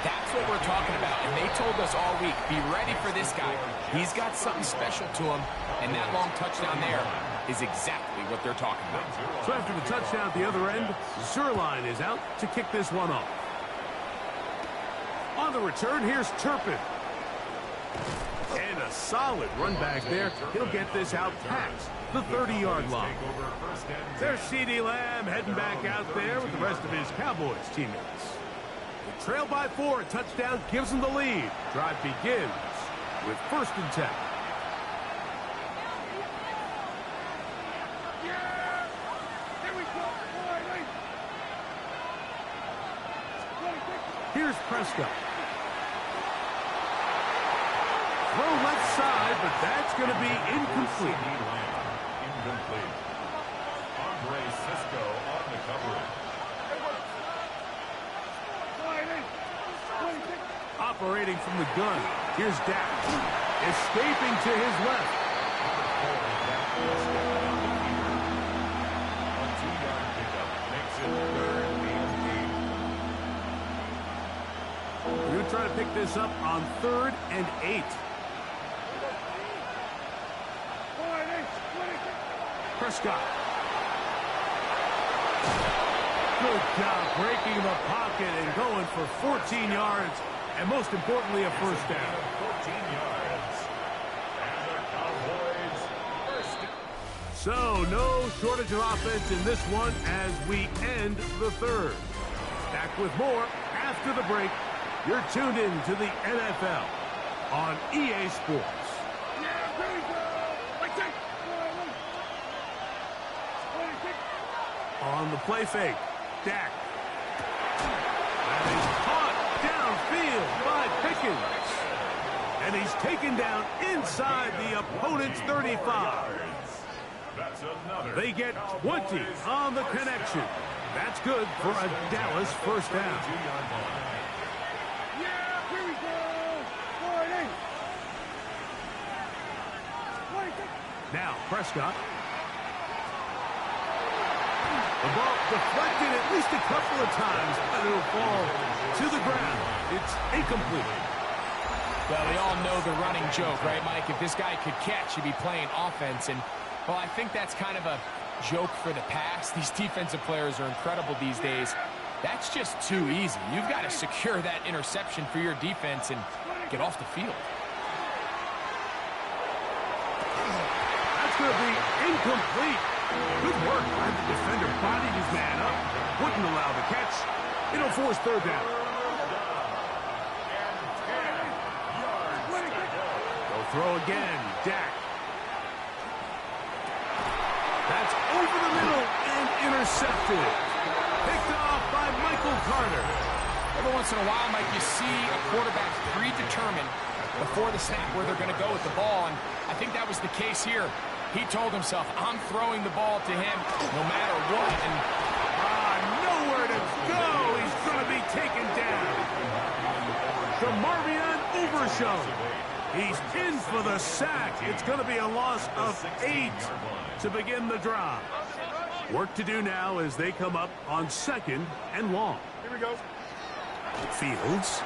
that's what we're talking about. And they told us all week, be ready for this guy. He's got something special to him, and that long touchdown there is exactly what they're talking about.
So after the touchdown at the other end, Zerline is out to kick this one off. On the return, here's Turpin. And a solid run back there. He'll get this out past the 30-yard line. There's CeeDee Lamb heading back out there with the rest of his Cowboys teammates. The trail by 4, a touchdown gives them the lead. Drive begins with 1st and 10.
Yeah! Here we go.
Here's Prescott. Throw left side, but that's going to be incomplete.
Incomplete. Andre Cisco on the coverage.
Operating from the gun. Here's Dak. Escaping to his left.
A 2-yard pickup makes it 3rd and 8.
We're going to try to pick this up on 3rd and 8. Prescott. Good job breaking the pocket and going for 14 yards, and most importantly, a first down.
14 yards. And the Cowboys first.
So, no shortage of offense in this one as we end the 3rd. Back with more after the break. You're tuned in to the NFL on EA Sports. On the play fake, Dak. And he's caught downfield by Pickens. And he's taken down inside the opponent's 35. They get 20 on the connection. That's good for a Dallas first down.
Yeah, here we go.
Now, Prescott. The ball deflected at least a couple of times, but it'll fall to the ground. It's incomplete.
Well, we all know the running joke, right, Mike? If this guy could catch, he'd be playing offense. And, well, I think that's kind of a joke for the past. These defensive players are incredible these days. That's just too easy. You've got to secure that interception for your defense and get off the field.
That's going to be incomplete. Good work. Glad the defender bodied his man up. Wouldn't allow the catch. It'll force 3rd down. They'll throw again. Dak. That's over the middle and intercepted. Picked off by Michael Carter.
Every once in a while, Mike, you see a quarterback predetermined before the snap where they're going to go with the ball, and I think that was the case here. He told himself, I'm throwing the ball to him no matter what, and
nowhere to go. He's going to be taken down. DeMarvion Overshown. He's in for the sack. It's going to be a loss of 8 to begin the drive. Work to do now as they come up on 2nd and long.
Here we go.
Fields.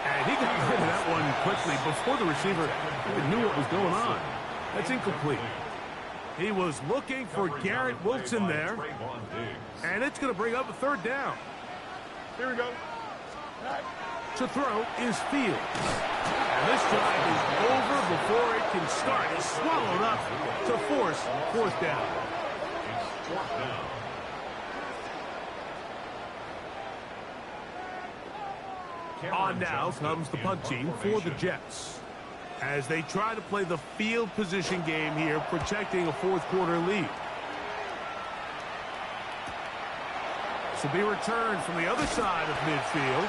And he got rid of that one quickly before the receiver even knew what was going on. That's incomplete. He was looking for Garrett Wilson there. And it's going to bring up a 3rd down.
Here we go.
To throw is Fields. And this drive is over before it can start. He's swallowed up to force 4th down.
It's 4th down.
On now comes the punt team for the Jets, as they try to play the field position game here, protecting a 4th quarter lead. This will be returned from the other side of midfield.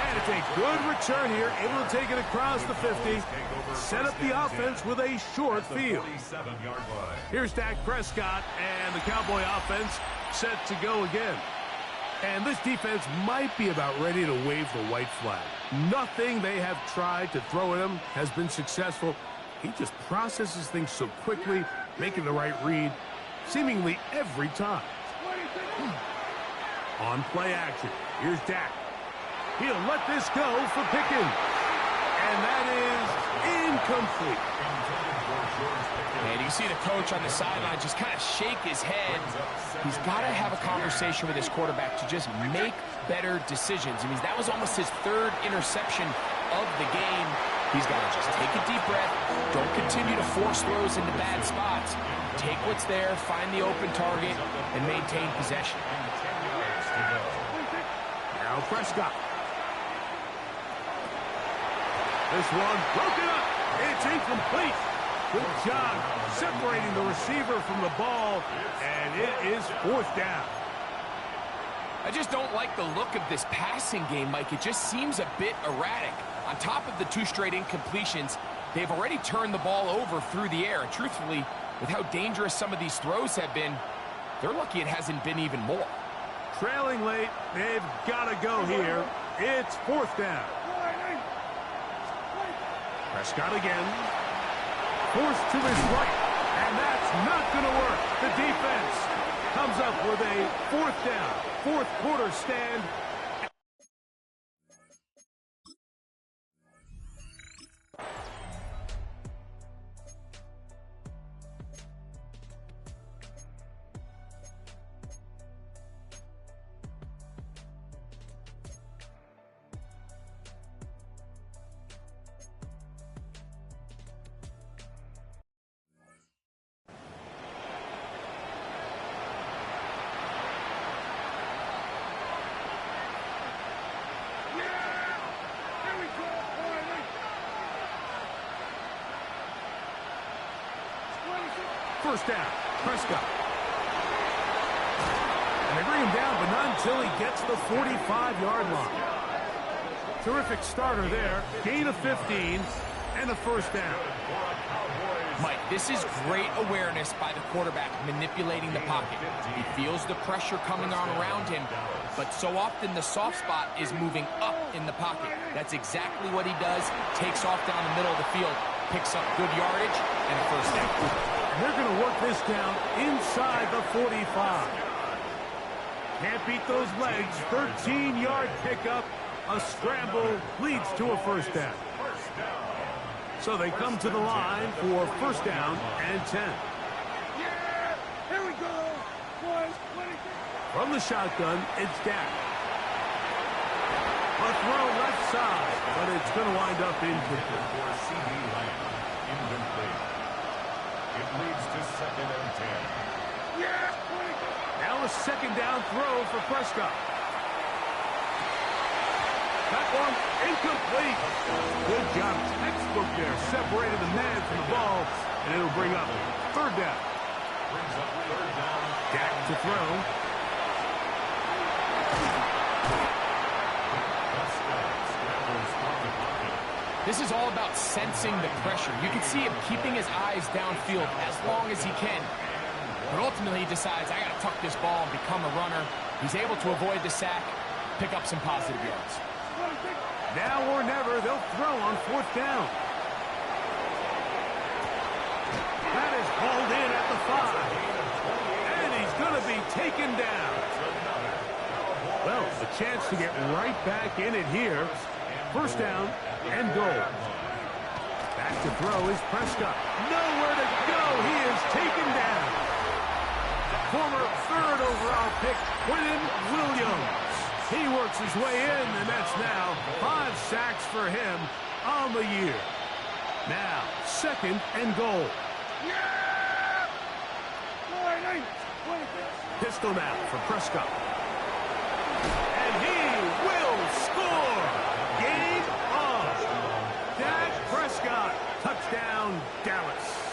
And it's a good return here, able to take it across the 50, set up the offense with a short field. Here's Dak Prescott, and the Cowboy offense set to go again. And this defense might be about ready to wave the white flag. Nothing they have tried to throw at him has been successful. He just processes things so quickly, making the right read seemingly every time. On play action, here's Dak. He'll let this go for Pickens. And that is incomplete.
And you see the coach on the sideline just kind of shake his head. He's got to have a conversation with his quarterback to just make better decisions. I mean, that was almost his 3rd interception of the game. He's got to just take a deep breath. Don't continue to force throws into bad spots. Take what's there, find the open target, and maintain possession.
Now Prescott. This one broken up. It's incomplete. Good job separating the receiver from the ball, and it is 4th down.
I just don't like the look of this passing game, Mike. It just seems a bit erratic. On top of the 2 straight incompletions, they've already turned the ball over through the air. And truthfully, with how dangerous some of these throws have been, they're lucky it hasn't been even more.
Trailing late, they've got to go here. It's 4th down. Prescott again. Forced to his right, and that's not going to work. The defense comes up with a 4th down, 4th quarter stand. First down, Prescott. And they bring him down, but not until he gets the 45-yard line. Terrific starter there. Gain of 15 and a 1st down.
Mike, this is great awareness by the quarterback manipulating the pocket. He feels the pressure coming on around him, but so often the soft spot is moving up in the pocket. That's exactly what he does. Takes off down the middle of the field, picks up good yardage, and a 1st down.
They're going to work this down inside the 45. Can't beat those legs. 13-yard pickup. A scramble leads to a 1st down. So they come to the line for 1st down and 10.
Yeah! Here we go! Boys,
From the shotgun, it's Dak. A throw left side, but it's going to wind up incomplete.
It leads to 2nd and 10.
Yeah!
Now a 2nd down throw for Prescott. That one incomplete. Good job. Textbook there. Separated the man from the ball, and it'll bring up 3rd down.
Brings up 3rd down.
Dak to throw.
This is all about sensing the pressure. You can see him keeping his eyes downfield as long as he can. But ultimately, he decides, I got to tuck this ball and become a runner. He's able to avoid the sack, pick up some positive yards.
Now or never, they'll throw on 4th down. That is hauled in at the 5. And going to be taken down. Well, a chance to get right back in it here. First down and goal. Back to throw is Prescott. Nowhere to go. He is taken down. Former third overall pick, Quentin Williams. He works his way in, and that's now 5 sacks for him on the year. Now, second and goal. Pistol now for Prescott. And he will score. Game on. Dak Prescott. Touchdown, Dallas.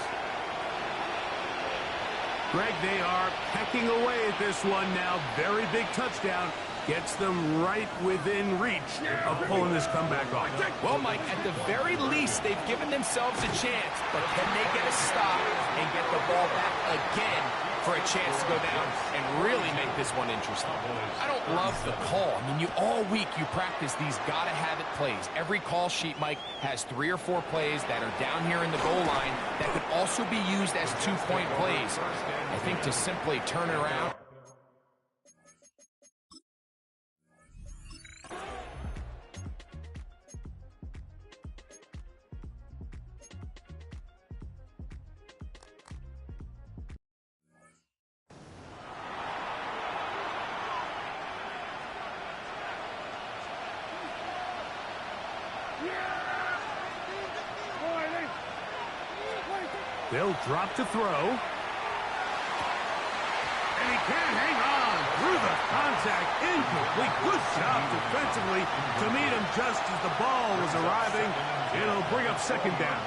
Greg, they are pecking away at this one now. Very big touchdown. Gets them right within reach of pulling this comeback off.
Well, Mike, at the very least, they've given themselves a chance. But can they get a stop and get the ball back again for a chance to go down and really make this one interesting? I don't love the call. I mean, all week you practice these gotta-have-it plays. Every call sheet, Mike, has 3 or 4 plays that are down here in the goal line that could also be used as 2-point plays. I think to simply turn it around.
They'll drop to throw. And he can't hang on through the contact. Incomplete. Good job defensively to meet him just as the ball was arriving. It'll bring up second down.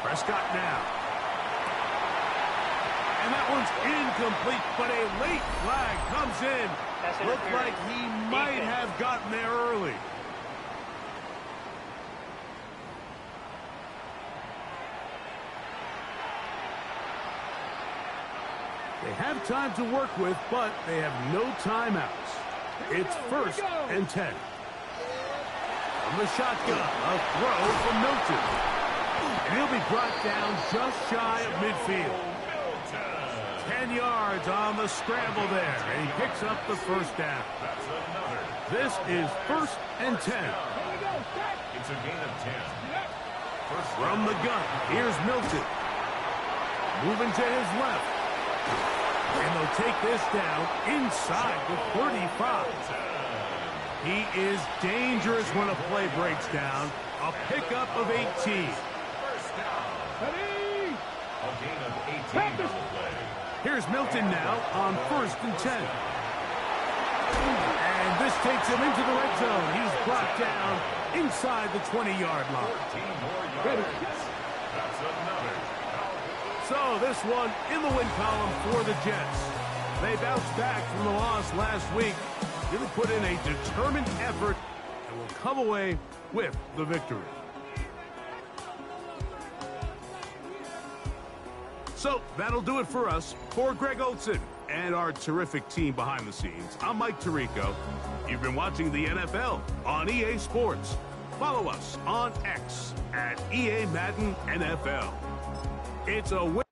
Prescott now. And that one's incomplete, but a late flag comes in. Looked like he might have gotten there early. They have time to work with, but they have no timeouts. It's first and 10. From the shotgun, a throw from Milton. And he'll be brought down just shy of midfield. 10 yards on the scramble there, and he picks up the first down. This is first and 10.
It's a gain of 10.
From the gun, here's Milton. Moving to his left. And they'll take this down inside the 35. He is dangerous when a play breaks down. A pickup of 18.
First down. A gain of 18 on the play.
Here's Milton now on first and 10. And this takes him into the red zone. He's brought down inside the 20-yard line.
14 more yards. That's another.
So this one in the win column for the Jets. They bounced back from the loss last week. Going to put in a determined effort and will come away with the victory. So that'll do it for us. For Greg Olsen and our terrific team behind the scenes, I'm Mike Tirico. You've been watching the NFL on EA Sports. Follow us on X at EA Madden NFL. It's a win.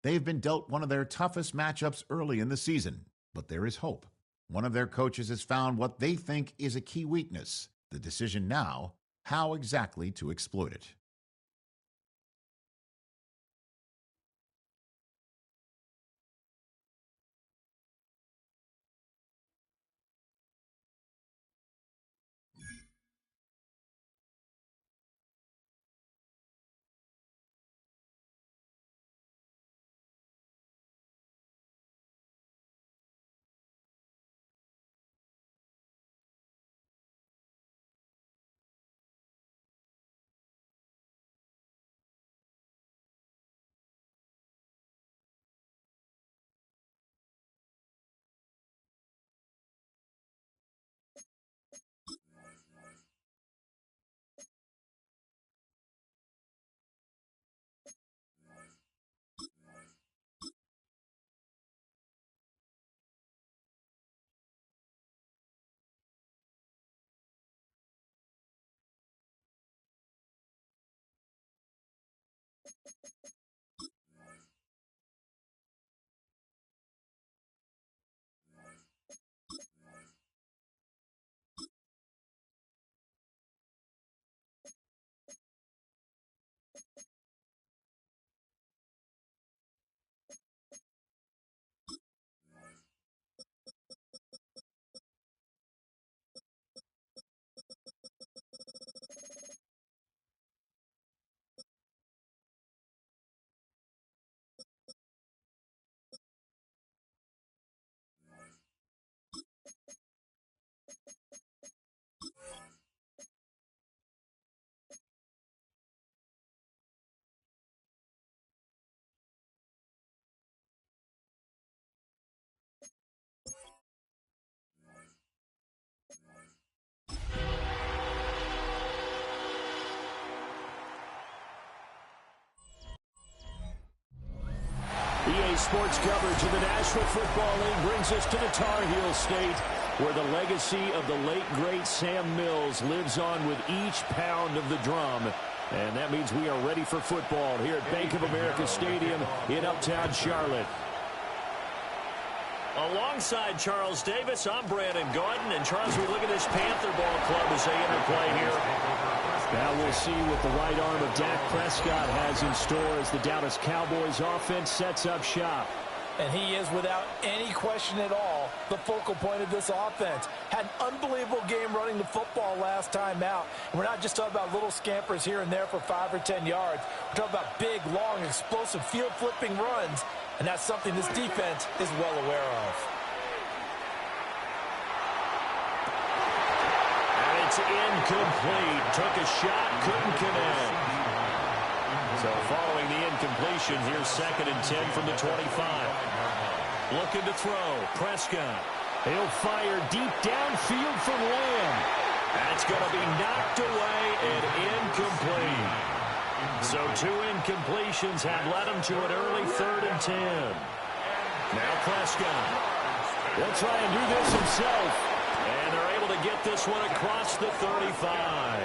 They've been dealt one of their toughest matchups early in the season, but there is hope. One of their coaches has found what they think is a key weakness. The decision now, how exactly to exploit it.
EA Sports coverage of the National Football League brings us to the Tar Heel State, where the legacy of the late, great Sam Mills lives on with each pound of the drum. And that means we are ready for football here at Bank of America Stadium in Uptown Charlotte. Alongside Charles Davis, I'm Brandon Gaudin. And Charles, we look at this Panther ball club as they interplay here. Now we'll see what the right arm of Dak Prescott has in store as the Dallas Cowboys offense sets up shop.
And he is, without any question at all, the focal point of this offense. Had an unbelievable game running the football last time out. And we're not just talking about little scampers here and there for 5 or 10 yards. We're talking about big, long, explosive, field-flipping runs. And that's something this defense is well aware of.
And it's incomplete. Took a shot, couldn't connect. So following the incompletion, here's 2nd and 10 from the 25. Looking to throw. Prescott. He'll fire deep downfield from Lamb. That's going to be knocked away and incomplete. So 2 incompletions have led him to an early 3rd and 10. Now Prescott. He'll try and do this himself. And they're able to get this one across the 35.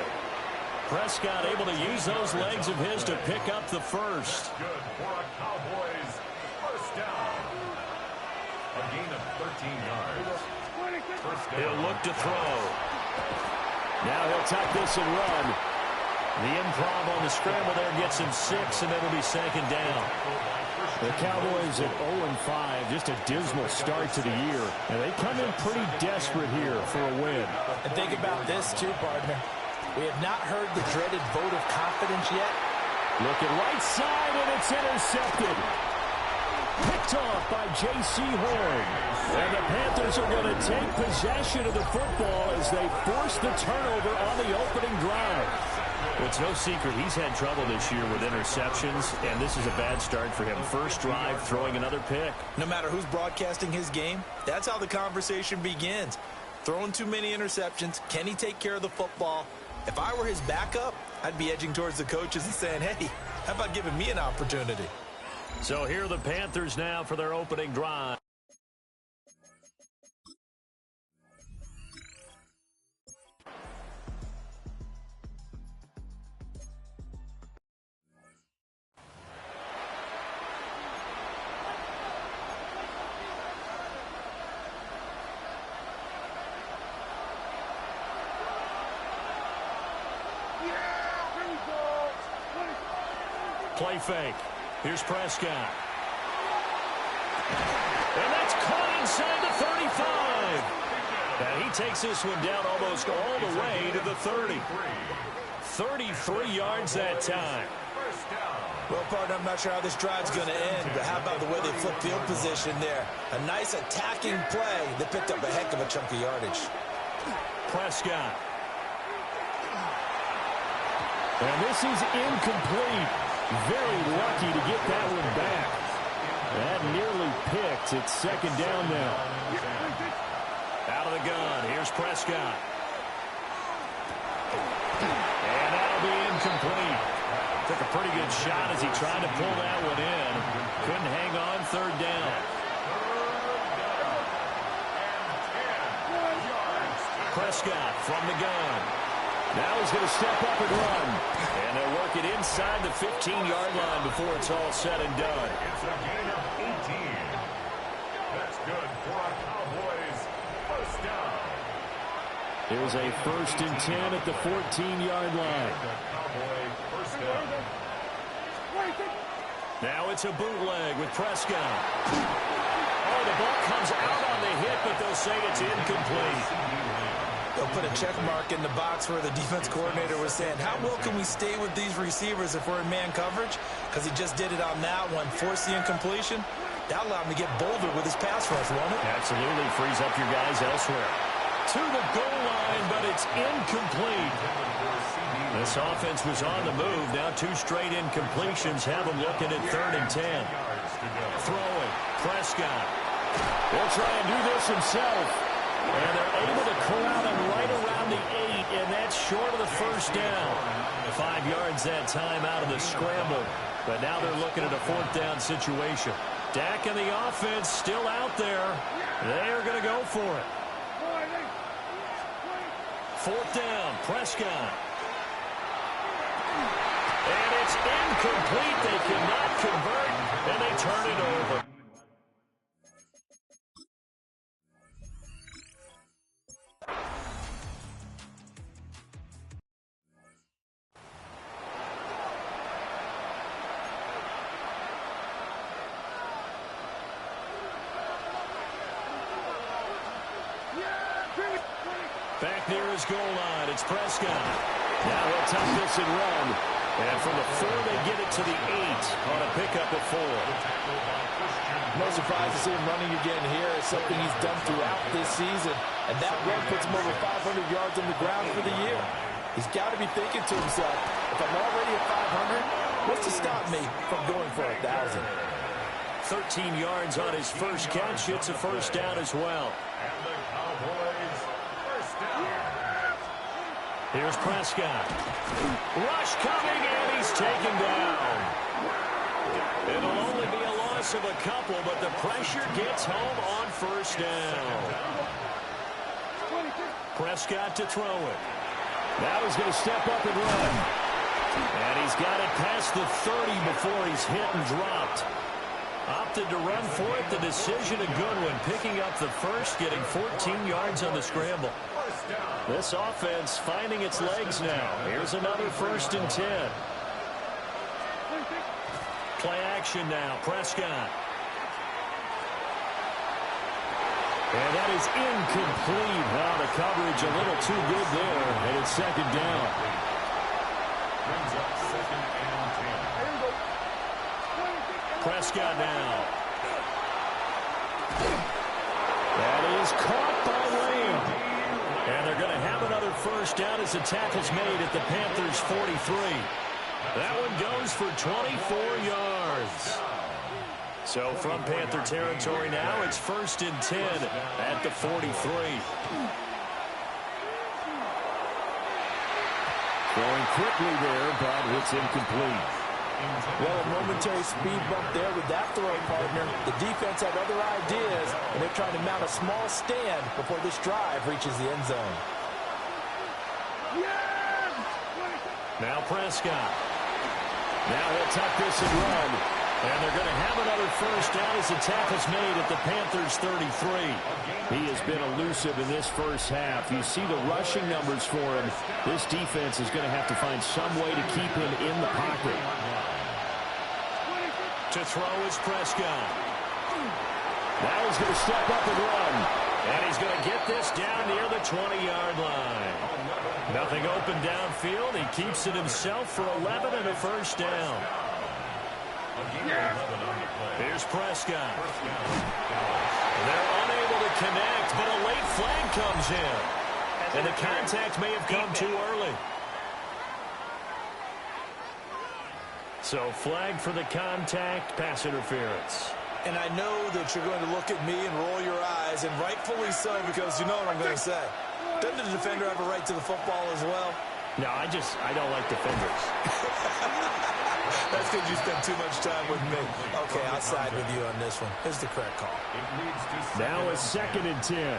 Prescott able to use those legs of his to pick up the first.
Good for a Cowboys first down. A gain of 13 yards. First down.
He'll look to throw. Now he'll tuck this and run. The improv on the scramble there gets him 6, and it'll be 2nd down. The Cowboys at 0-5, just a dismal start to the year. And they come in pretty desperate here for a win.
And think about this too, partner. We have not heard the dreaded vote of confidence yet.
Looking right side, and it's intercepted. Picked off by J.C. Horn. And the Panthers are going to take possession of the football as they force the turnover on the opening drive.
Well, it's no secret he's had trouble this year with interceptions, and this is a bad start for him. First drive, throwing another pick.
No matter who's broadcasting his game, that's how the conversation begins. Throwing too many interceptions, can he take care of the football? If I were his backup, I'd be edging towards the coaches and saying, hey, how about giving me an opportunity?
So here are the Panthers now for their opening drive.
Play fake. Here's Prescott. And that's caught inside the 35. And he takes this one down almost all the way to the 30. 33 yards that time.
Well, partner, I'm not sure how this drive's going to end, but how about the way they flip field position there? A nice attacking play that picked up a heck of a chunk of yardage.
Prescott. And this is incomplete. Very lucky to get that one back. That nearly picked. It's second down now. Out of the gun. Here's Prescott. And that'll be incomplete. Took a pretty good shot as he tried to pull that one in. Couldn't hang on, third down. Prescott from the gun. Now he's going to step up and run. And they'll work it inside the 15-yard line before it's all said and done.
It's a gain of 18. That's good for a Cowboys first down.
It was a 1st and 10 at the 14-yard line. Now it's a bootleg with Prescott. Oh, the ball comes out on the hit, but they'll say it's incomplete.
They'll put a check mark in the box where the defense coordinator was saying, how well can we stay with these receivers if we're in man coverage? Because he just did it on that one, forced the incompletion. That allowed him to get bolder with his pass rush, won't it?
Absolutely, frees up your guys elsewhere. To the goal line, but it's incomplete. This offense was on the move. Now 2 straight incompletions have them looking at 3rd and 10. Throwing, Prescott. He'll try and do this himself. And they're able to corral him right around the 8, and that's short of the first down. 5 yards that time out of the scramble. But now they're looking at a 4th down situation. Dak and the offense still out there. They are going to go for it. 4th down, Prescott. And it's incomplete. They cannot convert, and they turn it over. Back near his goal line, it's Prescott. Now he'll tuck this and run. And from the 4, they get it to the 8 on a pickup of 4.
No surprise to see him running again here. It's something he's done throughout this season. And that run puts him over 500 yards on the ground for the year. He's got to be thinking to himself, if I'm already at 500, what's to stop me from going for 1,000?
13 yards on his first catch. It's a first down as well.
And the Cowboys first down.
Here's Prescott. Rush coming, and he's taken down. It'll only be a loss of a couple, but the pressure gets home on first down. Prescott to throw it. Now he's going to step up and run. And he's got it past the 30 before he's hit and dropped. Opted to run for it. The decision a good one. Picking up the first, getting 14 yards on the scramble. This offense finding its legs now. Here's another 1st and 10. Play action now. Prescott. And that is incomplete. Wow, the coverage a little too good there. And it's second down.
Brings up 2nd and 10.
Prescott now. That is caught by Lamb. And they're going to have another first down as the tackle's made at the Panthers' 43. That one goes for 24 yards. So from Panther territory now, it's 1st and 10 at the 43. Going quickly there, but it's incomplete.
Well, a momentary speed bump there with that throw, partner. The defense had other ideas, and they're trying to mount a small stand before this drive reaches the end zone.
Now Prescott. Now he'll tuck this and run. And they're going to have another first down as the tackle's made at the Panthers' 33. He has been elusive in this first half. You see the rushing numbers for him. This defense is going to have to find some way to keep him in the pocket. To throw is Prescott. Now he's going to step up and run. And he's going to get this down near the 20-yard line. Nothing open downfield. He keeps it himself for 11 and a first down. Here's Prescott. They're unable to connect, but a late flag comes in. And the contact may have come too early. So flag for the contact, pass interference.
And I know that you're going to look at me and roll your eyes, and rightfully so, because you know what I'm going to say. Doesn't the defender have a right to the football as well?
No, I don't like defenders.
That's because you spend too much time with me. Okay, I'll side with you on this one. Here's the correct call.
Now a 2nd and 10.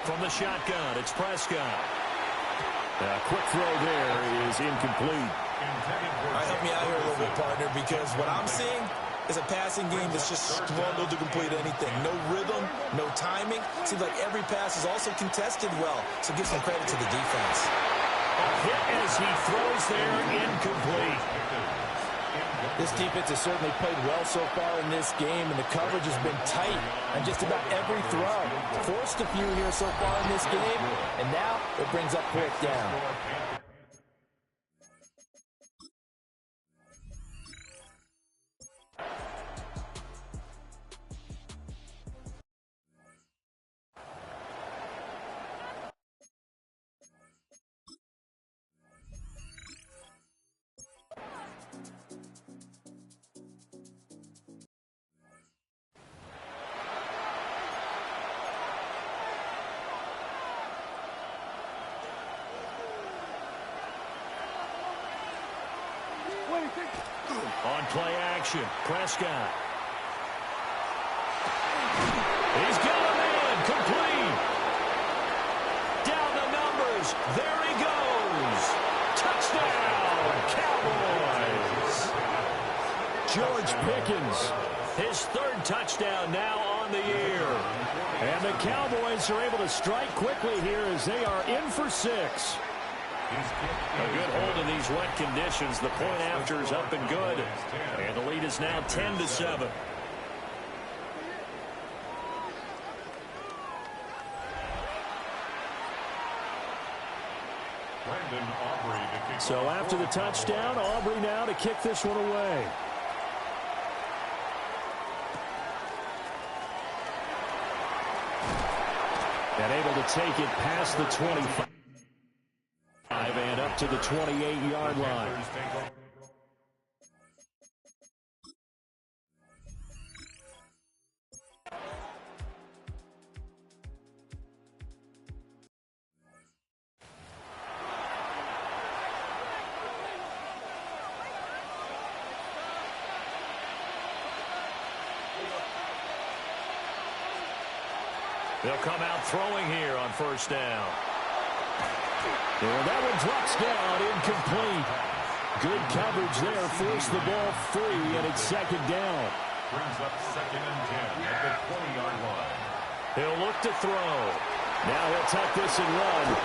From the shotgun, it's Prescott. A quick throw there is incomplete.
All right, help me out here a little bit, partner, because what I'm seeing is a passing game that's just struggled to complete anything. No rhythm, no timing. Seems like every pass is also contested well, so give some credit to the defense.
A hit as he throws there, incomplete.
This defense has certainly played well so far in this game, and the coverage has been tight on just about every throw. Forced a few here so far in this game, and now it brings up 4th down.
On play action, Prescott. He's got a man, complete. Down the numbers, there he goes. Touchdown, Cowboys. George Pickens, his 3rd touchdown now on the year. And the Cowboys are able to strike quickly here as they are in for 6. A good hold in these wet conditions. The point after is up and good. And the lead is now 10-7. So after the touchdown, Aubrey now to kick this one away. And able to take it past the 25. And up to the 28-yard line. They'll come out throwing here on 1st down. And that one drops down, incomplete. Good coverage there, forced the ball free, and it's 2nd down.
Brings up 2nd and 10 at the 20-yard line.
He'll look to throw. Now he'll tuck this and run.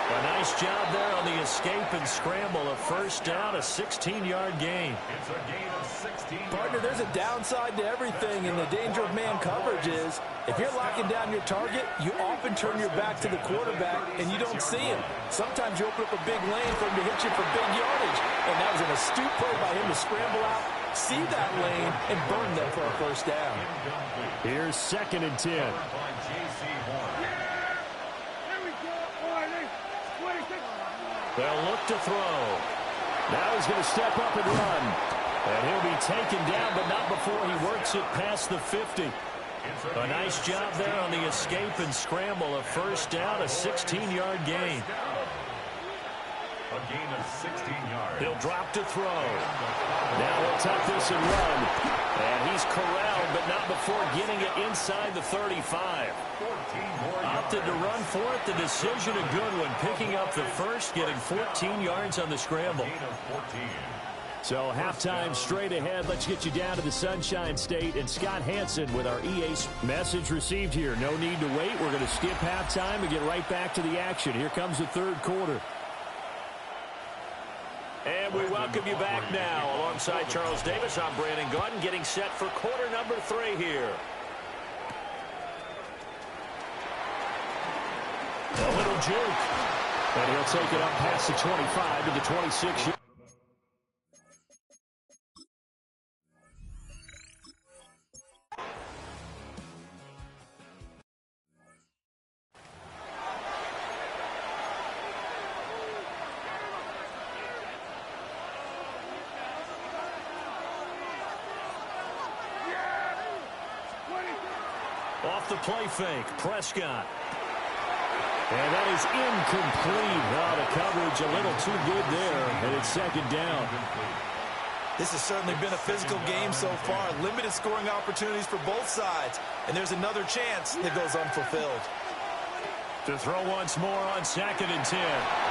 A nice job there on the escape and scramble. A 1st down, a 16-yard gain.
It's a gain of 16
Partner, there's a downside to everything, and the danger of man coverage is if you're locking down your target, you often turn your back to the quarterback and you don't see him. Sometimes you open up a big lane for him to hit you for big yardage, and that was an astute play by him to scramble out, see that lane, and burn them for a 1st down.
Here's 2nd and 10. They'll look to throw. Now he's going to step up and run. And he'll be taken down, but not before he works it past the 50. A nice job there on the escape and scramble. A 1st down, a 16-yard gain.
A gain of 16 yards.
He'll drop to throw. Now he'll tuck this and run. And he's corralled, but not before getting it inside the 35. Opted to run for it. The decision a good one. Picking up the 1st, getting 14 yards on the scramble. So halftime straight ahead. Let's get you down to the Sunshine State and Scott Hansen with our EA message received here. No need to wait. We're going to skip halftime and get right back to the action. Here comes the 3rd quarter. And we welcome you back now. Alongside Charles Davis, I'm Brandon Gaudin, getting set for quarter number 3 here. A little juke. And he'll take it up past the 25 to the 26. Off the play fake, Prescott. And that is incomplete. Oh, the coverage a little too good there, and it's second down.
This has certainly been a physical game so far. Limited scoring opportunities for both sides. And there's another chance that goes unfulfilled.
To throw once more on 2nd and 10.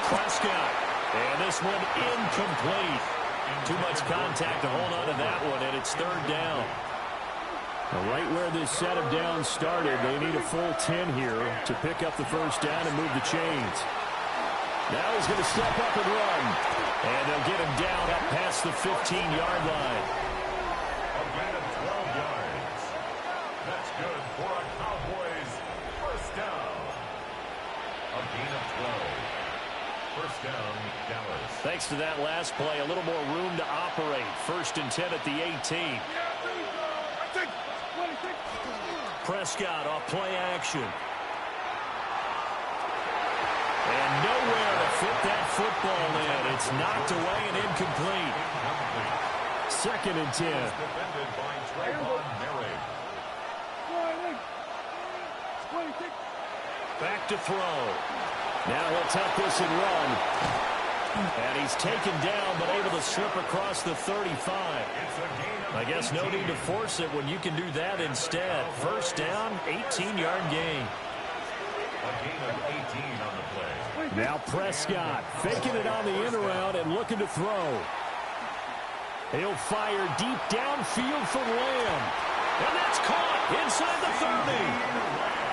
Prescott. And this one incomplete. Too much contact to hold on to that one, and it's 3rd down.
Right where this set of downs started, they need a full 10 here to pick up the first down and move the chains. Now he's going to step up and run. And they'll get him down up past the 15-yard line.
A gain of 12 yards. That's good for a Cowboys first down. A gain of 12. First down, Dallas.
Thanks to that last play, a little more room to operate. 1st and 10 at the 18. Prescott off play action. And nowhere to fit that football in. It's knocked away and incomplete.
2nd and 10.
Defended by Trayvon Merrick.
Back to throw. Now he'll tuck this and run. And he's taken down, but able to slip across the 35. I guess no need to force it when you can do that instead. First down, 18-yard gain.
A gain of 18 on the play.
Now Prescott faking it on the in route and looking to throw. He'll fire deep downfield for Lamb.
And that's caught inside the 30.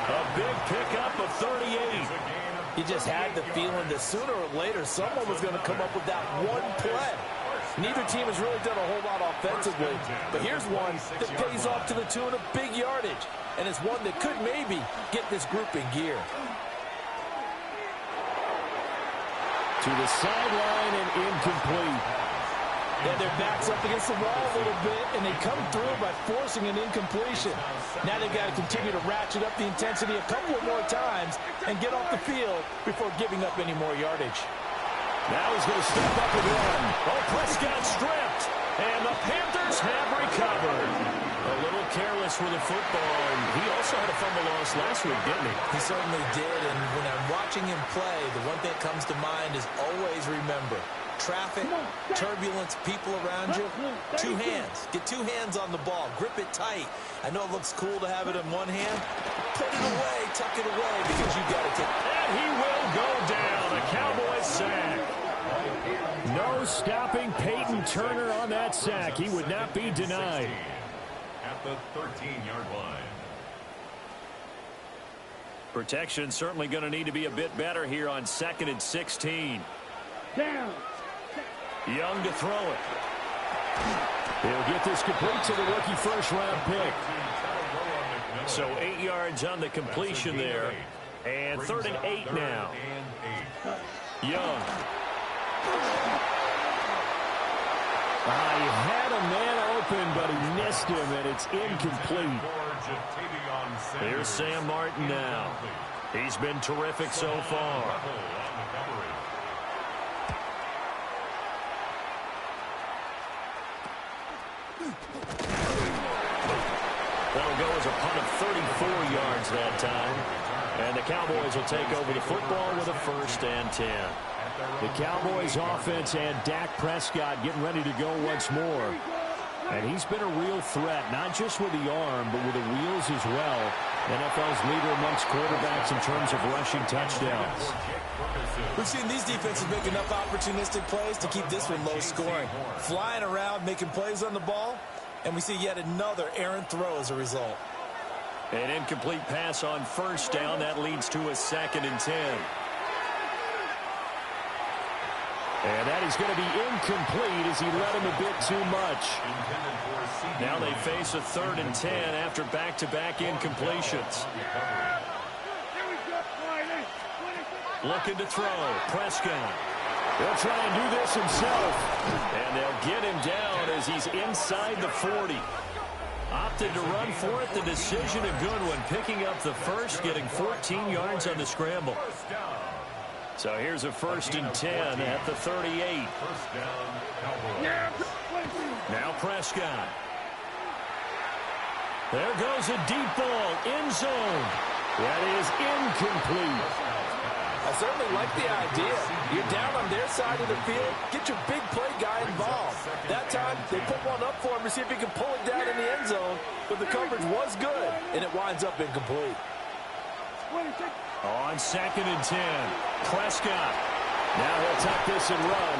A big pickup of 38.
You just had the feeling that sooner or later someone was going to come up with that one play. Neither team has really done a whole lot offensively, but here's one that pays off to the tune of big yardage, and it's one that could maybe get this group in gear.
To the sideline and incomplete.
Yeah, their back's up against the wall a little bit, and they come through by forcing an incompletion. Now they've got to continue to ratchet up the intensity a couple of more times and get off the field before giving up any more yardage.
Now he's going to step up and run. Oh, Prescott stripped. And the Panthers have recovered. A little careless with the football. And he also had a fumble loss last week, didn't he?
He certainly did. And when I'm watching him play, the one thing that comes to mind is always remember, traffic, turbulence, people around you, 2 hands. Get 2 hands on the ball. Grip it tight. I know it looks cool to have it in one hand. Put it away, tuck it away, because you've got to take it.
And he will go down. A Cowboys sack.
No stopping Peyton Turner on that sack. He would not be denied.
At the 13-yard line.
Protection certainly going to need to be a bit better here on 2nd and 16.
Down.
Young to throw it.
He'll get this complete to the rookie first-round pick.
So 8 yards on the completion there. And 3rd and 8 now. Young.
He had a man open, but he missed him, and it's incomplete.
Here's Sam Martin now. He's been terrific so far. That'll go as a punt of 34 yards that time. And the Cowboys will take over the football with a 1st and 10.
The Cowboys offense and Dak Prescott getting ready to go once more. And he's been a real threat, not just with the arm, but with the wheels as well. NFL's leader amongst quarterbacks in terms of rushing touchdowns.
We've seen these defenses make enough opportunistic plays to keep this one low scoring. Flying around, making plays on the ball, and we see yet another errant throw as a result.
An incomplete pass on 1st down. That leads to a 2nd and 10.
And that is going to be incomplete as he led him a bit too much. Now they face a 3rd and 10 after back-to-back incompletions. Looking to throw. Prescott. He'll try and do this himself. And they'll get him down as he's inside the 40. Opted to run for it. The decision a good one. Picking up the first, getting 14 yards on the scramble. So here's a 1st and 10 at the 38. Now Prescott. There goes a deep ball. End zone. That is incomplete.
I certainly like the idea. You're down on their side of the field. Get your big play guy involved. That time, they put one up for him to see if he can pull it down in the end zone. But the coverage was good, and it winds up incomplete.
On 2nd and 10, Prescott. Now he'll tuck this and run.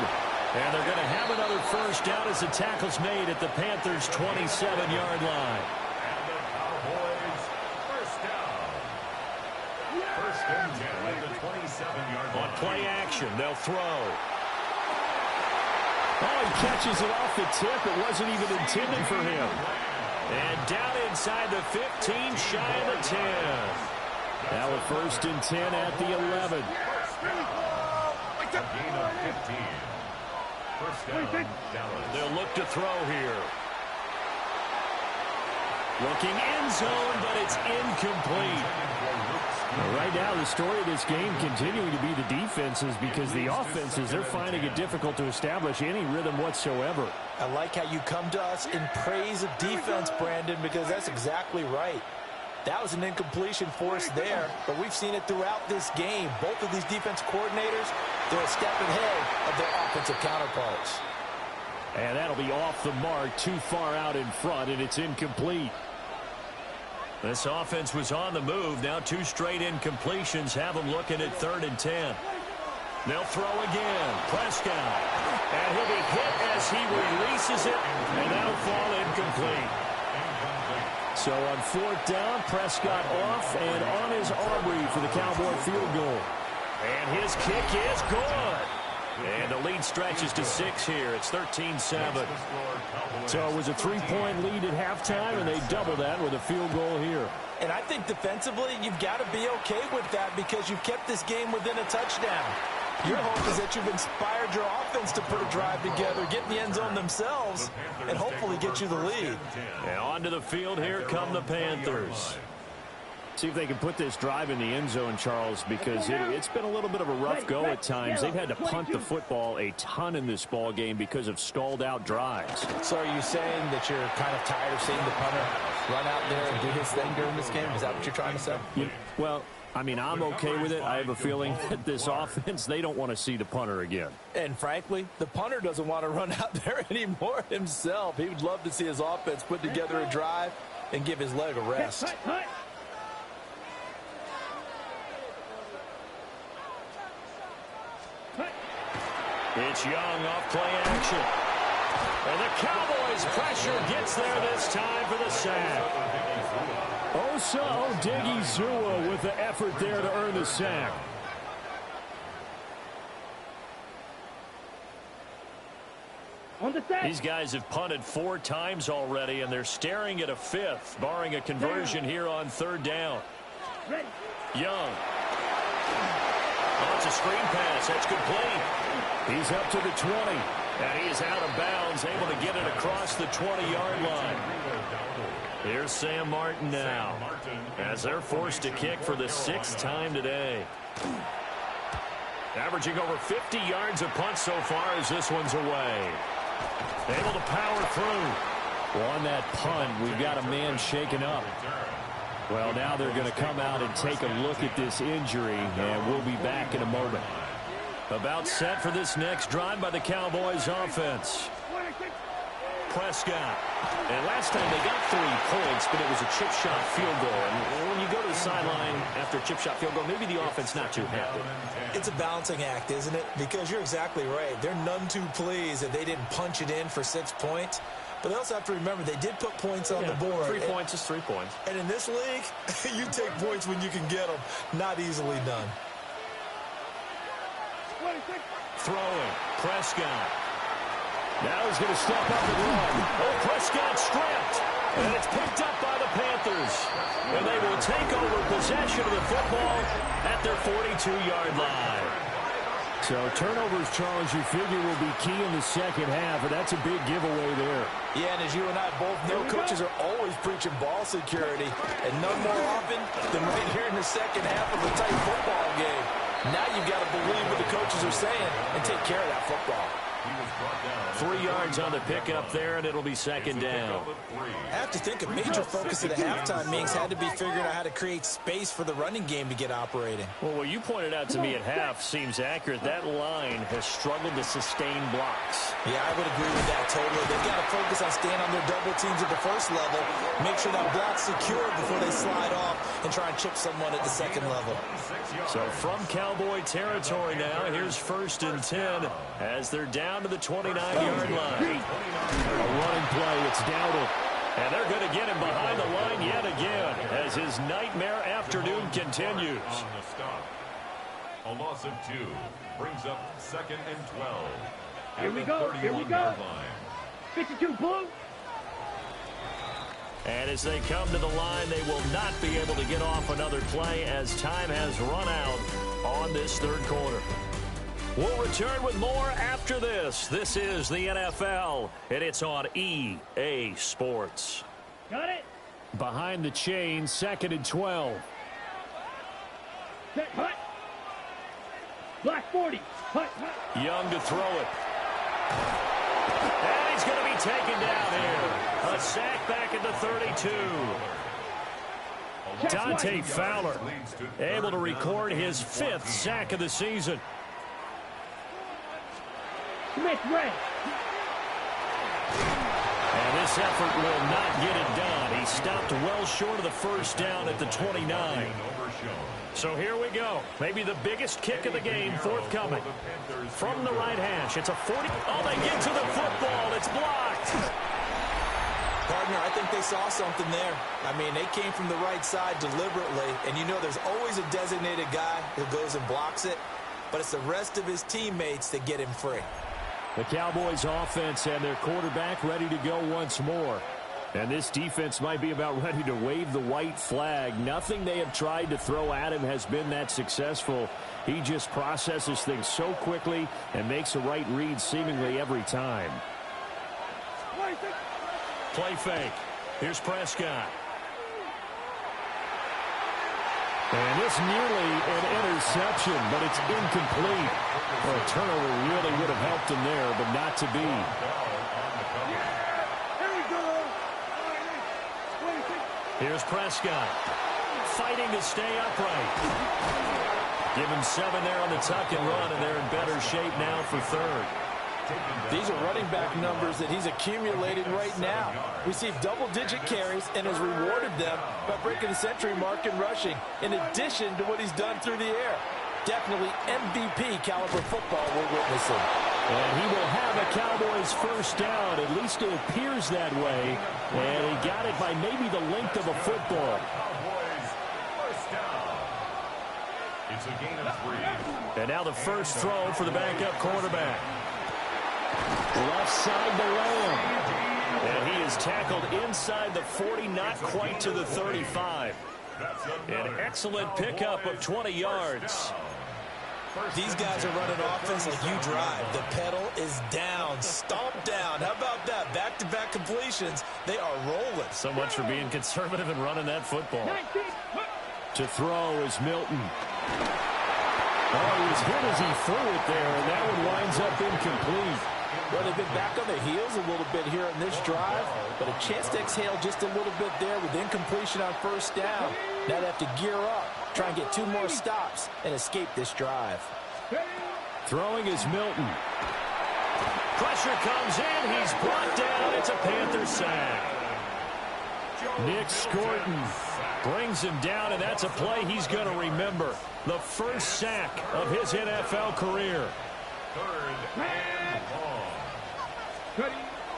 And they're going to have another first down as the tackle's made at the Panthers' 27-yard line.
And the Cowboys first down. 1st and 10 at the 27-yard line.
On play action, they'll throw. Oh, he catches it off the tip. It wasn't even intended for him. And down inside the 15, shy of the 10. Now a 1st and 10 at the 11.
A gain of 15. First down, Dallas.
They'll look to throw here. Looking end zone, but it's incomplete. Right now, the story of this game continuing to be the defenses, because the offenses, they're finding it difficult to establish any rhythm whatsoever.
I like how you come to us in praise of defense, Brandon, because that's exactly right. That was an incompletion forced there, but we've seen it throughout this game. Both of these defense coordinators, they're a step ahead of their offensive counterparts.
And that'll be off the mark, too far out in front, and it's incomplete. This offense was on the move. Now 2 straight incompletions have them looking at 3rd and 10. They'll throw again. Prescott. And he'll be hit as he releases it, and that'll fall incomplete. So on 4th down, Prescott off and on his Aubrey for the Cowboy field goal. And his kick is good. And the lead stretches to 6 here. It's 13-7. So it was a 3-point lead at halftime, and they double that with a field goal here.
And I think defensively, you've got to be okay with that because you've kept this game within a touchdown. Your hope is that you've inspired your offense to put a drive together, get in the end zone themselves, and hopefully get you the lead.
And onto the field, here come the Panthers. See if they can put this drive in the end zone, Charles, because it's been a little bit of a rough go at times. They've had to punt the football a ton in this ball game because of stalled-out drives.
So are you saying that you're kind of tired of seeing the punter run out there and do his thing during this game? Is that what you're trying to say?
Well, I mean, I'm okay with it. I have a feeling that this offense, they don't want to see the punter again.
And frankly, the punter doesn't want to run out there anymore himself. He would love to see his offense put together a drive and give his leg a rest.
It's Young off play action. And the Cowboys' pressure gets there this time for the sack. Osa Odighizuwa with the effort there to earn the sack. These guys have punted 4 times already, and they're staring at a 5th, barring a conversion here on 3rd down. Young. Oh, it's a screen pass. That's complete. He's up to the 20, and he is out of bounds, able to get it across the 20-yard line. Here's Sam Martin now, as they're forced to kick for the 6th time today. Averaging over 50 yards a punt so far as this one's away. Able to power through. On that punt, we've got a man shaken up. Well, now they're going to come out and take a look at this injury, and we'll be back in a moment. About set for this next drive by the Cowboys offense. Prescott. And last time they got 3 points, but it was a chip shot field goal. And when you go to the sideline after a chip shot field goal, maybe the offense not too happy.
It's a balancing act, isn't it? Because you're exactly right. They're none too pleased that they didn't punch it in for 6 points. But they also have to remember they did put points on the board.
3 points is 3 points.
And in this league, you take points when you can get them. Not easily done.
Throwing. Prescott. Now he's going to step up and run. Oh, Prescott stripped. And it's picked up by the Panthers. And they will take over possession of the football at their 42-yard line. So turnovers, Charles, you figure will be key in the second half, and that's a big giveaway there.
Yeah, and as you and I both know, coaches are always preaching ball security, and none more often than right here in the second half of a tight football game. Now you've got to believe what the coaches are saying and take care of that football.
3 yards on the pickup there, and it'll be second down.
I have to think a major focus of the halftime meetings had to be figuring out how to create space for the running game to get operating.
Well, what you pointed out to me at half seems accurate. That line has struggled to sustain blocks.
Yeah, I would agree with that totally. They've got to focus on staying on their double teams at the first level, make sure that block's secure before they slide off and try and chip someone at the second level.
So from Cowboy territory now, here's 1st and 10 as they're down to the 29-yard line. A running play, it's Dowdle. And they're going to get him behind the line yet again as his nightmare afternoon continues.
On the stop. A loss of 2 brings up 2nd and 12.
Here we go. Here we go. 52 blue.
And as they come to the line, they will not be able to get off another play as time has run out on this third quarter. We'll return with more after this. This is the NFL, and it's on EA Sports.
Got it.
Behind the chain, 2nd and 12.
Set, hut. Black 40. Hut, hut.
Young to throw it. And he's going to be taken down here. A sack back at the 32. Dante Fowler able to record his 5th sack of the season.
Smith red.
And this effort will not get it done. He stopped well short of the first down at the 29. So here we go. Maybe the biggest kick of the game forthcoming. From the right hash. It's a 40. Oh, they get to the football. It's blocked.
Partner, I think they saw something there. I mean, they came from the right side deliberately, and you know there's always a designated guy who goes and blocks it, but it's the rest of his teammates that get him free.
The Cowboys offense and their quarterback ready to go once more. And this defense might be about ready to wave the white flag. Nothing they have tried to throw at him has been that successful. He just processes things so quickly and makes the right read seemingly every time. Play fake. Here's Prescott. And this nearly an interception, but it's incomplete. Well, a turnover really would have helped him there, but not to be. Here's Prescott. Fighting to stay upright. Give him 7 there on the tuck and run, and they're in better shape now for 3rd.
These are running back numbers that he's accumulating right now. Received double-digit carries and has rewarded them by breaking the century mark in rushing, in addition to what he's done through the air. Definitely MVP caliber football we're witnessing.
And he will have a Cowboys first down. At least it appears that way. And he got it by maybe the length of a football.
It's a gain of 3.
And now the first throw for the backup quarterback. Left side to Lamb. And he is tackled inside the 40, not quite to the 35. An excellent pickup of 20 yards.
These guys are running offense like you drive. The pedal is down, stomp down. How about that? Back-to-back completions. They are rolling.
So much for being conservative and running that football. To throw is Milton. Oh, he was hit as he threw it there, and that one winds up incomplete.
Well, they've been back on their heels a little bit here in this drive, but a chance to exhale just a little bit there with incompletion on first down. Now they have to gear up, try and get 2 more stops, and escape this drive.
Throwing is Milton. Pressure comes in. He's brought down. It's a Panther sack. Nick Scorton brings him down, and that's a play he's going to remember. The first sack of his NFL career.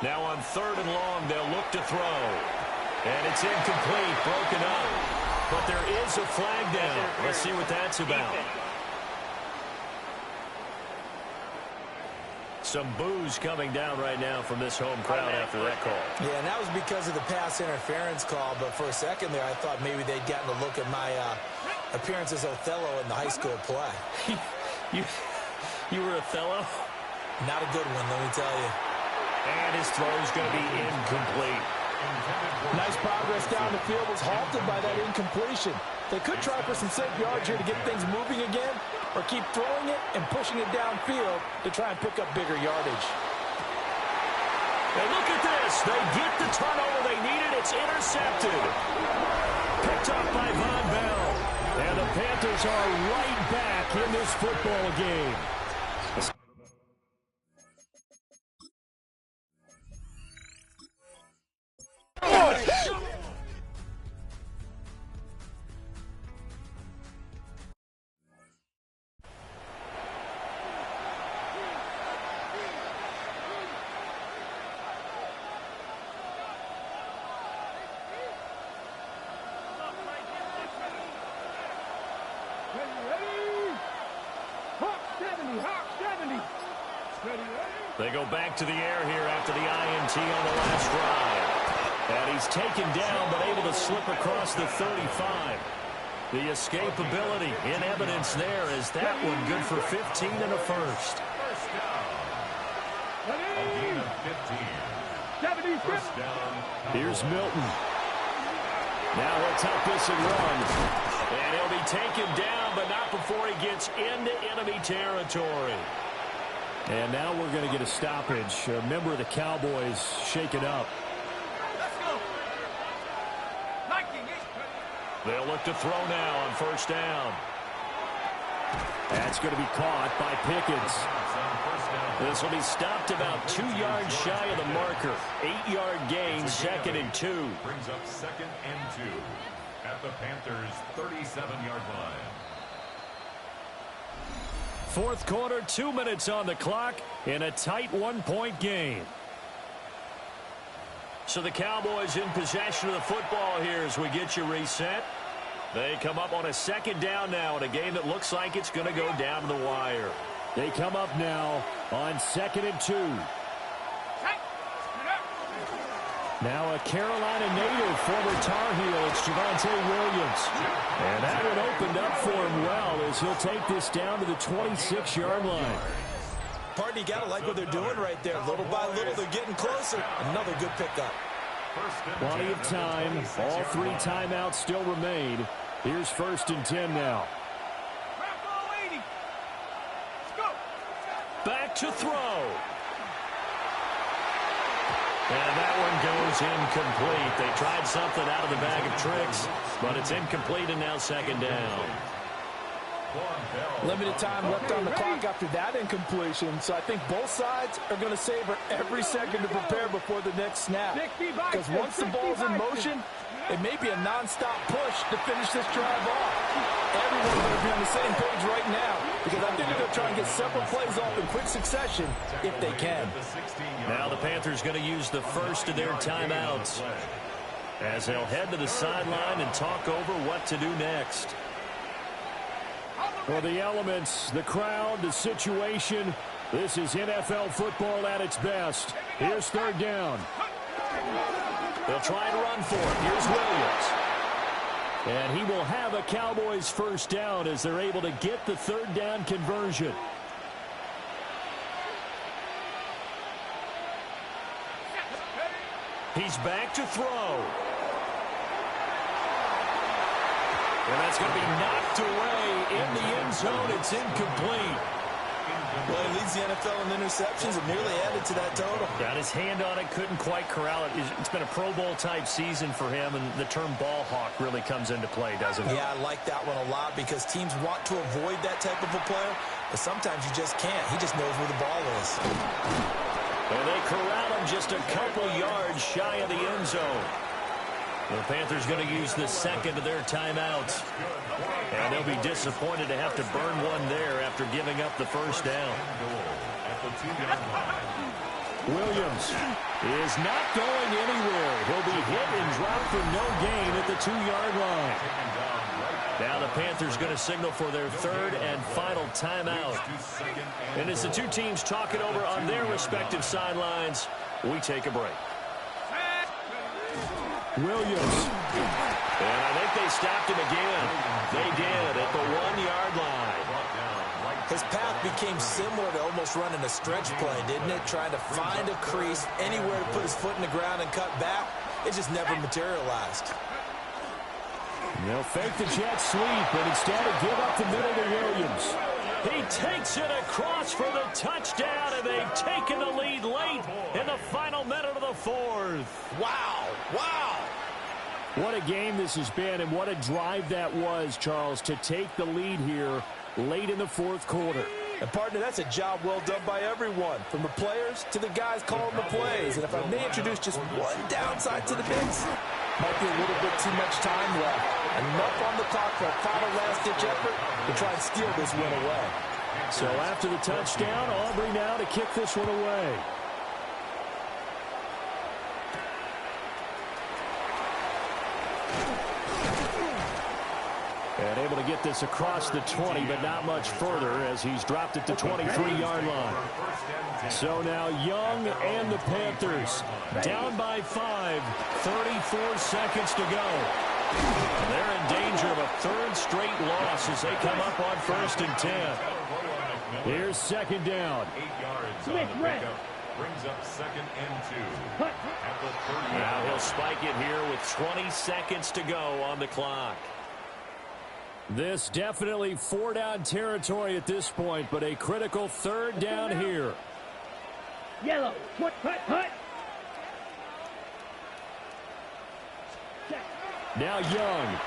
Now on 3rd and long, they'll look to throw. And it's incomplete, broken up. But there is a flag down. Let's see what that's about. some boos coming down right now from this home crowd after that call.
Yeah, and that was because of the pass interference call, but for a second there, I thought maybe they'd gotten a look at my appearance as Othello in the high school play.
You were Othello?
Not a good one, let me tell you.
And his throw is going to be incomplete.
Nice progress down the field was halted by that incompletion. They could try for some safe yards here to get things moving again, or keep throwing it and pushing it downfield to try and pick up bigger yardage.
And look at this. They get the turnover they needed. It's intercepted. Picked up by Von Bell. And the Panthers are right back in this football game. They go back to the air here after the INT on the last drive. And he's taken down but able to slip across the 35. The escapability in evidence there is that one good for 15 and a first.
First down. A gain of 15. First down.
Here's Milton. Now he'll tuck this and run. And he'll be taken down, but not before he gets into enemy territory. And now we're going to get a stoppage. A member of the Cowboys shaken up.
Let's go.
They'll look to throw now on first down. That's going to be caught by Pickens. This will be stopped about 2 yards shy of the marker. 8-yard gain, 2nd and 2.
Brings up 2nd and 2 at the Panthers' 37-yard line.
Fourth quarter, 2 minutes on the clock in a tight 1-point game. So the Cowboys in possession of the football here as we get you reset. They come up on a 2nd down now in a game that looks like it's going to go down to the wire. They come up now on 2nd and 2. Now a Carolina native, former Tar Heel, it's Javonte Williams. And that one opened up for him well as he'll take this down to the 26-yard line.
Pardon, you got to like what they're doing right there. Little by little, they're getting closer. Another good pickup.
Plenty of time. All 3 timeouts still remain. Here's 1st and 10 now. Back to throw. And that one goes incomplete. They tried something out of the bag of tricks, but it's incomplete and now 2nd down.
Limited time left on the clock after that incompletion, so I think both sides are going to savor every second to prepare before the next snap. Because once the ball's in motion, it may be a non-stop push to finish this drive off. Everyone's going to be on the same page right now, because I think they're going to try and get several plays off in quick succession if they can.
Now the Panthers going to use the first of their timeouts as they'll head to the sideline and talk over what to do next. For the elements, the crowd, the situation, this is NFL football at its best. Here's 3rd down. They'll try and run for it. Here's Williams. And he will have a Cowboys 1st down as they're able to get the 3rd down conversion. He's back to throw. And that's going to be knocked away in the end zone. It's incomplete.
Well, he leads the NFL in interceptions and nearly added to that total.
Got his hand on it, couldn't quite corral it. It's been a Pro Bowl-type season for him, and the term ball hawk really comes into play, doesn't it?
Yeah, I like that one a lot because teams want to avoid that type of a player, but sometimes you just can't. He just knows where the ball is.
And they corral him just a couple yards shy of the end zone. The Panthers going to use the 2nd of their timeouts. And they'll be disappointed to have to burn one there after giving up the 1st down. Williams is not going anywhere. He'll be hit and dropped for no gain at the 2-yard line.
Now the Panthers going to signal for their third and final timeout. And as the two teams talk it over on their respective sidelines, we take a break.
Williams.
And I think they stopped him again. They did at the 1-yard line.
His path became similar to almost running a stretch play, didn't it? Trying to find a crease, anywhere to put his foot in the ground and cut back. It just never materialized.
They'll fake the jet sweep, but instead of give up the middle to Williams.
He takes it across for the touchdown, and they've taken the lead late in the final minute of the fourth.
Wow, wow.
What a game this has been, and what a drive that was, Charles, to take the lead here late in the fourth quarter.
And, partner, that's a job well done by everyone, from the players to the guys calling the plays. And if I may introduce just one downside to the mix, might be a little bit too much time left. Enough on the clock for a final last-ditch effort to try and steal this win away.
So after the touchdown, Aubrey now to kick this one away. And able to get this across the 20, but not much further as he's dropped it to 23-yard line. So now Young and the Panthers down by 5, 34 seconds to go. They're in danger of a third straight loss as they come up on 1st and 10. Here's second down.
8 yards on the pickup. Brings up 2nd and 2. At the 30.
Now he'll spike it here with 20 seconds to go on the clock.
This definitely 4-down territory at this point, but a critical third down here.
Yellow. Hut.
Now Young.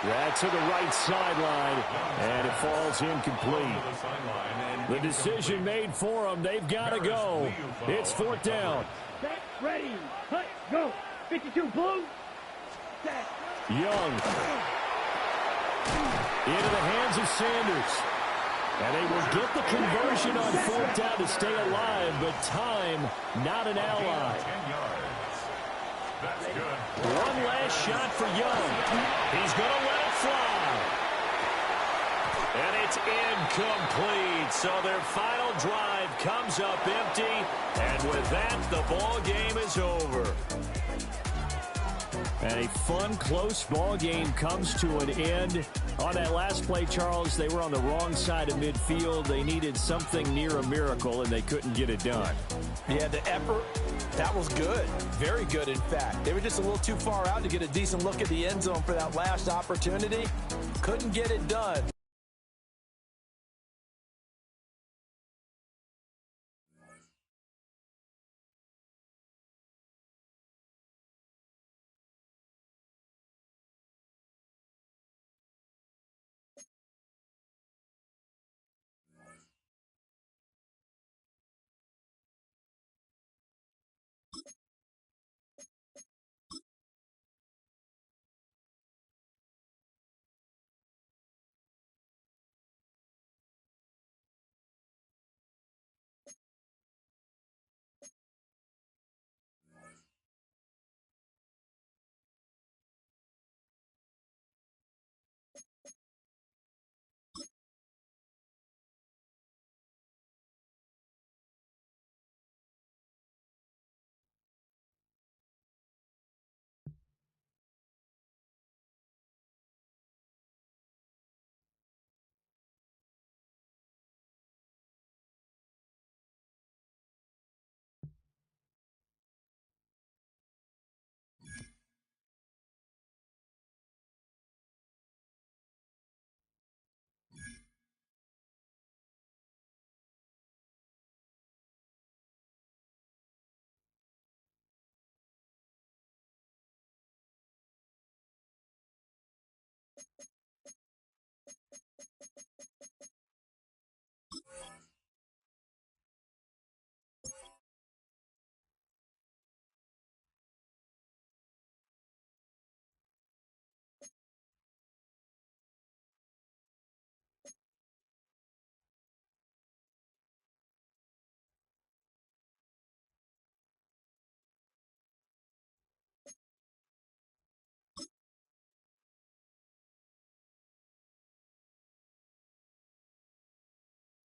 That to the right sideline, and it falls incomplete. The decision made for them. They've got to go. It's 4th down.
Set, ready, hut, go. 52 blue. Set.
Young. Into the hands of Sanders. And they will get the conversion on 4th down to stay alive, but time not an ally.
10 yards. That's good.
One last shot for Young. He's going to let it fly. And it's incomplete. So their final drive comes up empty. And with that, the ball game is over. And a fun, close ball game comes to an end. On that last play, Charles, they were on the wrong side of midfield. They needed something near a miracle, and they couldn't get it done.
Yeah, the effort, that was good. Very good, in fact. They were just a little too far out to get a decent look at the end zone for that last opportunity. Couldn't get it done.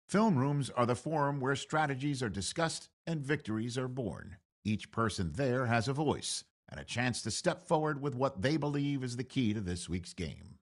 Film rooms are the forum where strategies are discussed and victories are born. Each person there has a voice and a chance to step forward with what they believe is the key to this week's game.